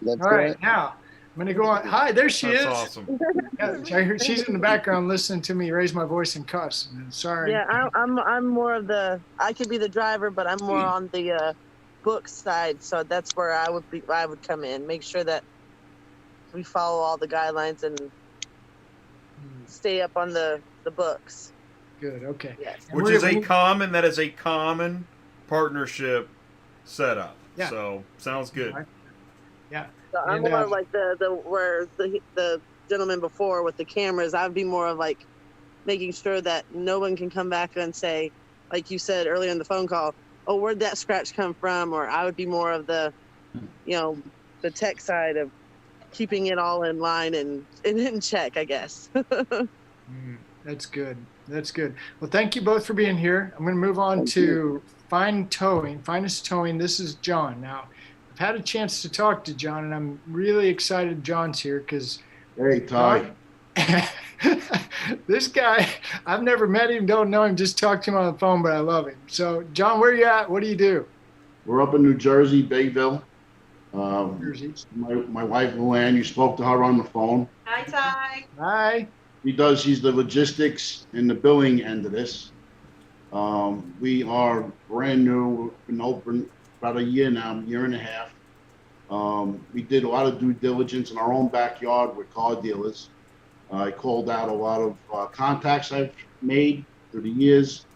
That's All right, right. now I'm going to go on. Hi, there she That's is. awesome. Yeah, I heard she's in the background listening to me raise my voice and cuss. Sorry. Yeah, I'm more of I could be the driver, but I'm more on the book side. So that's where I would come in, make sure that we follow all the guidelines and stay up on the books. Good. Okay. Yes. Which is a common partnership setup. Yeah. So sounds good. Yeah. So I'm more like the gentleman before with the cameras. I'd be more of like making sure that no one can come back and say, like you said earlier in the phone call, oh, where'd that scratch come from? Or I would be more of the tech side of keeping it all in line and in check, I guess. That's good. That's good. Well, thank you both for being here. I'm going to move on to Finest Towing. This is John. Now, I've had a chance to talk to John, and I'm really excited John's here because hey, Ty. This guy, I've never met him, don't know him, just talked to him on the phone, but I love him. So, John, where are you at? What do you do? We're up in New Jersey, Bayville. Jersey. My wife, LouAnn, you spoke to her on the phone. Hi, Ty. Hi. She's the logistics and the billing end of this. We are brand new, been open about a year now, year and a half. We did a lot of due diligence in our own backyard with car dealers. I called out a lot of contacts I've made through the years,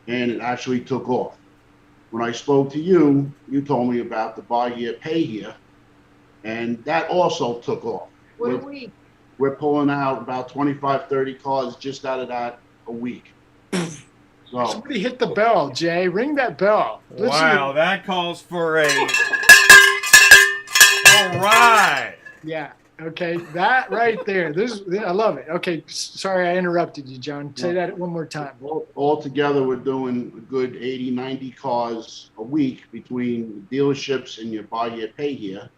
and it actually took off. When I spoke to you, you told me about the buy here, pay here, and that also took off. What a week. We're pulling out about 25, 30 cars just out of that a week. So somebody hit the bell, Jay. Ring that bell. Wow, that calls for a... All right. Yeah. Okay. That right there. I love it. Okay. Sorry, I interrupted you, John. Say that one more time. All together, we're doing a good 80, 90 cars a week between dealerships and your buy here, pay here.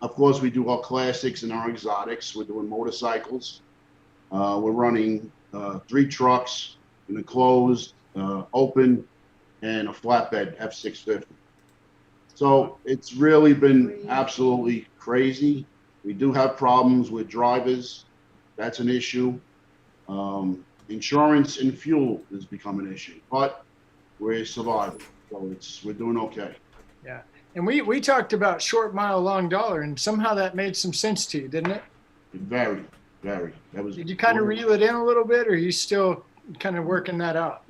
Of course, we do our classics and our exotics. We're doing motorcycles. We're running 3 trucks in a closed, open, and a flatbed F650. So it's really been absolutely crazy. We do have problems with drivers. That's an issue. Insurance and fuel has become an issue, but we're surviving. So we're doing okay. Yeah. And we talked about short mile, long dollar, and somehow that made some sense to you, didn't it? Very, very. Did you kind of reel it in a little bit, or are you still kind of working that out?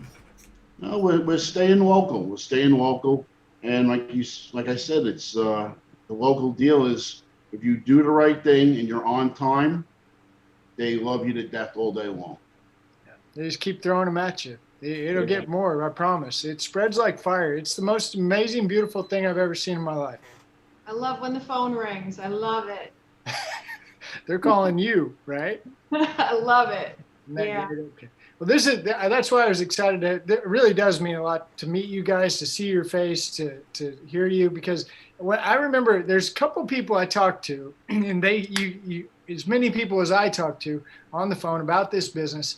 No, we're staying local. We're staying local, and like I said, it's the local dealers. If you do the right thing and you're on time, they love you to death all day long. Yeah. They just keep throwing them at you. It'll get more, I promise. It spreads like fire. It's the most amazing, beautiful thing I've ever seen in my life. I love when the phone rings. I love it. They're calling you, right? I love it. Yeah. Okay. Well, that's why I was excited. It really does mean a lot to meet you guys, to see your face, to hear you, because when I remember there's a couple people I talked to, and you as many people as I talked to on the phone about this business,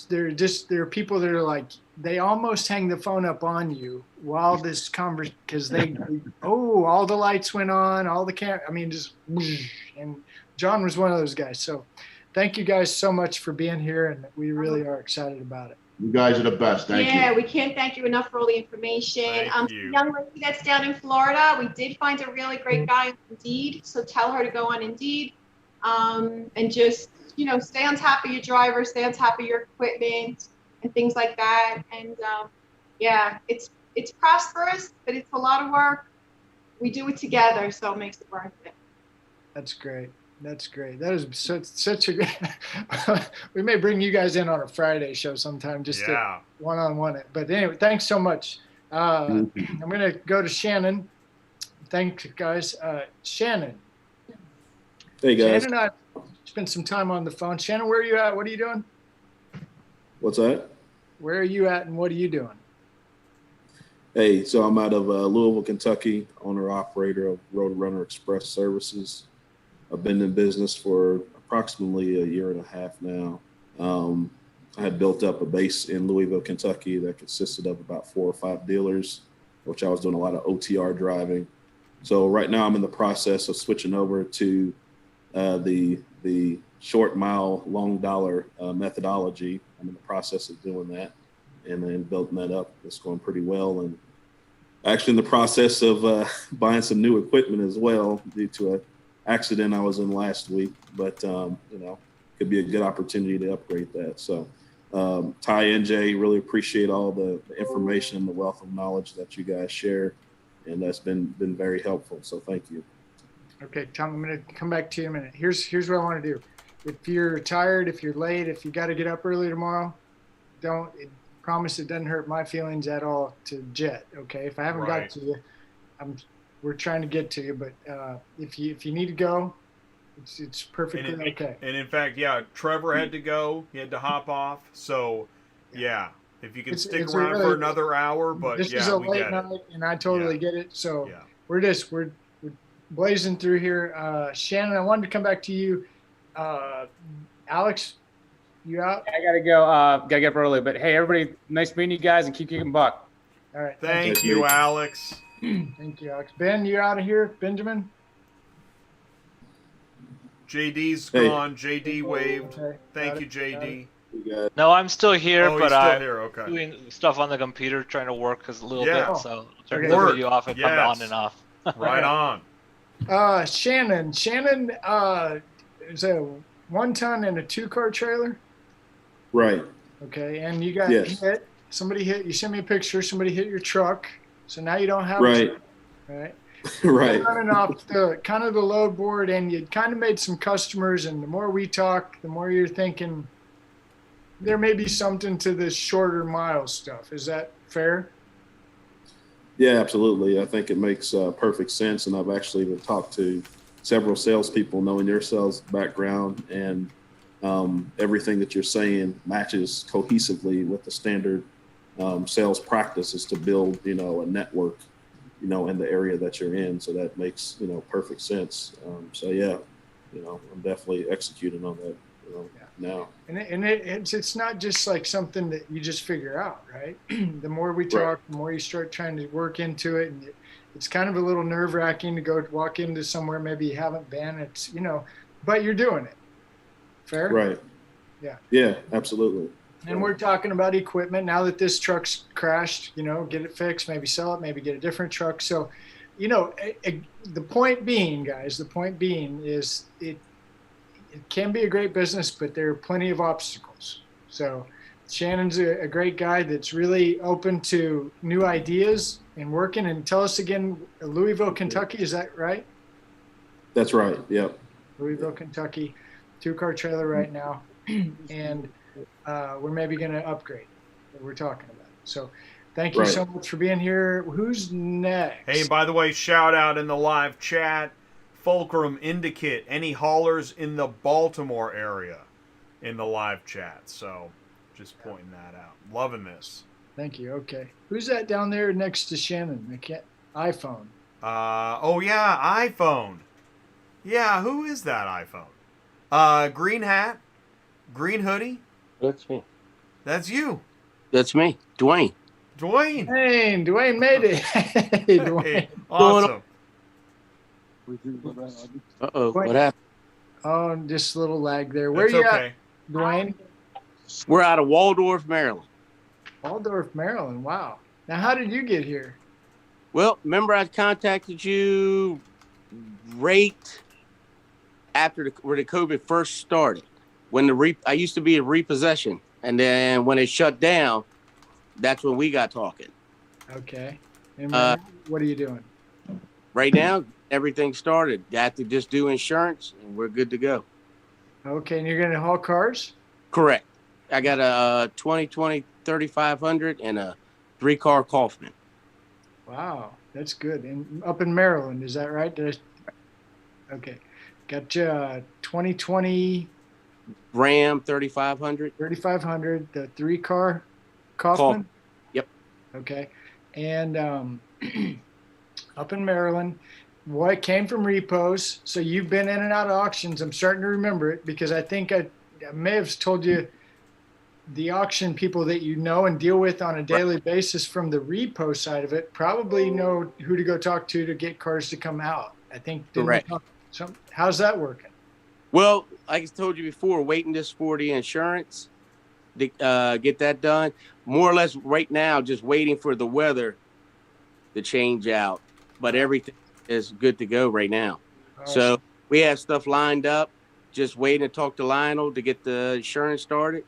there are people that are like, they almost hang the phone up on you while this conversation, because all the lights went on, all the camera, and John was one of those guys. So thank you guys so much for being here, and we really are excited about it. You guys are the best. Thank you. Yeah, we can't thank you enough for all the information. Young lady that's down in Florida, we did find a really great guy on Indeed, so tell her to go on Indeed, and just stay on top of your driver, stay on top of your equipment and things like that. And it's prosperous, but it's a lot of work. We do it together, so it makes it worth it. That's great. That's great. That is such a good. We may bring you guys in on a Friday show sometime, just to one-on-one it. But anyway, thanks so much. I'm going to go to Shannon. Thanks, guys. Shannon. Hey, guys. Shannon and I spent some time on the phone. Shannon, where are you at? What are you doing? What's that? Where are you at and what are you doing? Hey, so I'm out of Louisville, Kentucky, owner-operator of RoadRunner Express Services. I've been in business for approximately a year and a half now. I had built up a base in Louisville, Kentucky that consisted of about 4 or 5 dealers, which I was doing a lot of OTR driving. So right now I'm in the process of switching over to the short mile, long dollar methodology. I'm in the process of doing that and then building that up. It's going pretty well. And actually in the process of buying some new equipment as well due to an accident I was in last week, but could be a good opportunity to upgrade that. So Ty and Jay, really appreciate all the information and the wealth of knowledge that you guys share. And that's been very helpful. So thank you. Okay, Tom, I'm going to come back to you in a minute. Here's what I want to do. If you're tired, if you're late, if you got to get up early tomorrow, promise it doesn't hurt my feelings at all to jet. Okay, if I haven't got to you, we're trying to get to you. But if you need to go, it's perfectly okay. And in fact, yeah, Trevor had to go. He had to hop off. So yeah, if you can stick around for another hour, but this is a late night, and I totally get it. So we're blazing through here. Shannon, I wanted to come back to you. Alex, you out? I gotta go. Gotta get up early. But hey, everybody, nice meeting you guys, and keep kicking butt. All right. Thank you, Alex. Thank you, Alex. Ben, you out of here? Benjamin? JD's gone. JD waved. Okay. Thank you, JD. No, I'm still here, but I'm okay. doing stuff on the computer, trying to work a little bit. So I'll turn the video off and come on and off. Right on. Shannon is a 1-ton and a 2-car trailer. Right. Okay, and you got hit. Somebody hit. You sent me a picture. Somebody hit your truck. So now you don't have. Right. Right. Right. You're running off the kind of the load board, and you kind of made some customers. And the more we talk, the more you're thinking there may be something to this shorter mile stuff. Is that fair? Yeah, absolutely. I think it makes perfect sense. And I've actually even talked to several salespeople knowing your sales background, and everything that you're saying matches cohesively with the standard sales practices to build, a network, in the area that you're in. So that makes, perfect sense. So yeah, I'm definitely executing on that, now. And it's not just like something that you just figure out, right? The more we talk, the more you start trying to work into it, and it's kind of a little nerve-wracking to go walk into somewhere maybe you haven't been. It's but you're doing it. Fair? Right. Yeah. Yeah, absolutely. And we're talking about equipment now that this truck's crashed. Get it fixed, maybe sell it, maybe get a different truck. So, the point being, guys, is it can be a great business, but there are plenty of obstacles. So Shannon's a great guy that's really open to new ideas and working. And tell us again, Louisville, Kentucky, is that right? That's right. Yep. Louisville, Kentucky, 2-car trailer right now. And we're maybe going to upgrade what we're talking about. So thank you so much for being here. Who's next? Hey, by the way, shout out in the live chat. Fulcrum Indicate, any haulers in the Baltimore area in the live chat. So just pointing that out. Loving this. Thank you. Okay. Who's that down there next to Shannon? iPhone. Oh yeah, iPhone. Yeah, who is that iPhone? Green hat, green hoodie. That's me. That's you. That's me, Dwayne. Dwayne. Hey, Dwayne made it. Hey, Dwayne. Hey, awesome. Uh-oh, what happened? Oh, just a little lag there. Where are you at, Dwayne? We're out of Waldorf, Maryland. Waldorf, Maryland. Wow. Now, how did you get here? Well, remember I contacted you right after where the COVID first started. When I used to be a repossession, and then when it shut down, that's when we got talking. Okay. And what are you doing? Right now, everything started. Got to just do insurance, and we're good to go. Okay, and you're going to haul cars? Correct. I got a 2020 3500 and a 3-car Kaufman. Wow, that's good. And up in Maryland, is that right? Okay. Got you 2020 Ram 3500. 3500, the 3-car. Kaufman? Yep. Okay. And up in Maryland, what came from repos. So you've been in and out of auctions. I'm starting to remember it because I think I may have told you the auction people that you know and deal with on a daily basis from the repo side of it probably know who to go talk to get cars to come out. I think. Correct. So how's that working? Well, like I told you before, waiting just for the insurance to get that done. More or less right now, just waiting for the weather to change out. But everything is good to go right now. So we have stuff lined up, just waiting to talk to Lionel to get the insurance started.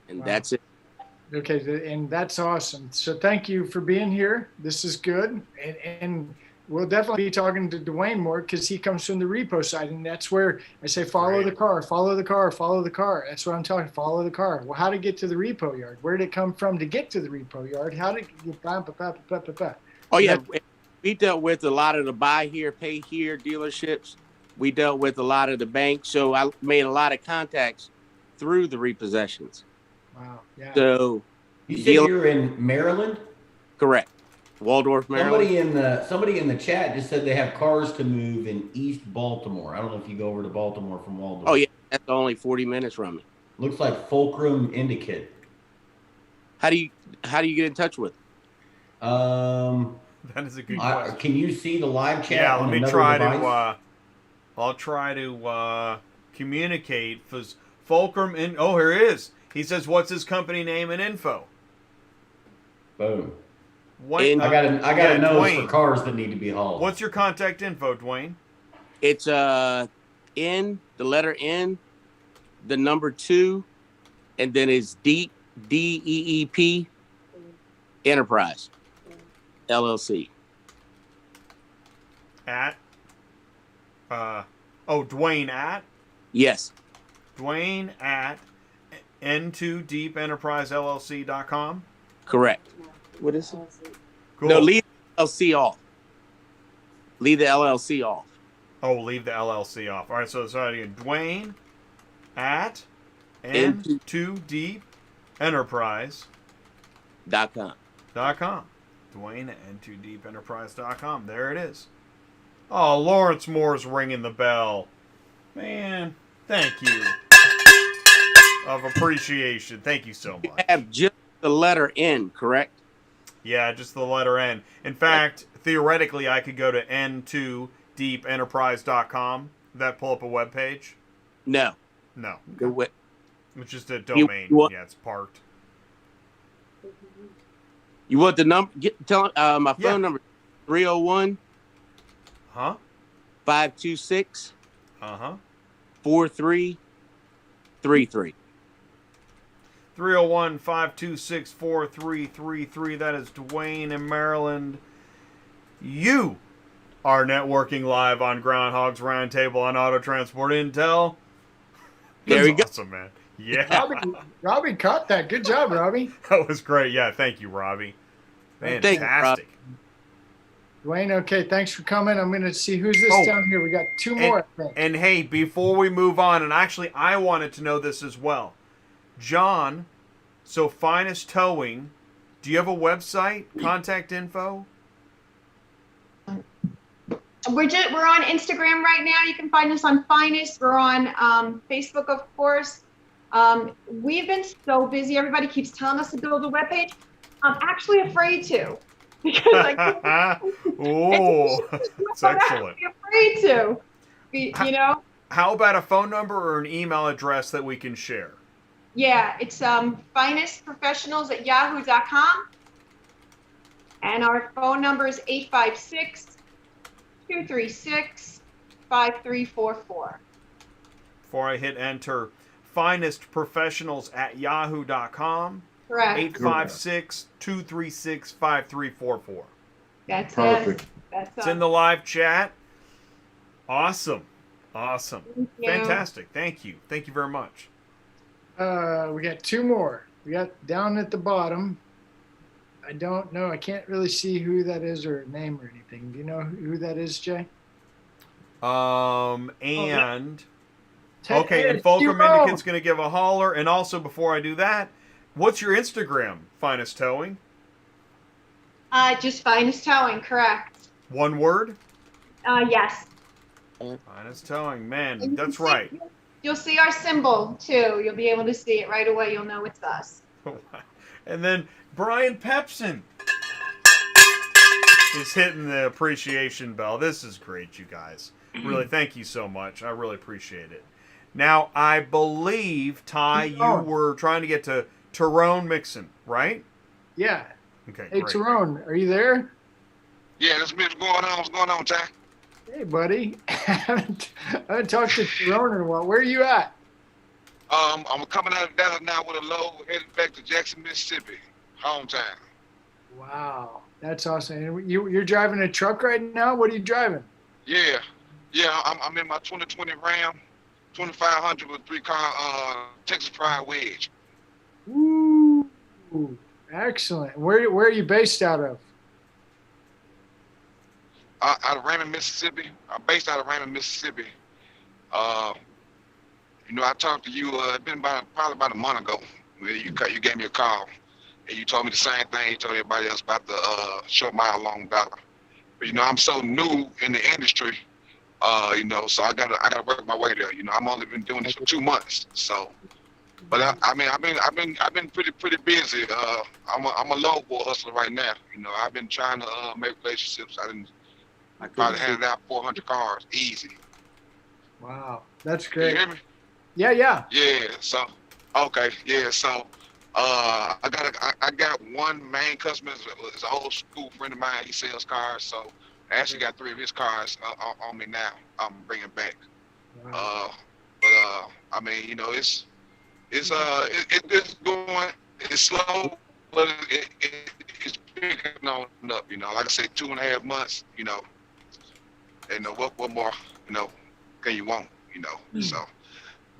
And that's it. Okay, and that's awesome. So thank you for being here. This is good. And we'll definitely be talking to Dwayne more because he comes from the repo side. And that's where I say, follow the car, follow the car, follow the car. That's what I'm talking, follow the car. Well, how to get to the repo yard? Where did it come from to get to the repo yard? How did you, Oh, yeah. We dealt with a lot of the buy here, pay here dealerships. We dealt with a lot of the banks. So I made a lot of contacts through the repossessions. Wow. Yeah. So you said you're in Maryland? Correct. Waldorf, Maryland. Somebody in the chat just said they have cars to move in East Baltimore. I don't know if you go over to Baltimore from Waldorf. Oh, yeah. That's only 40 minutes from me. Looks like Fulcrum Indicate. How do you get in touch with them? That is a good question. Can you see the live chat? Yeah, on let me another try device? to. I'll try to communicate. Fulcrum in. Oh, here it is. He says, "What's his company name and info?" Boom. What? I got a nose Dwayne. for cars that need to be hauled. What's your contact info, Dwayne? It's N, the letter N, the number 2, and then it's Deep, DEEP, Enterprise, LLC. At? Dwayne at? Yes. Dwayne at N2DeepEnterpriseLLC.com? Correct. What is it? Cool. No, leave the LLC off. Leave the LLC off. Oh, leave the LLC off. All right, so sorry again. Dwayne at N2DeepEnterprise.com. Dwayne at N2DeepEnterprise.com. There it is. Oh, Lawrence Moore's ringing the bell. Man, thank you. Of appreciation. Thank you so much. You have just the letter N, correct? Yeah, just the letter N. In fact, theoretically, I could go to N2DeepEnterprise.com. That pull up a web page? No. No. It's just a domain. Yeah, it's parked. You want the number? Tell my phone number: 301. 526. 4333. 301-526-4333. That is Dwayne in Maryland. You are networking live on Groundhog's Roundtable on Auto Transport Intel. There you go. Awesome, man. Yeah. Robbie caught that. Good job, Robbie. That was great. Yeah, thank you, Robbie. Fantastic. Dwayne, okay, thanks for coming. I'm going to see who's this down here. We got 2 more, I think. And hey, before we move on, and actually I wanted to know this as well. John, so Finest Towing, do you have a website, contact info? We're on Instagram right now. You can find us on Finest. We're on Facebook, of course. We've been so busy. Everybody keeps telling us to build a webpage. I'm actually afraid to. Because that's excellent. I'm afraid to. You know? How about a phone number or an email address that we can share? Yeah, it's finestprofessionals@yahoo.com. And our phone number is 856-236-5344. Before I hit enter, finestprofessionals@yahoo.com. Correct. 856-236-5344. That's perfect. That's it's in the live chat. Awesome. Awesome. Fantastic. Thank you. Thank you very much. We got 2 more. We got down at the bottom. I don't know. I can't really see who that is or name or anything. Do you know who that is, Jay? And Fulcrum Indicate's going to give a holler. And also, before I do that, What's your Instagram, Finest Towing? Just Finest Towing, correct. One word? Yes. Finest Towing, man, that's right. You'll see our symbol, too. You'll be able to see it right away. You'll know it's us. And then Brian Pepson is hitting the appreciation bell. This is great, you guys. Really, thank you so much. I really appreciate it. Now, I believe, Ty, you were trying to get to Terone Mixon, right? Yeah. Okay, Hey, great. Terone, are you there? Yeah, that's me. What's going on? What's going on, Ty? Hey, buddy. I haven't talked to Terone in a while. Where are you at? I'm coming out of Dallas now with a load heading back to Jackson, Mississippi, hometown. Wow, that's awesome. And you're driving a truck right now? What are you driving? Yeah, I'm in my 2020 Ram, 2500 with 3-car Texas Pride Wedge. Ooh, excellent. Where are you based out of? Out of Raymond, Mississippi. I'm based out of Raymond, Mississippi. You know, I talked to you. It's been probably about a month ago. You gave me a call, and you told me the same thing you told everybody else about the short mile long dollar. But you know, I'm so new in the industry. You know, so I gotta work my way there. You know, I'm only been doing this for 2 months. So, but I mean, I've been pretty busy. I'm a low boy hustler right now. You know, I've been trying to make relationships. I probably handed out 400 cars easy. Wow, that's great. You hear me? Yeah. Yeah. So, okay. Yeah. So, I got one main customer. It's an old school friend of mine. He sells cars. So, I actually got 3 of his cars on me now. I'm bringing back. Wow. I mean, you know, it's going. It's slow, but it's picking on up. You know, like I said, 2.5 months. You know, and what more? You know, can you want? You know, so.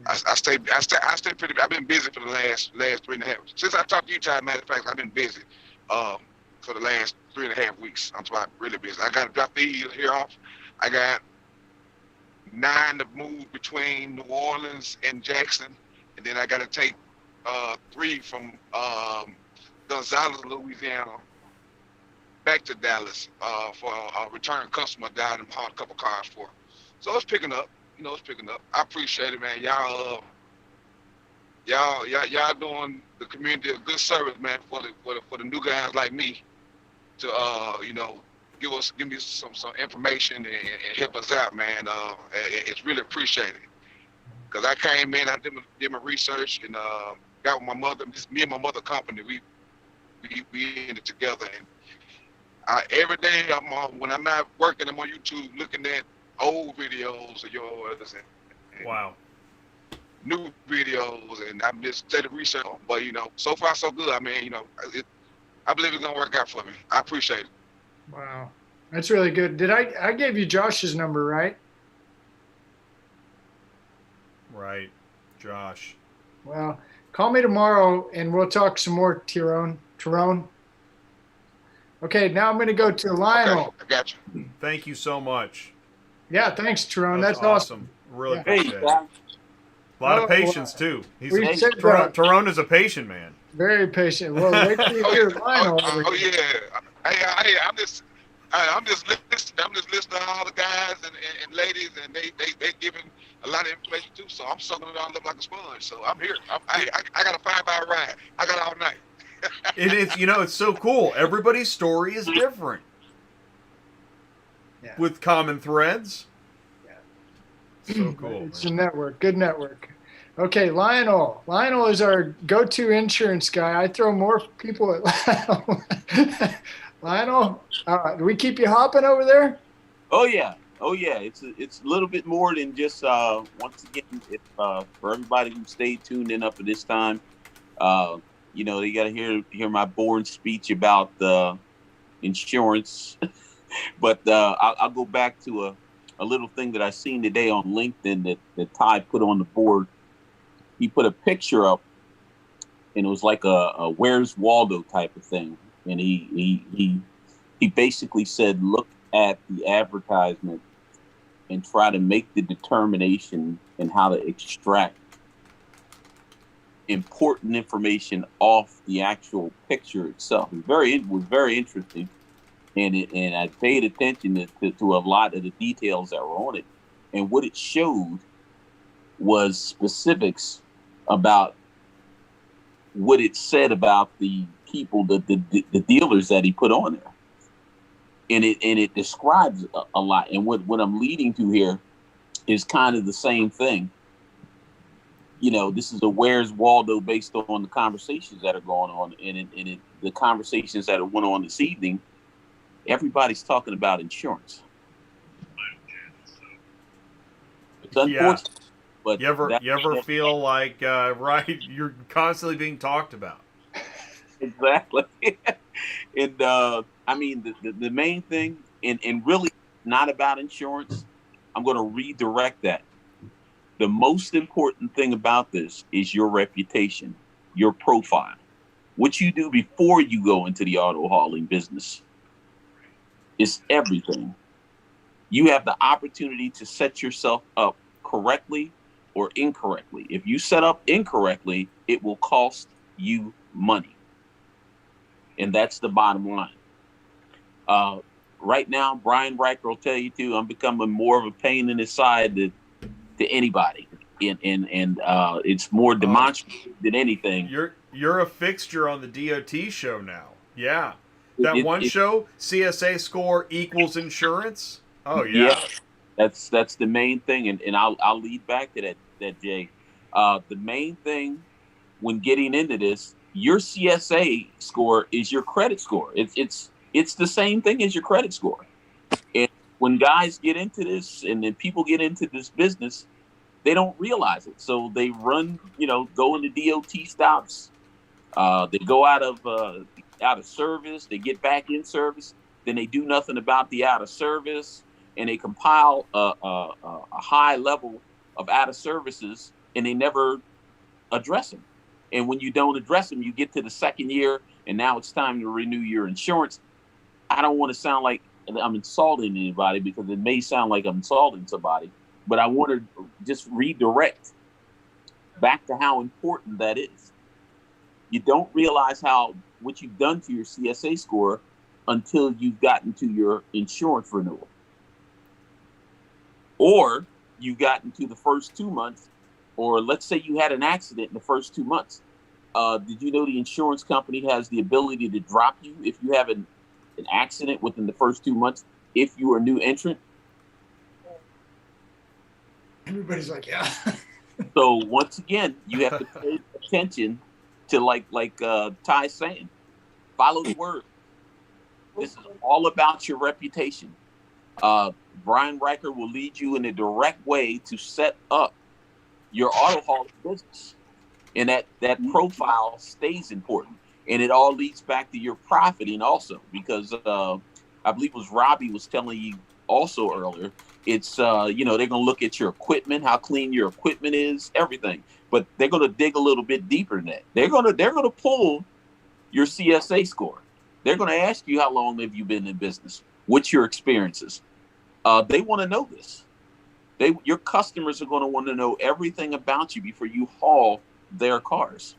I stay pretty. I've been busy for the last 3.5. Since I talked to you, Ty, matter of fact, I've been busy for the last 3.5 weeks. I'm really busy. I got to drop these here off. I got 9 to move between New Orleans and Jackson, and then I got to take 3 from Gonzales, Louisiana, back to Dallas for a return customer that I hauled a couple cars for. So it's picking up. You know, it's picking up. I appreciate it, man. Y'all doing the community a good service, man, for the new guys like me to you know, give me some information and help us out, man. It's really appreciated. Cause I came in, I did my research and got with my mother. Me and my mother company, we in it together. And every day when I'm not working, I'm on YouTube looking at old videos of yours and wow, new videos, and I'm just steady research. But you know, so far so good. I mean, you know, I believe it's gonna work out for me. I appreciate it. Wow, that's really good. Did I gave you Josh's number, right? Right, Josh. Well, call me tomorrow and we'll talk some more, Terone. Okay, now I'm going to go to Lionel. Okay, I got you. Thank you so much. Yeah, thanks, Terone. That's awesome. Really Yeah. appreciate it. A lot of patience too. Terone is a patient man. Very patient. Well, wait till you hear Lionel. Oh yeah. Hey, I'm just listening. I'm just listening to all the guys and ladies, and they giving a lot of information too. So I'm soaking it all up like a sponge. So I'm here. I got a 5-hour ride. I got all night. It is, you know, it's so cool. Everybody's story is different. Yeah. With common threads. Yeah. So cool. It's a network. Good network. Okay, Lionel. Lionel is our go-to insurance guy. I throw more people at Lionel. Lionel, do we keep you hopping over there? Oh yeah. It's a little bit more than just once again, if for everybody who stayed tuned in up to this time, you know, they got to hear my boring speech about insurance. But I'll go back to a little thing that I seen today on LinkedIn that Ty put on the board. He put a picture up, and it was like a Where's Waldo type of thing. And he basically said, look at the advertisement and try to make the determination and how to extract important information off the actual picture itself. It was very interesting, and I paid attention to a lot of the details that were on it, and what it showed was specifics about what it said about the people, the dealers that he put on there, and it describes a lot. And what I'm leading to here is kind of the same thing. You know, this is a Where's Waldo based on the conversations that are going on, and the conversations that went on this evening. Everybody's talking about insurance. It's unfortunate, but you ever feel like right? You're constantly being talked about. Exactly. And I mean, the main thing, and really not about insurance. I'm going to redirect that. The most important thing about this is your reputation, your profile, what you do before you go into the auto hauling business. It's everything. You have the opportunity to set yourself up correctly or incorrectly. If you set up incorrectly, it will cost you money. And that's the bottom line. Right now, Brian Riker will tell you too, I'm becoming more of a pain in the side to anybody. And it's more demonstrative than anything. You're a fixture on the DOT show now. Yeah. That one show, CSA score equals insurance. Oh yeah. That's the main thing, and I'll lead back to that Jay. The main thing when getting into this, your CSA score is your credit score. It's the same thing as your credit score. And when guys get into this, and then people get into this business, they don't realize it. So they run, go into DOT stops. They go out of service. They get back in service. Then they do nothing about the out of service, and they compile a high level of out of services, and they never address them. And when you don't address them, you get to the second year, and now it's time to renew your insurance. I don't want to sound like I'm insulting anybody, because it may sound like I'm insulting somebody, but I want to just redirect back to how important that is. You don't realize what you've done to your CSA score until you've gotten to your insurance renewal. Or you've gotten to the first 2 months, or let's say you had an accident in the first 2 months. Did you know the insurance company has the ability to drop you if you have an accident within the first 2 months if you are a new entrant? Everybody's like, yeah. So once again, you have to pay attention to like Ty's saying, follow the word. This is all about your reputation. Brian Riker will lead you in a direct way to set up your auto hauling business. And that profile stays important. And it all leads back to your profiting also, because I believe it was Robbie was telling you also earlier, it's, they're going to look at your equipment, how clean your equipment is, everything. But they're going to dig a little bit deeper than that. They're going to pull your CSA score. They're going to ask you, how long have you been in business? What's your experiences? They want to know this. Your customers are going to want to know everything about you before you haul their cars.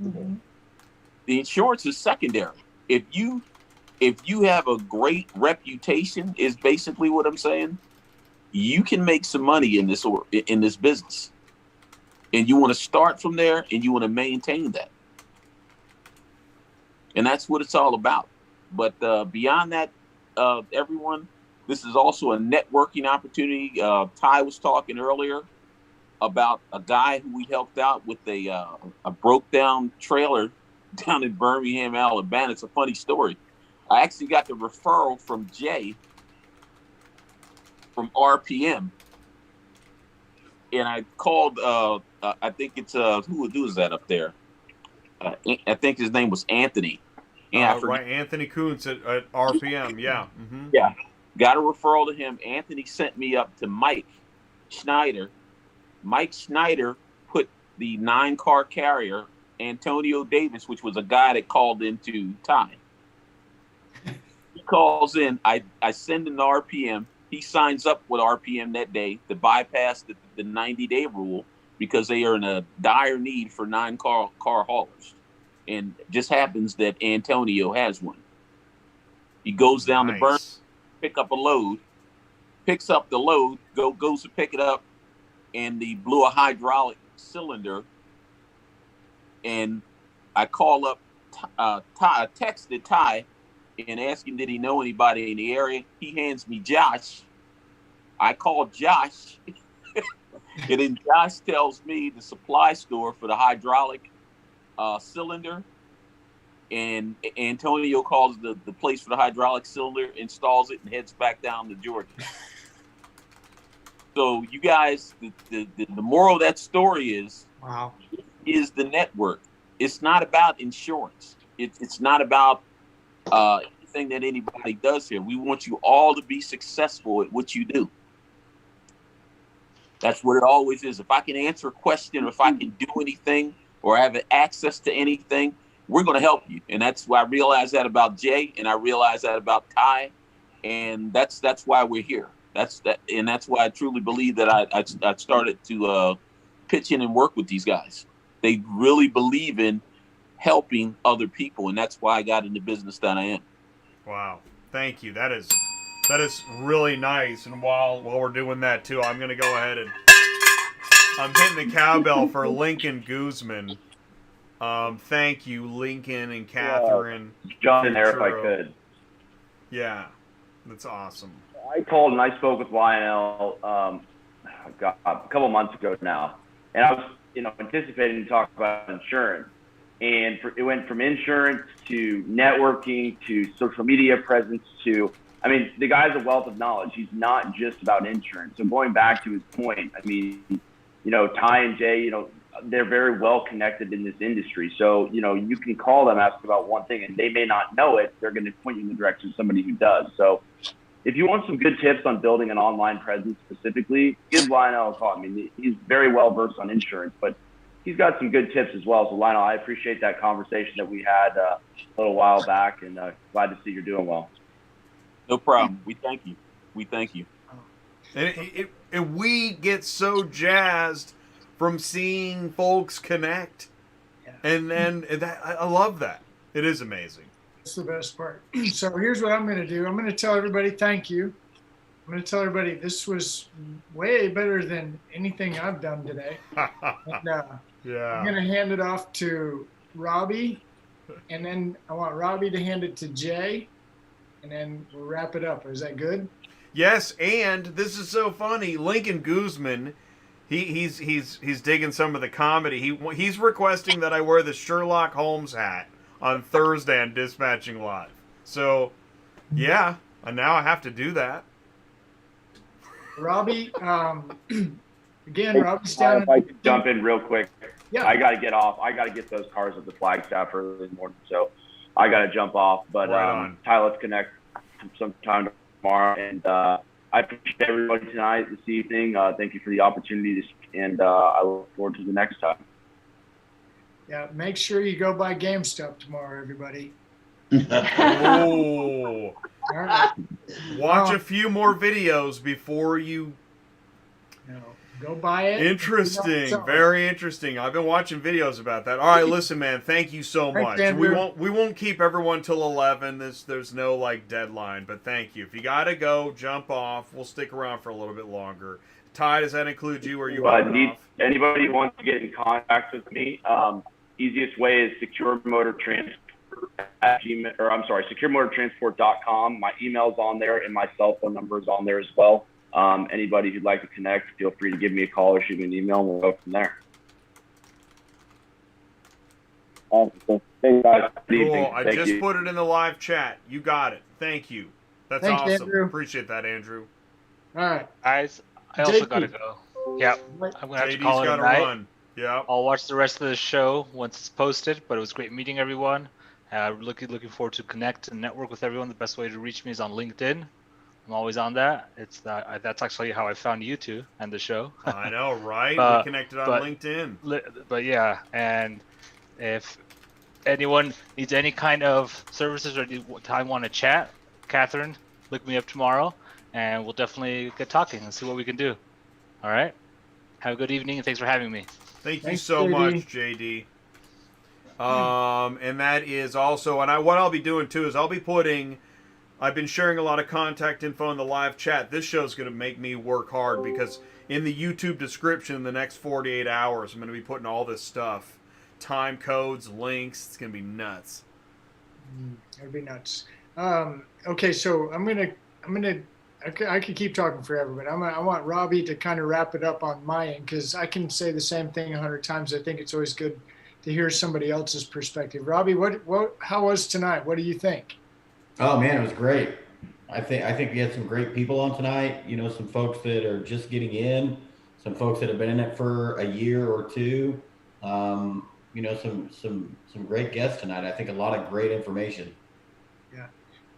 Mm-hmm. The insurance is secondary. If you have a great reputation, is basically what I'm saying, you can make some money in this business. And you want to start from there, and you want to maintain that. And that's what it's all about. But beyond that, everyone, this is also a networking opportunity. Ty was talking earlier about a guy who we helped out with a broke down trailer down in Birmingham, Alabama. It's a funny story. I actually got the referral from Jay from RPM. And I called, I think it's, who is that up there? I think his name was Anthony. Right, Anthony Kuntz at RPM, yeah. Mm-hmm. Yeah, got a referral to him. Anthony sent me up to Mike Schneider. Mike Schneider put the 9-car carrier, Antonio Davis, which was a guy that called into Ty. He calls in, I send him to RPM. He signs up with RPM that day to bypass the 90-day rule. because they are in a dire need for 9-car haulers. And it just happens that Antonio has one. He goes down to Burn, pick up a load, picks up the load, goes to pick it up, and he blew a hydraulic cylinder. And I call up Ty, texted Ty and asked him, did he know anybody in the area? He hands me Josh. I called Josh, and then Josh tells me the supply store for the hydraulic cylinder, and Antonio calls the place for the hydraulic cylinder, installs it, and heads back down to Georgia. So you guys, the moral of that story is, is the network. It's not about insurance. It's not about anything that anybody does here. We want you all to be successful at what you do. That's what it always is. If I can answer a question, or if I can do anything, or have access to anything, we're going to help you. And that's why I realize that about Jay, and I realize that about Ty, and that's why we're here. That's why I truly believe that I started to pitch in and work with these guys. They really believe in helping other people, and that's why I got in the business that I am. Wow, thank you. That is really nice. And while we're doing that too, I'm going to go ahead and I'm hitting the cowbell for Lincoln Guzman. Thank you, Lincoln and Catherine. Jump in there if I could. Yeah, that's awesome. I called and I spoke with Lionel a couple months ago now, and I was anticipating to talk about insurance, and it went from insurance to networking to social media presence to, I mean, the guy's a wealth of knowledge. He's not just about insurance. So going back to his point, I mean, Ty and Jay, they're very well connected in this industry. So, you can call them, ask about one thing, and they may not know it. They're going to point you in the direction of somebody who does. So if you want some good tips on building an online presence specifically, give Lionel a call. I mean, he's very well versed on insurance, but he's got some good tips as well. So Lionel, I appreciate that conversation that we had a little while back, and glad to see you're doing well. No problem. We thank you. We thank you. And we get so jazzed from seeing folks connect, and I love that. It is amazing. That's the best part. So here's what I'm going to do. I'm going to tell everybody thank you. I'm going to tell everybody this was way better than anything I've done today. And, yeah. I'm going to hand it off to Robbie, and then I want Robbie to hand it to Jay, and then we'll wrap it up. Is that good? Yes, and this is so funny. Lincoln Guzman, he's digging some of the comedy. He's requesting that I wear the Sherlock Holmes hat on Thursday on Dispatching Live. So, yeah, and now I have to do that. Robbie, again, Robbie's down. If I could jump in real quick. Yeah. I got to get off. I got to get those cars at the Flagstaff early in the morning, so I got to jump off. But Ty, let's connect sometime tomorrow. And I appreciate everybody tonight, this evening. Thank you for the opportunity, and I look forward to the next time. Yeah, make sure you go buy GameStop tomorrow, everybody. Oh. All right. Watch a few more videos before you... Go buy it. Interesting. Very interesting. I've been watching videos about that. All right, listen, man. Thank you so much. We won't keep everyone till 11. There's no deadline, but thank you. If you gotta go, jump off. We'll stick around for a little bit longer. Ty, does that include you, or you off? Anybody who wants to get in contact with me, easiest way is securemotortransport.com. My email's on there, and my cell phone number is on there as well. Anybody who'd like to connect, feel free to give me a call or shoot me an email, and we'll go from there. Awesome. Hey, guys. Cool. I just put it in the live chat. You got it. Thank you. That's Thanks, awesome. Andrew. Appreciate that, Andrew. All right. Guys, I also got to go. Yeah, I'm going to have to call it a night. Run. Yeah. I'll watch the rest of the show once it's posted, but it was great meeting everyone. Looking forward to connect and network with everyone. The best way to reach me is on LinkedIn. I'm always on that. That's actually how I found you two and the show. I know, right? We connected on LinkedIn. But yeah, and if anyone needs any kind of services or time want to chat, Catherine, look me up tomorrow, and we'll definitely get talking and see what we can do. All right? Have a good evening, and thanks for having me. Thank you Thanks, so JD. much, JD. And that is also, and what I'll be doing too is I've been sharing a lot of contact info in the live chat. This show's going to make me work hard because in the YouTube description in the next 48 hours, I'm going to be putting all this stuff, time codes, links. It's going to be nuts. That'd be nuts. Okay, so I could keep talking forever, but I want Robbie to kind of wrap it up on my end because I can say the same thing 100 times. I think it's always good to hear somebody else's perspective. Robbie, how was tonight? What do you think? Oh man, it was great. I think we had some great people on tonight. You know, some folks that are just getting in, some folks that have been in it for a year or two. You know, some great guests tonight. I think a lot of great information. Yeah.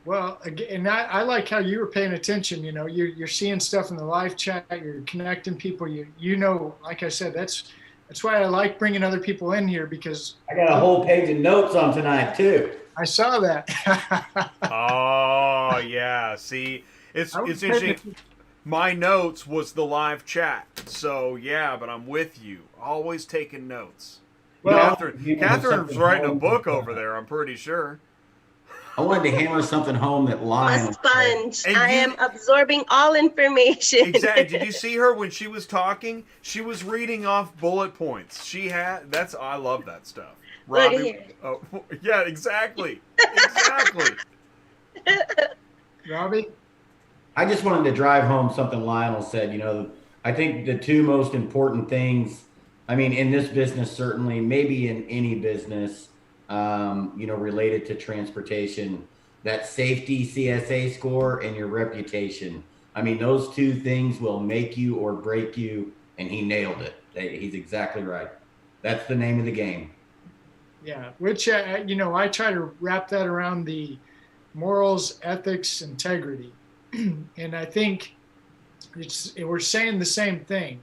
Well, and I like how you were paying attention. You know, you're seeing stuff in the live chat. You're connecting people. You know, like I said, that's why I like bringing other people in here because I got a whole page of notes on tonight too. I saw that. Oh yeah, see, it's interesting. My notes was the live chat, so yeah, but I'm with you. Always taking notes. Well, Catherine's writing a book over there. I'm pretty sure. I wanted to hammer something home that Lionel. A sponge. I am absorbing all information. Exactly. Did you see her when she was talking? She was reading off bullet points. I love that stuff. Robbie. Look here. Oh, yeah, exactly. Exactly. Robbie? I just wanted to drive home something Lionel said. You know, I think the two most important things, I mean, in this business, certainly, maybe in any business, you know, related to transportation, that safety CSA score and your reputation. I mean, those two things will make you or break you, and he nailed it. He's exactly right. That's the name of the game. Yeah, which, you know, I try to wrap that around the morals, ethics, integrity. And I think we're saying the same thing.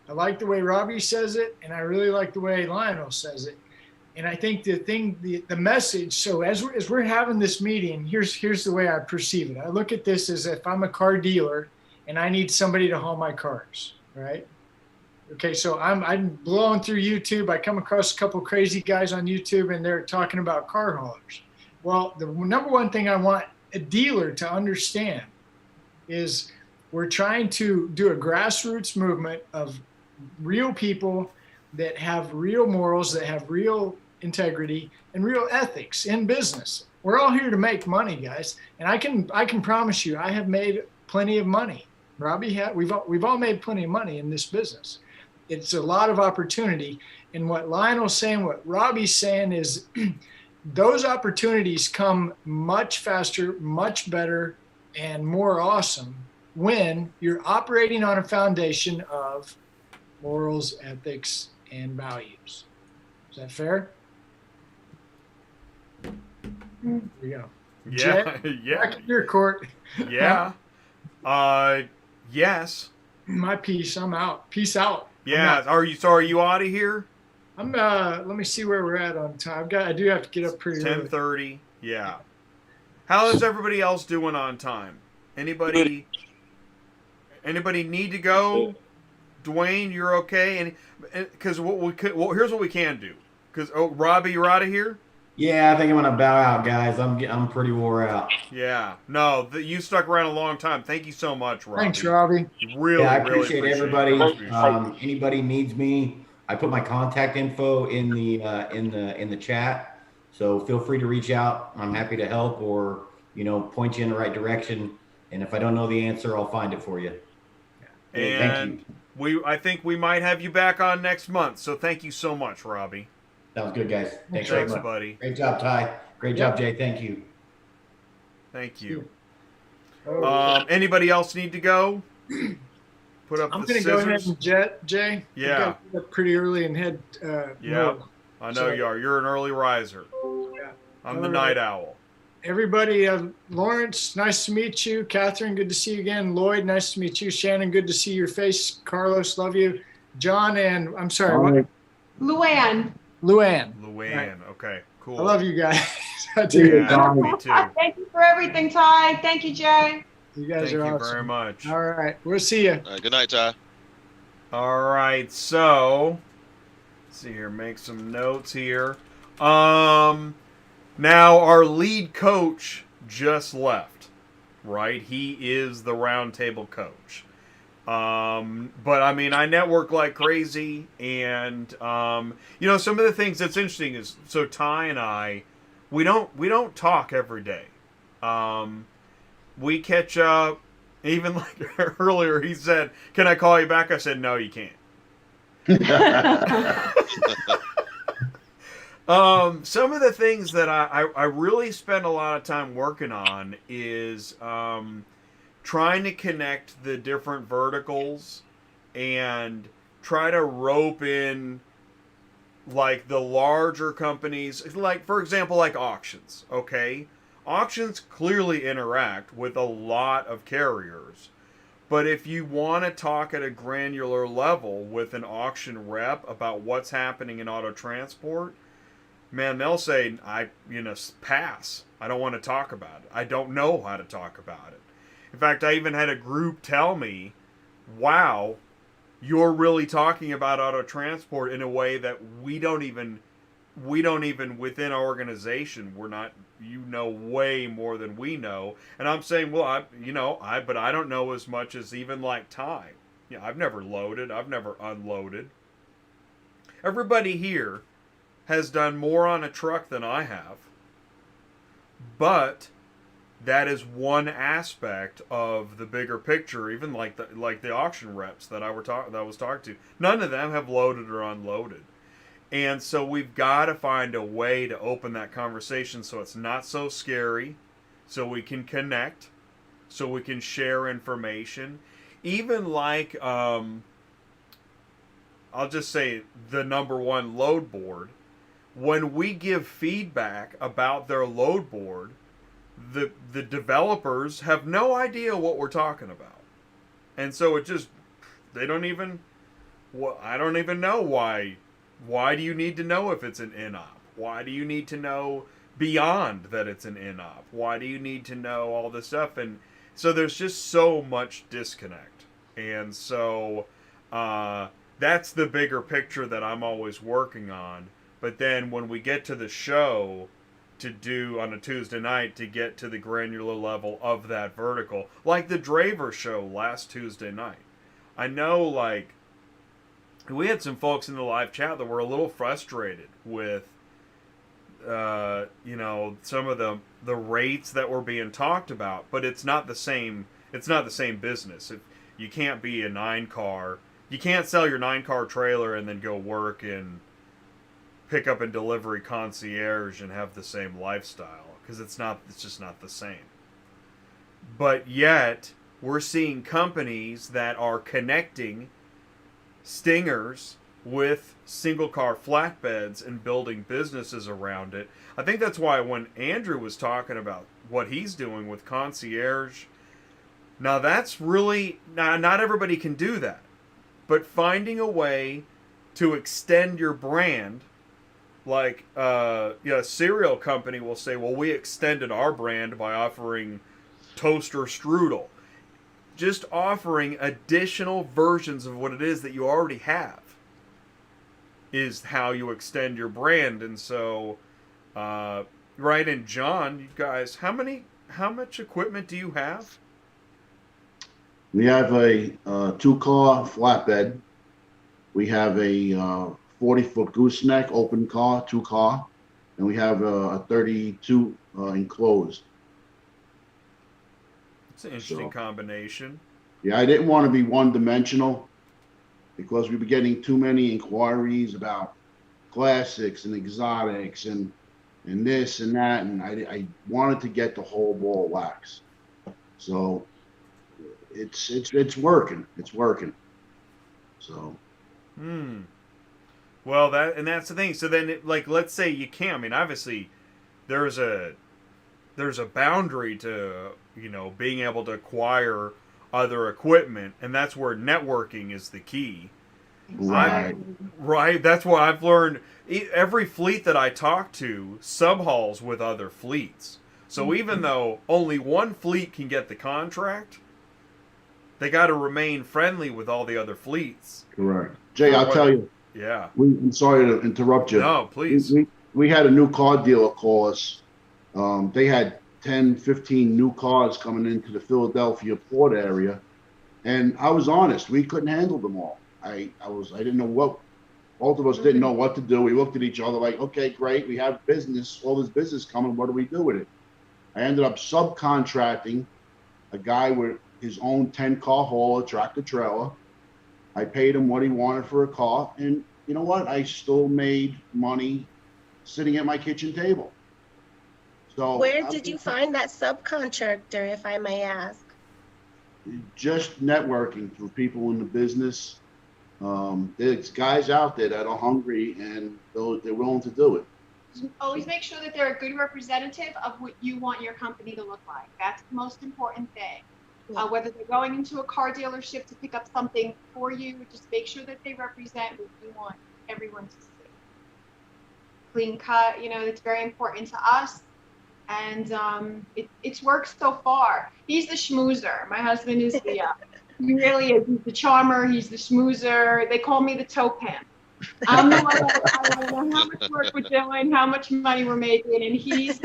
I like the way Robbie says it, and I really like the way Lionel says it. And I think the message, so as we're having this meeting, here's the way I perceive it. I look at this as if I'm a car dealer and I need somebody to haul my cars, right? Okay, so I'm blowing through YouTube. I come across a couple crazy guys on YouTube and they're talking about car haulers. Well, the number one thing I want a dealer to understand is we're trying to do a grassroots movement of real people that have real morals, that have real integrity and real ethics in business. We're all here to make money, guys. And I can promise you, I have made plenty of money. Robbie, we've all made plenty of money in this business. It's a lot of opportunity. And what Lionel's saying, what Robbie's saying is those opportunities come much faster, much better, and more awesome when you're operating on a foundation of morals, ethics, and values. Is that fair? There you go. Yeah, Jay, yeah. back in your court. Yeah. Yes. My piece. I'm out. Peace out. Yeah. Are you out of here? I'm let me see where we're at on time. I do have to get up pretty early. 10:30. Yeah. How is everybody else doing on time? Anybody need to go? Dwayne, you're okay? And because here's what we can do. Because Robbie, you're out of here. Yeah, I think I'm gonna bow out, guys. I'm pretty wore out. Yeah. No, you stuck around a long time. Thank you so much, Robbie. Thanks, Robbie. Really, I really appreciate everybody. Anybody needs me, I put my contact info in the chat. So feel free to reach out. I'm happy to help or point you in the right direction. And if I don't know the answer, I'll find it for you. And thank you. I think we might have you back on next month. So thank you so much, Robbie. Sounds good, guys. Thanks very much, buddy. Great job, Ty. Great job, Jay. Thank you. Thank you. Anybody else need to go? Put up. I'm the going to go ahead and jet, Jay. Yeah. I got to get up pretty early and head. Yeah, I know you are. You're an early riser. Yeah. I'm the night owl. Everybody, Lawrence, nice to meet you. Catherine, good to see you again. Lloyd, nice to meet you. Shannon, good to see your face. Carlos, love you. John and I'm sorry, what? LouAnn. LouAnn. LouAnn. Okay, cool. I love you guys. I do. Yeah, me too. Thank you for everything, Ty. Thank you, Jay. You guys Thank are you awesome. very much. All right, we'll see you. Good night, Ty. All right, so let's see here, make some notes here. Now our lead coach just left, right? He is the roundtable coach. But I mean, I network like crazy, and you know, some of the things that's interesting is, so Ty and I, we don't talk every day. We catch up. Even like earlier, he said, "Can I call you back?" I said, "No, you can't." Some of the things that I really spend a lot of time working on is trying to connect the different verticals and try to rope in like the larger companies, like for example, like auctions, okay? Auctions clearly interact with a lot of carriers, but if you want to talk at a granular level with an auction rep about what's happening in auto transport, man, they'll say, pass. I don't want to talk about it. I don't know how to talk about it. In fact, I even had a group tell me, wow, you're really talking about auto transport in a way that we don't even within our organization, we're not, you know, way more than we know. And I'm saying, well, but I don't know as much as even like Ty. You know, I've never loaded, I've never unloaded. Everybody here has done more on a truck than I have, but that is one aspect of the bigger picture. Even like the auction reps that I was talking to, none of them have loaded or unloaded. And so we've got to find a way to open that conversation so it's not so scary, so we can connect, so we can share information. Even like, I'll just say the number one load board, when we give feedback about their load board, the developers have no idea what we're talking about. And so it just, I don't even know why. Why do you need to know if it's an in-op? Why do you need to know beyond that it's an in-op? Why do you need to know all this stuff? And so there's just so much disconnect. And so that's the bigger picture that I'm always working on. But then when we get to the show to do on a Tuesday night, to get to the granular level of that vertical, like the Draver show last Tuesday night, I know, like, we had some folks in the live chat that were a little frustrated with, some of the rates that were being talked about, but it's not the same. It's not the same business. You can't be a 9-car. You can't sell your 9-car trailer and then go work in pickup and delivery concierge and have the same lifestyle, because it's just not the same. But yet we're seeing companies that are connecting stingers with single car flatbeds and building businesses around it. I think that's why when Andrew was talking about what he's doing with concierge, now that's really, not everybody can do that, but finding a way to extend your brand, like a cereal company will say, well, we extended our brand by offering toaster strudel. Just offering additional versions of what it is that you already have is how you extend your brand. And so, right, and John, you guys, how much equipment do you have? We have a 2-car flatbed. We have a 40-foot gooseneck open car, 2-car, and we have a 32 enclosed. It's an interesting combination. Yeah, I didn't want to be one-dimensional because we were getting too many inquiries about classics and exotics and this and that, and I wanted to get the whole ball of wax. So it's working. It's working. So. Well, that's the thing. So then, let's say you can't. I mean, obviously, there's a boundary to, being able to acquire other equipment, and that's where networking is the key. Right. Right. That's what I've learned. Every fleet that I talk to subhauls with other fleets. So even though only one fleet can get the contract, they got to remain friendly with all the other fleets. Correct. Jay, I'll tell you. Yeah. I'm sorry to interrupt you. No, please. We had a new car dealer call us. They had 10, 15 new cars coming into the Philadelphia port area. And I was honest, we couldn't handle them all. I didn't know what, both of us didn't know what to do. We looked at each other like, okay, great. We have business, all this business coming. What do we do with it? I ended up subcontracting a guy with his own 10-car hauler, tractor trailer. I paid him what he wanted for a car. And you know what? I still made money sitting at my kitchen table. So where did you find that subcontractor, if I may ask? Just networking through people in the business. There's guys out there that are hungry and they're willing to do it. Always make sure that they're a good representative of what you want your company to look like. That's the most important thing. Whether they're going into a car dealership to pick up something for you, just make sure that they represent what you want everyone to see. Clean cut, it's very important to us. And it's worked so far. He's the schmoozer. My husband is the, he really is. He's the charmer. He's the schmoozer. They call me the toe pimp. I'm the one I know how much work we're doing, how much money we're making, and he's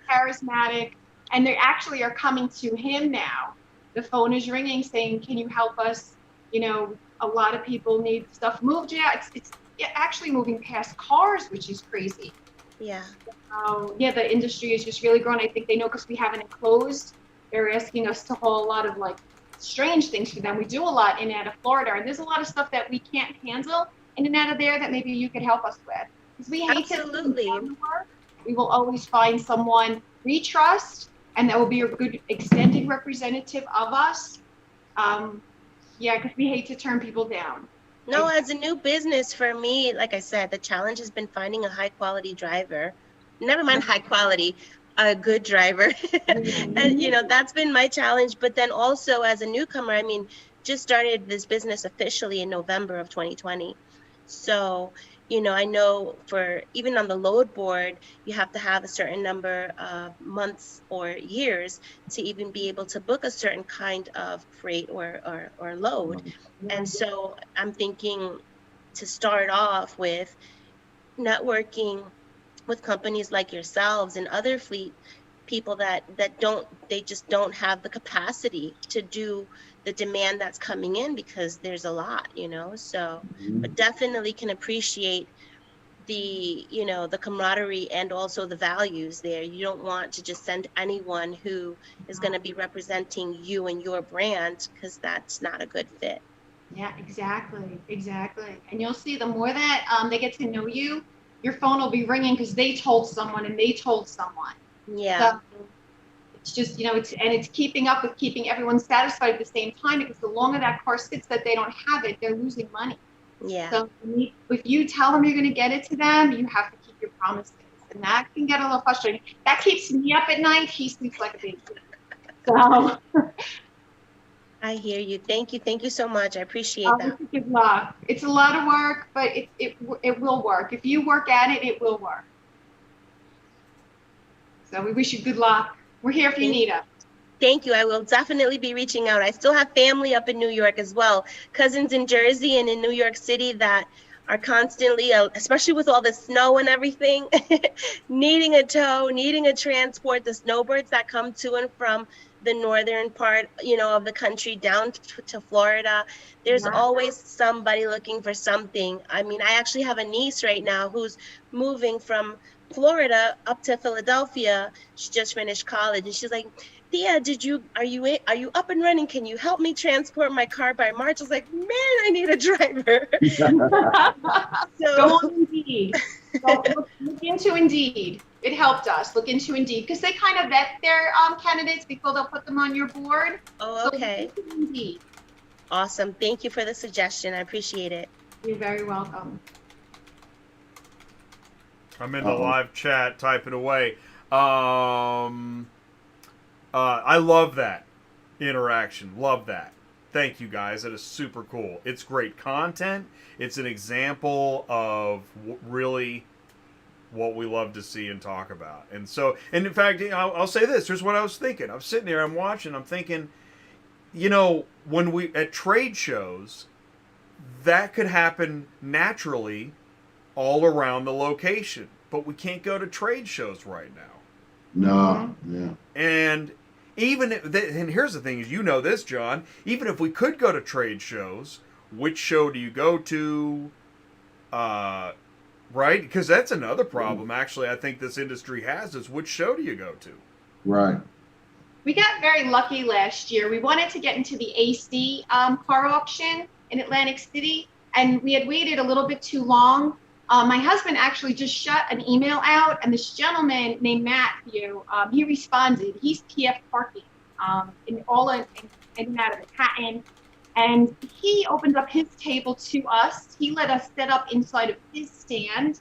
charismatic. And they actually are coming to him now. The phone is ringing saying, can you help us? A lot of people need stuff moved. Yeah, it's actually moving past cars, which is crazy. Yeah. The industry is just really growing. I think they know because we haven't enclosed. They're asking us to haul a lot of strange things for them. We do a lot in and out of Florida, and there's a lot of stuff that we can't handle in and out of there that maybe you could help us with. Because we hate Absolutely. We will always find someone we trust, and that will be a good extended representative of us. Because we hate to turn people down. No, as a new business for me, like I said, the challenge has been finding a high quality driver. Never mind high quality, a good driver. And, that's been my challenge. But then also as a newcomer, just started this business officially in November of 2020. So, I know for even on the load board, you have to have a certain number of months or years to even be able to book a certain kind of freight or load. And so I'm thinking to start off with networking with companies like yourselves and other fleet people that just don't have the capacity to do the demand that's coming in because there's a lot, so but definitely can appreciate the the camaraderie and also the values there. You don't want to just send anyone who is going to be representing you and your brand, because that's not a good fit. Yeah, exactly. And you'll see the more that they get to know you, your phone will be ringing because they told someone and they told someone. Yeah. So it's just, it's keeping up with keeping everyone satisfied at the same time, because the longer that car sits that they don't have it, they're losing money. Yeah. So if you tell them you're going to get it to them, you have to keep your promises. And that can get a little frustrating. That keeps me up at night. He sleeps like a baby. So I hear you. Thank you so much. I appreciate that. Good luck. It's a lot of work, but it will work. If you work at it, it will work. So we wish you good luck. We're here if you need us. Thank you. I will definitely be reaching out. I still have family up in New York as well. Cousins in Jersey and in New York City that are constantly, especially with all the snow and everything, needing a tow, needing a transport. The snowbirds that come to and from the northern part, of the country down to Florida. There's always somebody looking for something. I actually have a niece right now who's moving from Florida up to Philadelphia. She just finished college, and she's like, Thea, are you up and running? Can you help me transport my car by March? I was like, man, I need a driver. Go on Indeed. Look into Indeed. It helped us. Look into Indeed, because they kind of vet their candidates before they'll put them on your board. Oh, okay. So Indeed. Awesome. Thank you for the suggestion. I appreciate it. You're very welcome. I'm in the live chat typing away. I love that interaction. Love that. Thank you guys. That is super cool. It's great content. It's an example of really what we love to see and talk about. And in fact, I'll say this. Here's what I was thinking. I'm sitting there, I'm watching, I'm thinking, you know, when we at trade shows, that could happen naturally all around the location, but we can't go to trade shows right now. No, yeah. And even and here's the thing: is you know this, John. Even if we could go to trade shows, which show do you go to? Right? Because that's another problem. Actually, I think this industry has is which show do you go to? Right. We got very lucky last year. We wanted to get into the AC car auction in Atlantic City, and we had waited a little bit too long. My husband actually just shot an email out, and this gentleman named Matthew, he responded. He's PF Parking in and out of Manhattan, and he opened up his table to us. He let us set up inside of his stand,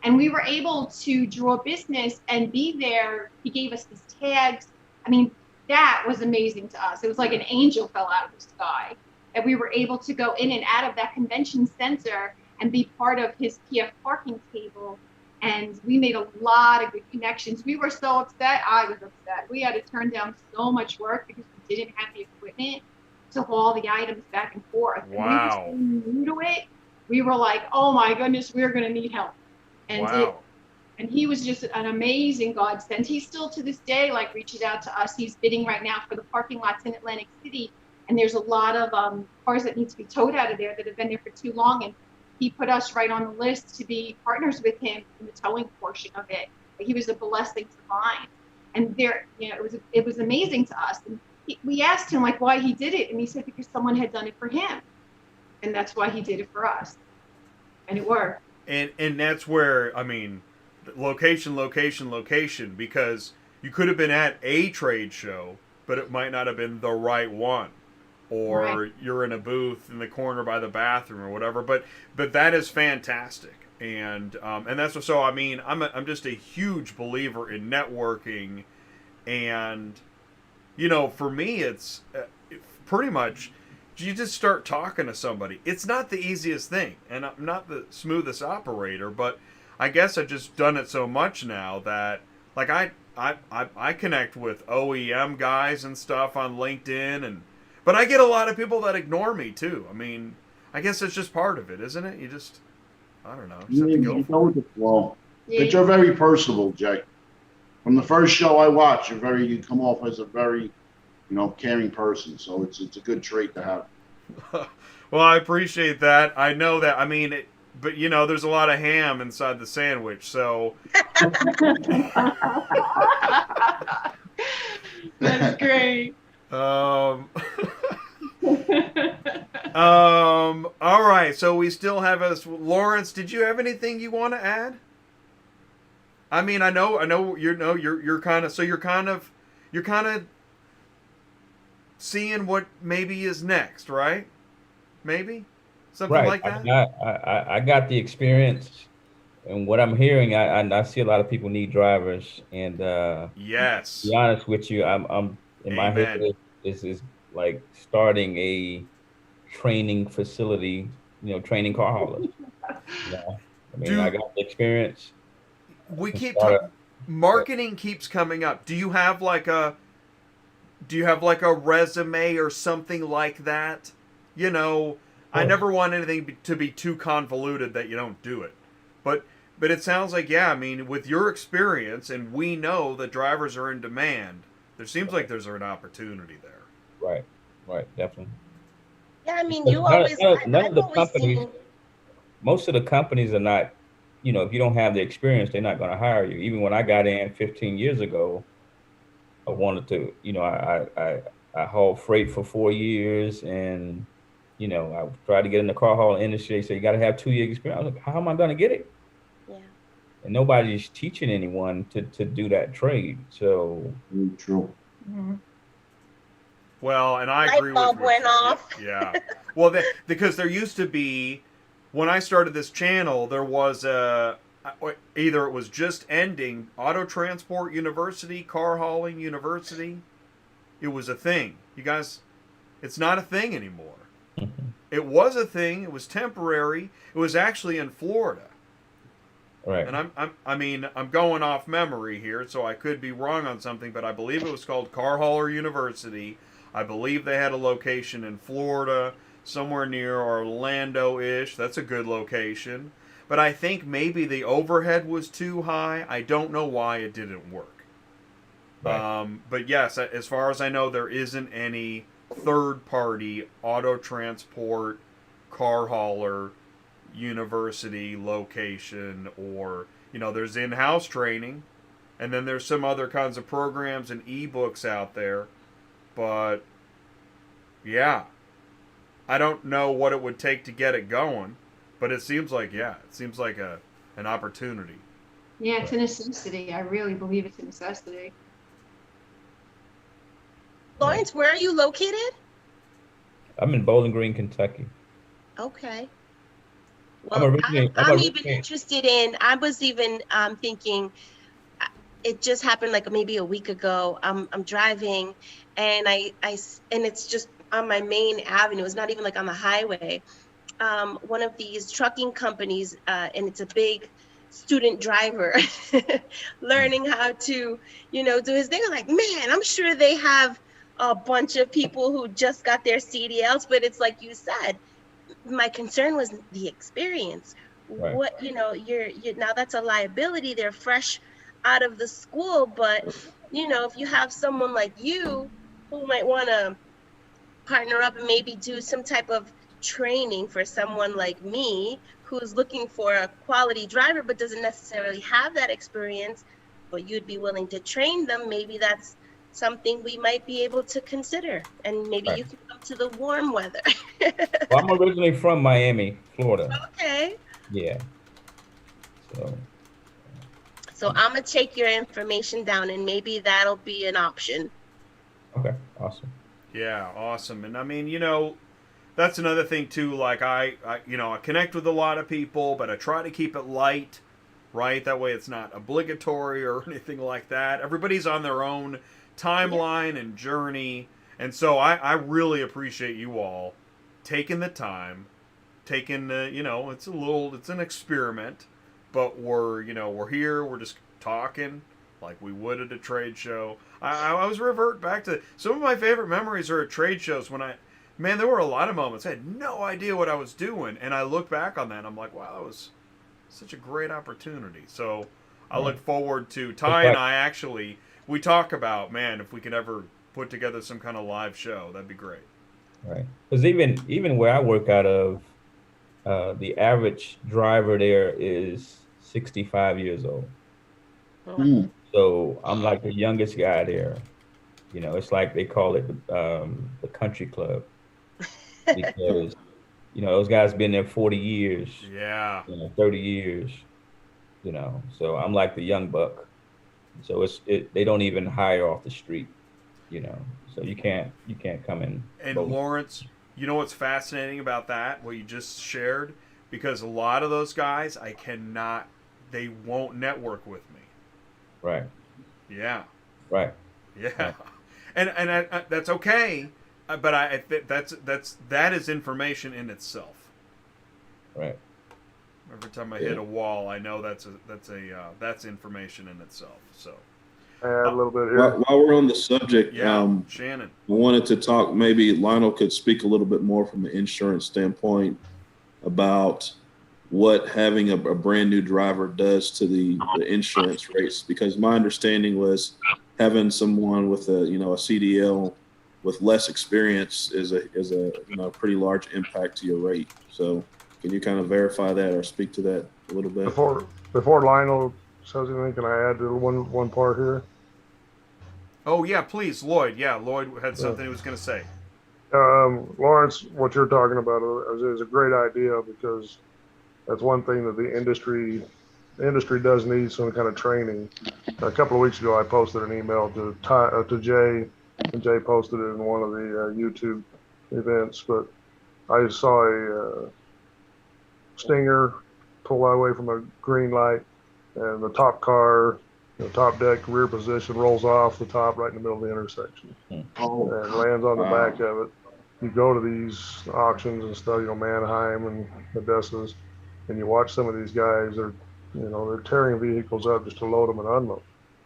and we were able to draw business and be there. He gave us his tags. I mean, that was amazing to us. It was like an angel fell out of the sky, and we were able to go in and out of that convention center and be part of his PF parking table. And we made a lot of good connections. We were so upset. I was upset. We had to turn down so much work because we didn't have the equipment to haul the items back and forth. Wow. And we were so new to it. We were like, oh my goodness, we're going to need help. And wow. And he was just an amazing godsend. He still to this day like reaches out to us. He's bidding right now for the parking lots in Atlantic City. And there's a lot of cars that need to be towed out of there that have been there for too long. And he put us right on the list to be partners with him in the towing portion of it. He was a blessing to find. And there, you know, it was amazing to us. And we asked him like why he did it. And he said because someone had done it for him. And that's why he did it for us. And it worked. And that's where, I mean, location, because you could have been at a trade show, but it might not have been the right one. Or right. You're in a booth in the corner by the bathroom or whatever. But that is fantastic. And that's what, so I mean, I'm just a huge believer in networking. And, you know, for me, it's pretty much, you just start talking to somebody. It's not the easiest thing, and I'm not the smoothest operator, but I guess I've just done it so much now that, like, I connect with OEM guys and stuff on LinkedIn, but I get a lot of people that ignore me too. I mean, I guess it's just part of it, isn't it? You just, I don't know. You go with the flow. But you're very personable, Jay. From the first show I watched, you come off as a very, you know, caring person. So it's a good trait to have. Well, I appreciate that. I know that. I mean, but you know, there's a lot of ham inside the sandwich, so. That's great. All right. So we still have us. Lawrence, did you have anything you want to add? I mean, I know you're kind of seeing what maybe is next, right? Maybe something right. like that. I got the experience, and what I'm hearing, I see a lot of people need drivers, and yes. To be honest with you, I'm in my head is like starting a training facility, you know, training car haulers. Yeah. I mean, I got the experience. We keep marketing keeps coming up. Do you have like a resume or something like that? You know, I never want anything to be too convoluted that you don't do it. But it sounds like, yeah, I mean, with your experience, and we know that drivers are in demand, there seems like there's an opportunity there. Right, definitely. Yeah, I mean, you always. None of the companies, most of the companies are not, you know, if you don't have the experience, they're not going to hire you. Even when I got in 15 years ago, I wanted to, you know, I hauled freight for 4 years, and, you know, I tried to get in the car hauling industry. They said, you got to have 2 years experience. I was like, how am I going to get it? Yeah. And nobody's teaching anyone to do that trade. So. True. Mm-hmm. Well, and I agree with you. Light bulb went off. Yeah. Well, because there used to be, when I started this channel, there was either it was just ending Auto Transport University, Car Hauling University. It was a thing. You guys, it's not a thing anymore. It was a thing. It was temporary. It was actually in Florida. Right. And I'm going off memory here, so I could be wrong on something, but I believe it was called Car Hauler University. I believe they had a location in Florida, somewhere near Orlando-ish. That's a good location. But I think maybe the overhead was too high. I don't know why it didn't work. Right. But yes, as far as I know, there isn't any third-party auto transport, car hauler, university location, or, there's in-house training, and then there's some other kinds of programs and ebooks out there. But yeah, I don't know what it would take to get it going, but it seems like an opportunity. Yeah, it's a necessity. I really believe it's a necessity. Lawrence, where are you located? I'm in Bowling Green, Kentucky. Okay. I'm Well, originally- I'm even interested in, I was even thinking, it just happened like maybe a week ago. I'm driving and and it's just on my main avenue. It's not even like on the highway. One of these trucking companies, and it's a big student driver learning how to, do his thing. I'm like, man, I'm sure they have a bunch of people who just got their CDLs, but it's like you said, my concern was the experience. Right. What, you're now that's a liability. They're fresh out of the school, but if you have someone like you who might want to partner up and maybe do some type of training for someone like me who's looking for a quality driver but doesn't necessarily have that experience, but you'd be willing to train them, maybe that's something we might be able to consider, and maybe Right. you can come to the warm weather. Well, I'm originally from Miami, Florida. Okay. Yeah. So I'm gonna take your information down, and maybe that'll be an option. Okay, awesome. Yeah, awesome. And I mean, that's another thing too. Like I connect with a lot of people, but I try to keep it light, right? That way it's not obligatory or anything like that. Everybody's on their own timeline and journey. And so I really appreciate you all taking the time, taking the, it's an experiment, but we're here, we're just talking like we would at a trade show. I always revert back to some of my favorite memories are at trade shows when there were a lot of moments I had no idea what I was doing, and I look back on that and I'm like, wow, that was such a great opportunity. So I look forward to Ty and I we talk about, man, if we could ever put together some kind of live show, that'd be great. Right. Because even where I work out of, the average driver there is 65 years old. Mm. So I'm like the youngest guy there. It's like they call it the country club because those guys been there 40 years. Yeah. 30 years. So I'm like the young buck. So they don't even hire off the street. So you can't come in. And Lawrence, you know what's fascinating about that? What you just shared, because a lot of those guys they won't network with me. Right. Yeah. Right. Yeah. Right. And I, that's okay, but that is information in itself. Right. Every time I hit a wall, I know that's information in itself. So. Add a little bit here. While we're on the subject, Shannon, I wanted to talk. Maybe Lionel could speak a little bit more from the insurance standpoint about what having a brand new driver does to the insurance rates. Because my understanding was having someone with a CDL with less experience is a pretty large impact to your rate. So can you kind of verify that or speak to that a little bit? Before Lionel says anything, can I add to one part here? Oh yeah, please, Lloyd. Yeah, Lloyd had something he was going to say. Lawrence, what you're talking about is a great idea, because that's one thing that the industry does need some kind of training. A couple of weeks ago, I posted an email to Jay, and Jay posted it in one of the YouTube events. But I saw a Stinger pull away from a green light, and the top car, the top deck rear position, rolls off the top right in the middle of the intersection and lands on the back of it. You go to these auctions and stuff, Manheim and Odessa's, and you watch some of these guys. They're tearing vehicles up just to load them and unload.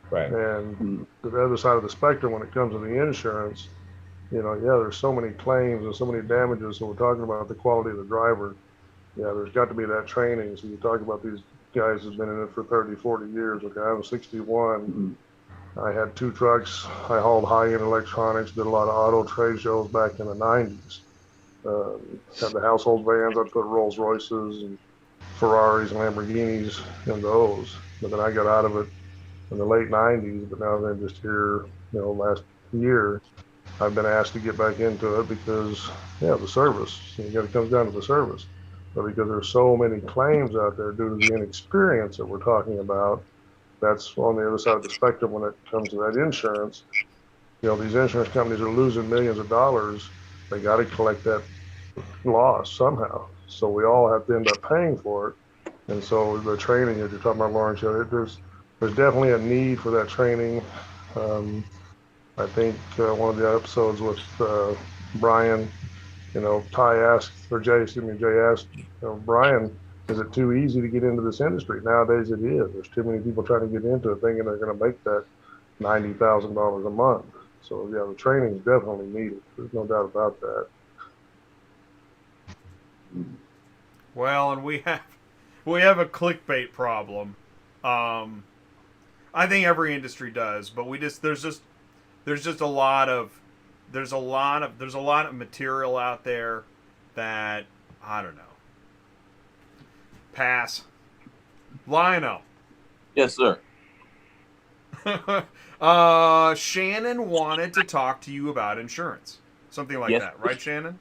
Right. And the other side of the spectrum, when it comes to the insurance, there's so many claims and so many damages. So we're talking about the quality of the driver. Yeah, there's got to be that training. So you talk about these guys who've been in it for 30, 40 years. Okay, I'm 61. I had 2 trucks. I hauled high-end electronics, did a lot of auto trade shows back in the 90s. Had the household vans. I'd put Rolls Royces and Ferraris and Lamborghinis in those. But then I got out of it in the late 90s. But now then just here, last year, I've been asked to get back into it because, the service. It comes down to the service. But because there's so many claims out there due to the inexperience that we're talking about, that's on the other side of the spectrum when it comes to that insurance. These insurance companies are losing millions of dollars. They got to collect that loss somehow. So we all have to end up paying for it. And so the training that you're talking about, LouAnn, there's definitely a need for that training. I think one of the episodes with Brian, Jay asked, Brian, is it too easy to get into this industry? Nowadays it is. There's too many people trying to get into it thinking they're going to make that $90,000 a month. So the training is definitely needed. There's no doubt about that. Well, and we have a clickbait problem. I think every industry does, but there's just a lot of material out there that I don't know. Pass. Lionel. Yes, sir. Shannon wanted to talk to you about insurance. Something like that, right, Shannon?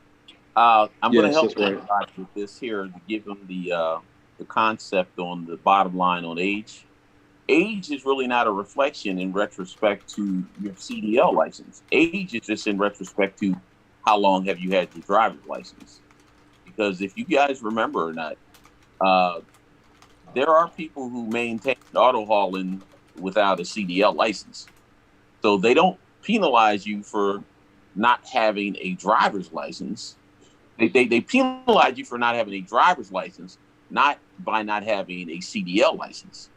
I'm going to help everybody with this here to give them the concept on the bottom line on age. Age is really not a reflection in retrospect to your CDL license. Age is just in retrospect to how long have you had your driver's license. Because if you guys remember or not, there are people who maintain auto hauling without a CDL license. So they don't penalize you for not having a driver's license. They penalize you for not having a driver's license, not by not having a CDL license.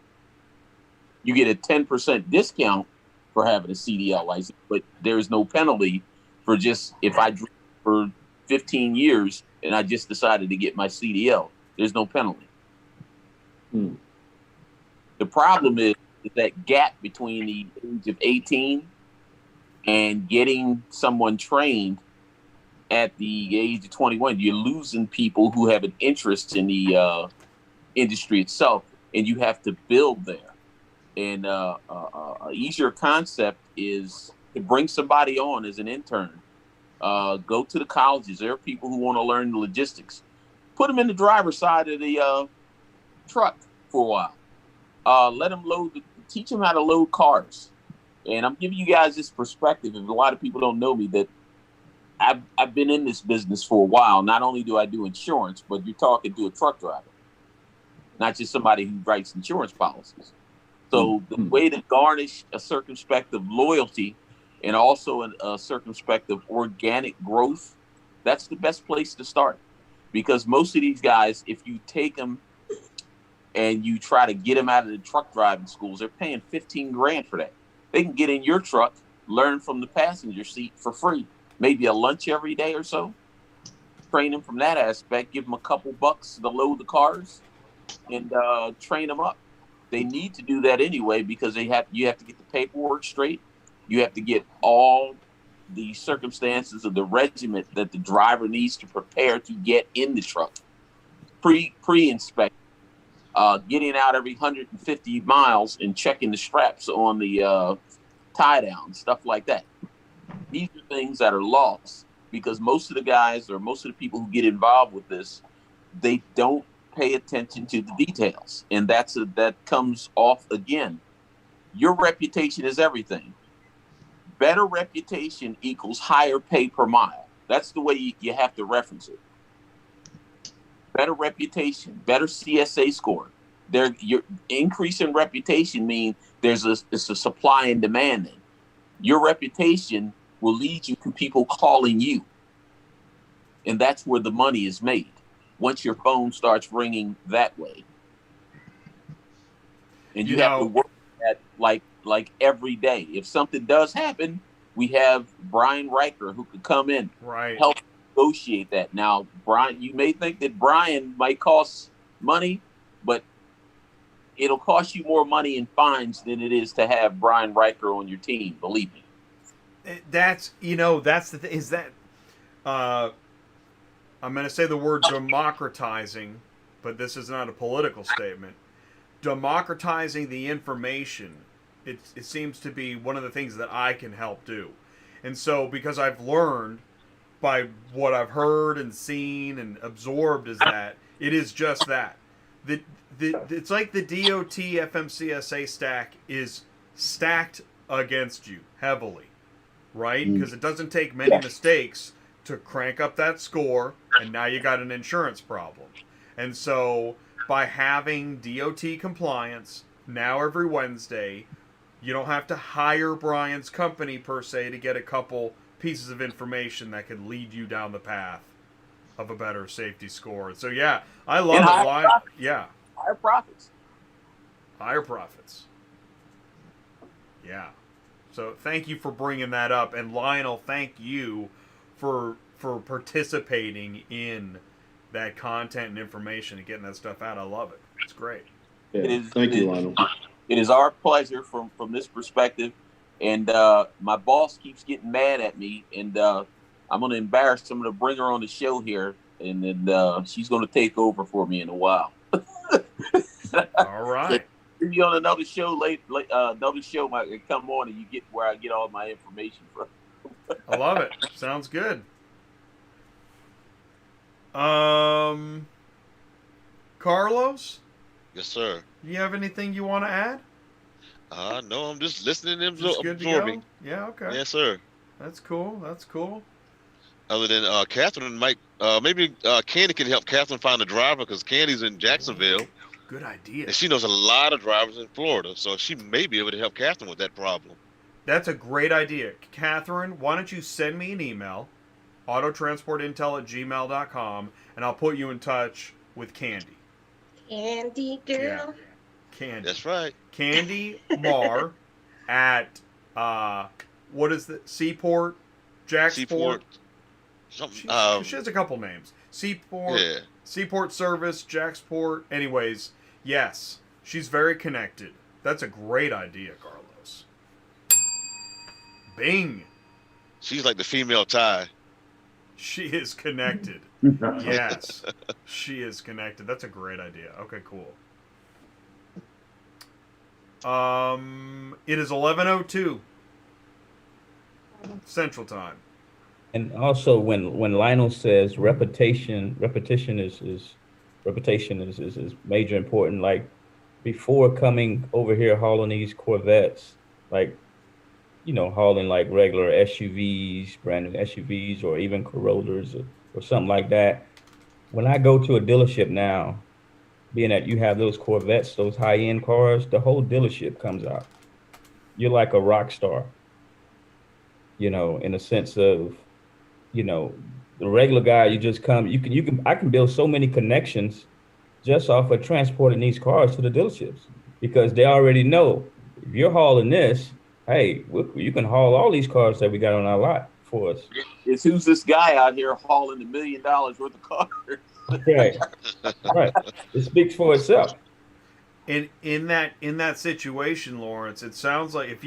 You get a 10% discount for having a CDL license, but there's no penalty for just if I drove for 15 years and I just decided to get my CDL. There's no penalty. The problem is that gap between the age of 18 and getting someone trained at the age of 21. You're losing people who have an interest in the industry itself, and you have to build there. And an easier concept is to bring somebody on as an intern. Go to the colleges. There are people who want to learn the logistics. Put them in the driver's side of the truck for a while. Let them teach them how to load cars. And I'm giving you guys this perspective. If a lot of people don't know me, that I've been in this business for a while. Not only do I do insurance, but you're talking to a truck driver, not just somebody who writes insurance policies. So the way to garnish a circumspective loyalty and also a circumspective organic growth, that's the best place to start. Because most of these guys, if you take them and you try to get them out of the truck driving schools, they're paying $15,000 for that. They can get in your truck, learn from the passenger seat for free, maybe a lunch every day or so. Train them from that aspect, give them a couple bucks to load the cars, and train them up. They need to do that anyway because you have to get the paperwork straight. You have to get all the circumstances of the regiment that the driver needs to prepare to get in the truck. Pre-inspection, getting out every 150 miles and checking the straps on the tie down, stuff like that. These are things that are lost because most of the guys or most of the people who get involved with this, they don't pay attention to the details. And that comes off again. Your reputation is everything. Better reputation equals higher pay per mile. That's the way you have to reference it. Better reputation, better CSA score. Your increase in reputation means it's a supply and demand thing. Your reputation will lead you to people calling you. And that's where the money is made. Once your phone starts ringing that way. And you have to work at like every day. If something does happen, we have Brian Riker who could come in, help negotiate that. Now, Brian, you may think that Brian might cost money, but it'll cost you more money in fines than it is to have Brian Riker on your team. Believe me. That's that's the thing. Is that I'm going to say the word democratizing, but this is not a political statement. Democratizing the information, it seems to be one of the things that I can help do. And so, because I've learned by what I've heard and seen and absorbed, is that it is just that. It's like the DOT FMCSA stack is stacked against you heavily, right? Because it doesn't take many mistakes to crank up that score, and now you got an insurance problem. And so, by having DOT compliance now every Wednesday, you don't have to hire Brian's company per se to get a couple pieces of information that could lead you down the path of a better safety score. So yeah, I love it. Why? Yeah. Higher profits. Higher profits. Yeah. So thank you for bringing that up, and Lionel, thank you for participating in that content and information and getting that stuff out. I love it. It's great. Yeah, thank you, Lionel. It is our pleasure from this perspective. And my boss keeps getting mad at me, and I'm going to embarrass her. I'm going to bring her on the show here, and then she's going to take over for me in a while. All right. Be on another show another show might come on, and you get where I get all my information from. I love it. Sounds good. Carlos? Yes, sir. You have anything you want to add? No, I'm just listening and Just good to go? absorbing. Yeah, okay. Yes, sir. That's cool. That's cool. Other than Catherine might, maybe Candy can help Catherine find a driver, because Candy's in Jacksonville. Good idea. And she knows a lot of drivers in Florida, so she may be able to help Catherine with that problem. That's a great idea. Catherine, why don't you send me an email, autotransportintel@gmail.com, and I'll put you in touch with Candy. Candy girl. Yeah. Candy. That's right. Candy Marr at, what is the, Seaport? Jacksport? Something, she has a couple names. Seaport, Yeah. Seaport Service, Jacksport. Anyways, yes, she's very connected. That's a great idea, Carlos. Bing. She's like the female Ty. She is connected. Yes, she is connected. That's a great idea. Okay, cool. It is 11:02 Central Time. And also, when Lionel says repetition is major important. Like before coming over here hauling these Corvettes, like, you know, hauling like regular SUVs, brand new SUVs, or even Corollas or something like that. When I go to a dealership now, being that you have those Corvettes, those high-end cars, the whole dealership comes out. You're like a rock star, you know, in the sense of, you know, the regular guy, you just come, I can build so many connections just off of transporting these cars to the dealerships, because they already know if you're hauling this, hey, you can haul all these cars that we got on our lot for us. It's who's this guy out here hauling $1 million worth of cars? Right. Right. It speaks for itself. In that situation, Lawrence, it sounds like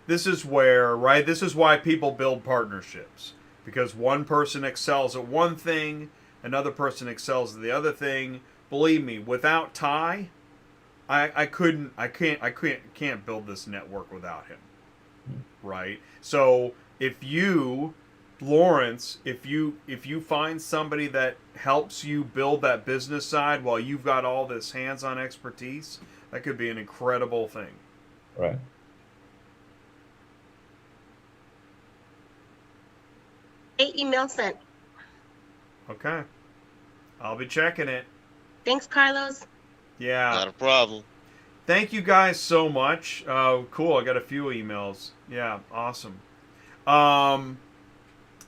this is why people build partnerships, because one person excels at one thing, another person excels at the other thing. Believe me, without Ty, I can't build this network without him. Right? So if you, Lawrence, if you find somebody that helps you build that business side while you've got all this hands-on expertise, that could be an incredible thing. Right. Email sent. Okay. I'll be checking it. Thanks, Carlos. Yeah. Not a problem. Thank you guys so much. Cool. I got a few emails. Yeah, awesome.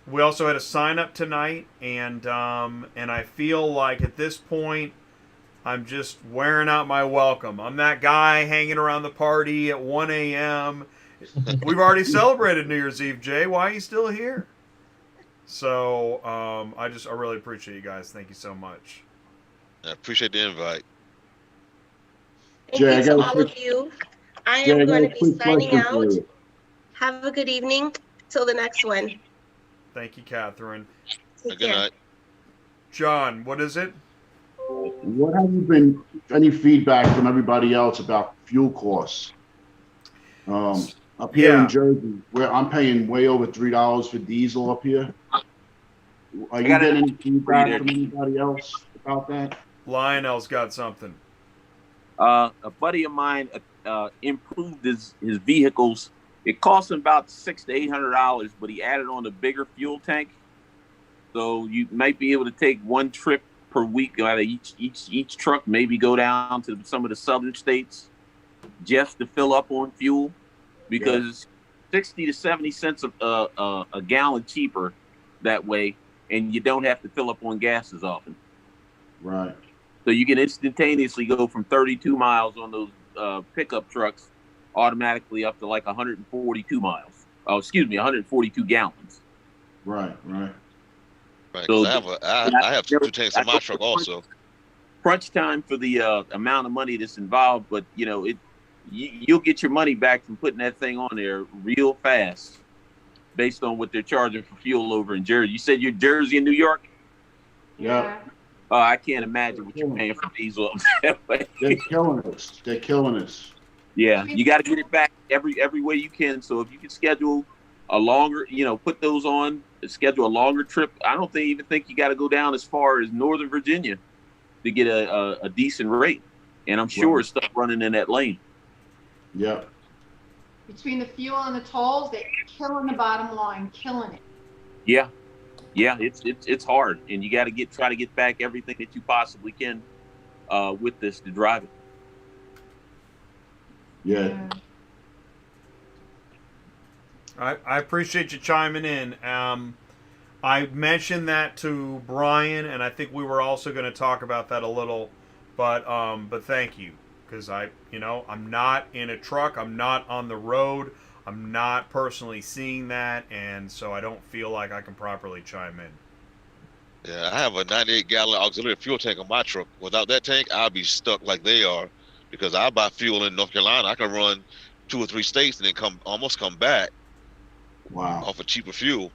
We also had a sign up tonight, and I feel like at this point I'm just wearing out my welcome. I'm that guy hanging around the party at 1 a.m. We've already celebrated New Year's Eve, Jay. Why are you still here? So I really appreciate you guys. Thank you so much. I appreciate the invite. Thank Jay, I you got to a all quick- of you. I Jay, I am got going a to be quick signing question for out. you. Have a good evening. Till the next one. Thank you, Catherine. Take Good care. night. John, what is it? What have you been, any feedback from everybody else about fuel costs? Up here Yeah. in Jersey, where I'm paying way over $3 for diesel up here. Are you got getting any there. feedback from anybody else about that? Lionel's got something. A buddy of mine improved his vehicles. It cost him about $600 to $800, but he added on a bigger fuel tank. So you might be able to take one trip per week out of each truck. Maybe go down to some of the southern states just to fill up on fuel, because 60 to 70 cents a gallon cheaper that way, and you don't have to fill up on gas as often. Right. So you can instantaneously go from 32 miles on those pickup trucks automatically up to like 142 miles. Oh, excuse me, 142 gallons. Right. Right. So 'Cause I have two tanks in my truck also. Crunch time for the amount of money that's involved, but you'll get your money back from putting that thing on there real fast, based on what they're charging for fuel over in Jersey. You said you're Jersey and New York? Yeah. Oh, I can't imagine what you're paying for diesel up that way. They're killing us. Yeah, you got to get it back every way you can. So if you can schedule a longer, put those on, schedule a longer trip. I don't even think you got to go down as far as Northern Virginia to get a decent rate. And I'm sure it's stuff running in that lane. Yeah. Between the fuel and the tolls, they're killing the bottom line, killing it. Yeah, it's hard, and you got to try to get back everything that you possibly can with this to drive it. Yeah. I appreciate you chiming in. I mentioned that to Brian, and I think we were also going to talk about that a little, but thank you, because I'm not in a truck, I'm not on the road, I'm not personally seeing that, and so I don't feel like I can properly chime in. Yeah, I have a 98-gallon auxiliary fuel tank on my truck. Without that tank, I'll be stuck like they are, because I buy fuel in North Carolina. I can run 2 or 3 states and then almost come back. Wow. Off of cheaper fuel.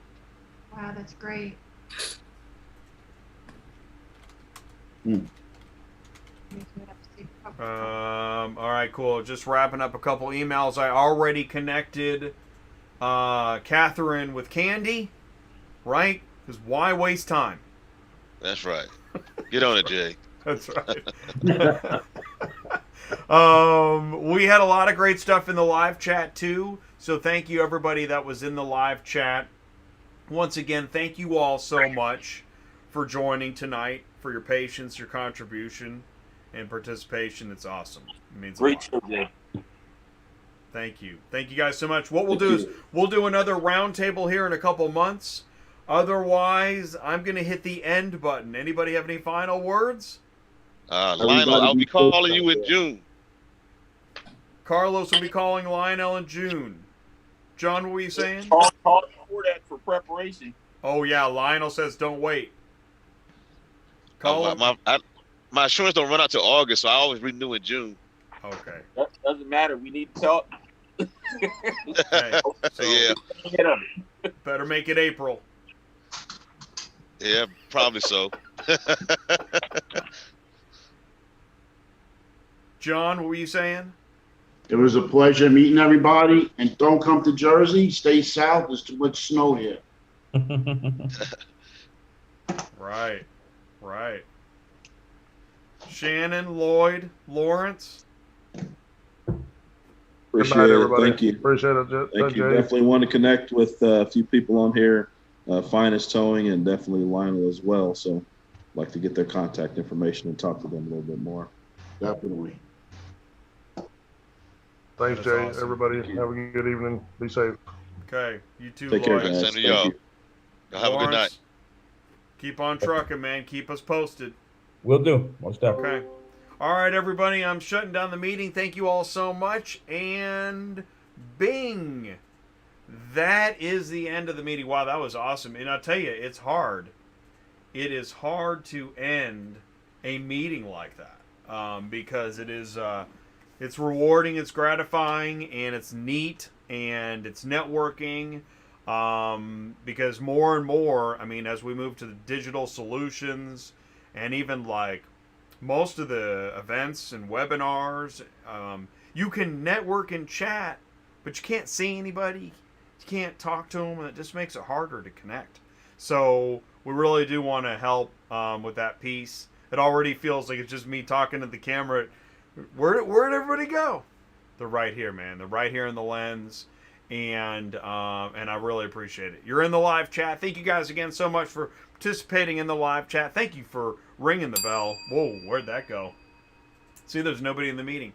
Wow, that's great. All right, cool. Just wrapping up a couple emails. I already connected Catherine with Candy, right? Because why waste time? That's right. Get on it, Jay. That's right. We had a lot of great stuff in the live chat too. So thank you everybody that was in the live chat. Once again, thank you all so much for joining tonight, for your patience, your contribution, and participation. It's awesome. It means Great a lot. show, Jay. Thank you. Thank you guys so much. What we'll do is we'll do another roundtable here in a couple months. Otherwise, I'm going to hit the end button. Anybody have any final words? Lionel, I'll be calling you in June. Carlos will be calling Lionel in June. John, what were you saying? Call before that for preparation. Oh, yeah. Lionel says don't wait. My insurance don't run out till August, so I always renew in June. Okay. That doesn't matter. We need to talk. Okay. So Yeah. better make it April. Yeah, probably so. John, what were you saying? It was a pleasure meeting everybody, and don't come to Jersey. Stay south. There's too much snow here. Right. Shannon, Lloyd, Lawrence. Appreciate night, it. everybody. Thank you. Appreciate it, Thank you. Jay. Definitely want to connect with a few people on here, Finest Towing, and definitely Lionel as well. So I'd like to get their contact information and talk to them a little bit more. Definitely. Thanks, That's Jay. awesome. Everybody, have a good evening. Be safe. Okay. You too, Take care, Lloyd. guys. Same to Thank y'all. you. Y'all have a good night. Lawrence, keep on trucking, man. Keep us posted. Will do. Most definitely. Okay. All right, everybody. I'm shutting down the meeting. Thank you all so much. And Bing! That is the end of the meeting. Wow, that was awesome. And I'll tell you, it's hard. It is hard to end a meeting like that because it is it's rewarding, it's gratifying, and it's neat, and it's networking because more and more, I mean, as we move to the digital solutions and even like most of the events and webinars, you can network and chat, but you can't see anybody. You can't talk to them, and it just makes it harder to connect. So we really do want to help with that piece. It already feels like it's just me talking to the camera. Where'd everybody go? They're right here, man. They're right here in the lens, and I really appreciate it. You're in the live chat. Thank you guys again so much for participating in the live chat. Thank you for ringing the bell. Whoa, where'd that go? See, there's nobody in the meeting.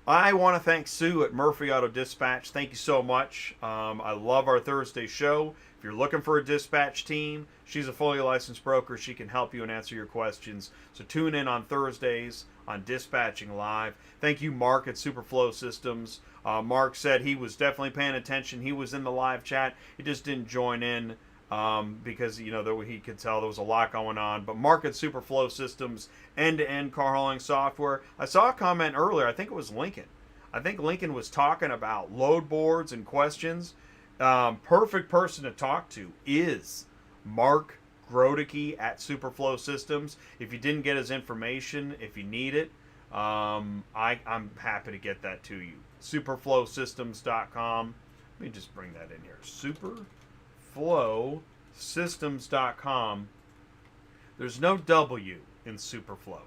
I want to thank Sue at Murphy Auto Dispatch. Thank you so much. I love our Thursday show. If you're looking for a dispatch team, she's a fully licensed broker. She can help you and answer your questions. So tune in on Thursdays on Dispatching Live. Thank you, Mark at Superflow Systems. Mark said he was definitely paying attention. He was in the live chat. He just didn't join in because, you know, he could tell there was a lot going on. But Mark at Superflow Systems, end-to-end car hauling software. I saw a comment earlier. I think it was Lincoln. I think Lincoln was talking about load boards and questions. Perfect person to talk to is Mark Grodicke at Superflow Systems. If you didn't get his information, if you need it, I'm happy to get that to you. Superflowsystems.com. Let me just bring that in here. Superflowsystems.com. There's no W in Superflow.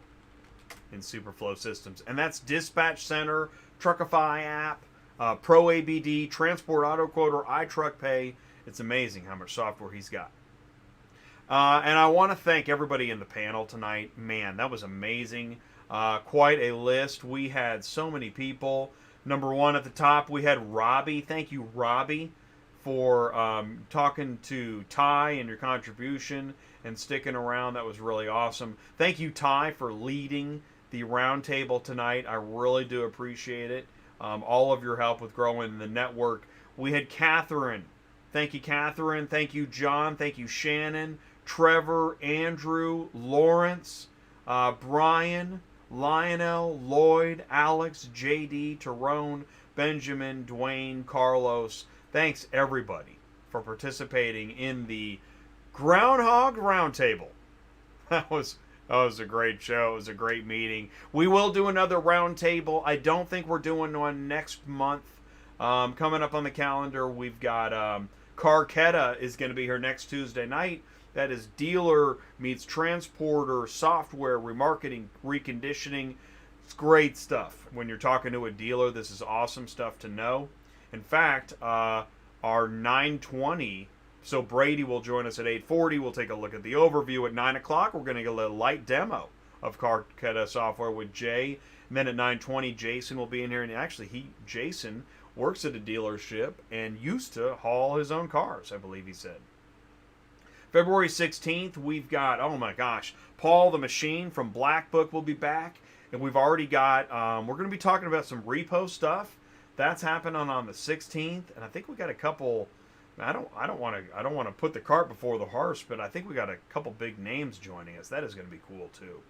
In Superflow Systems. And that's Dispatch Center, Truckify app, Pro ABD, Transport Auto Quoter, iTruckPay. It's amazing how much software he's got. And I want to thank everybody in the panel tonight. Man, that was amazing. Quite a list. We had so many people. Number one at the top, we had Robbie. Thank you, Robbie, for talking to Ty and your contribution and sticking around. That was really awesome. Thank you, Ty, for leading the roundtable tonight. I really do appreciate it. All of your help with growing the network. We had Catherine. Thank you, Catherine. Thank you, John. Thank you, Shannon, Trevor, Andrew, Lawrence, Brian, Lionel, Lloyd, Alex, JD, Terone, Benjamin, Dwayne, Carlos. Thanks, everybody, for participating in the Groundhog Roundtable. That was a great show. It was a great meeting. We will do another roundtable. I don't think we're doing one next month. Coming up on the calendar, we've got Scarcella is going to be here next Tuesday night. That is dealer meets transporter, software, remarketing, reconditioning. It's great stuff. When you're talking to a dealer, this is awesome stuff to know. In fact, our 9:20, so Brady will join us at 8:40. We'll take a look at the overview at 9 o'clock. We're going to get a little light demo of Scarcella software with Jay. And then at 9:20, Jason will be in here. And actually, Jason works at a dealership and used to haul his own cars, I believe he said. February 16th, we've got, oh my gosh, Paul the Machine from Black Book will be back. And we've already got, we're going to be talking about some repo stuff. That's happening on the 16th. And I think we got a couple, I don't want to put the cart before the horse, but I think we got a couple big names joining us. That is going to be cool too.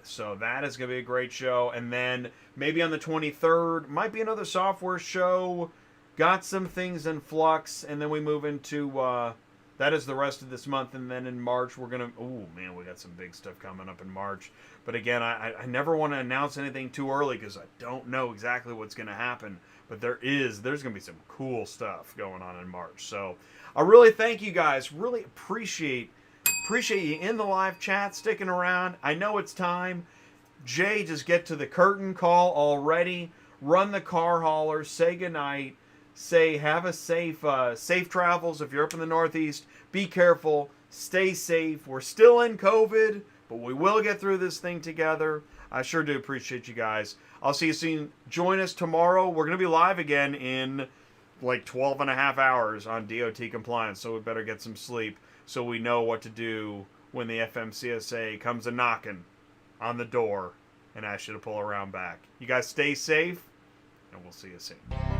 So that is going to be a great show. And then maybe on the 23rd, might be another software show. Got some things in flux. And then we move into, that is the rest of this month. And then in March, we're going to, oh man, we got some big stuff coming up in March. But again, I never want to announce anything too early because I don't know exactly what's going to happen. But there's going to be some cool stuff going on in March. So I really thank you guys. Really appreciate you in the live chat, sticking around. I know it's time. Jay, just get to the curtain call already. Run the car haulers. Say goodnight. Say have a safe travels if you're up in the Northeast. Be careful. Stay safe. We're still in COVID, but we will get through this thing together. I sure do appreciate you guys. I'll see you soon. Join us tomorrow. We're going to be live again in like 12 and a half hours on DOT compliance, so we better get some sleep so we know what to do when the FMCSA comes a-knocking on the door and asks you to pull around back. You guys stay safe. and we'll see you soon.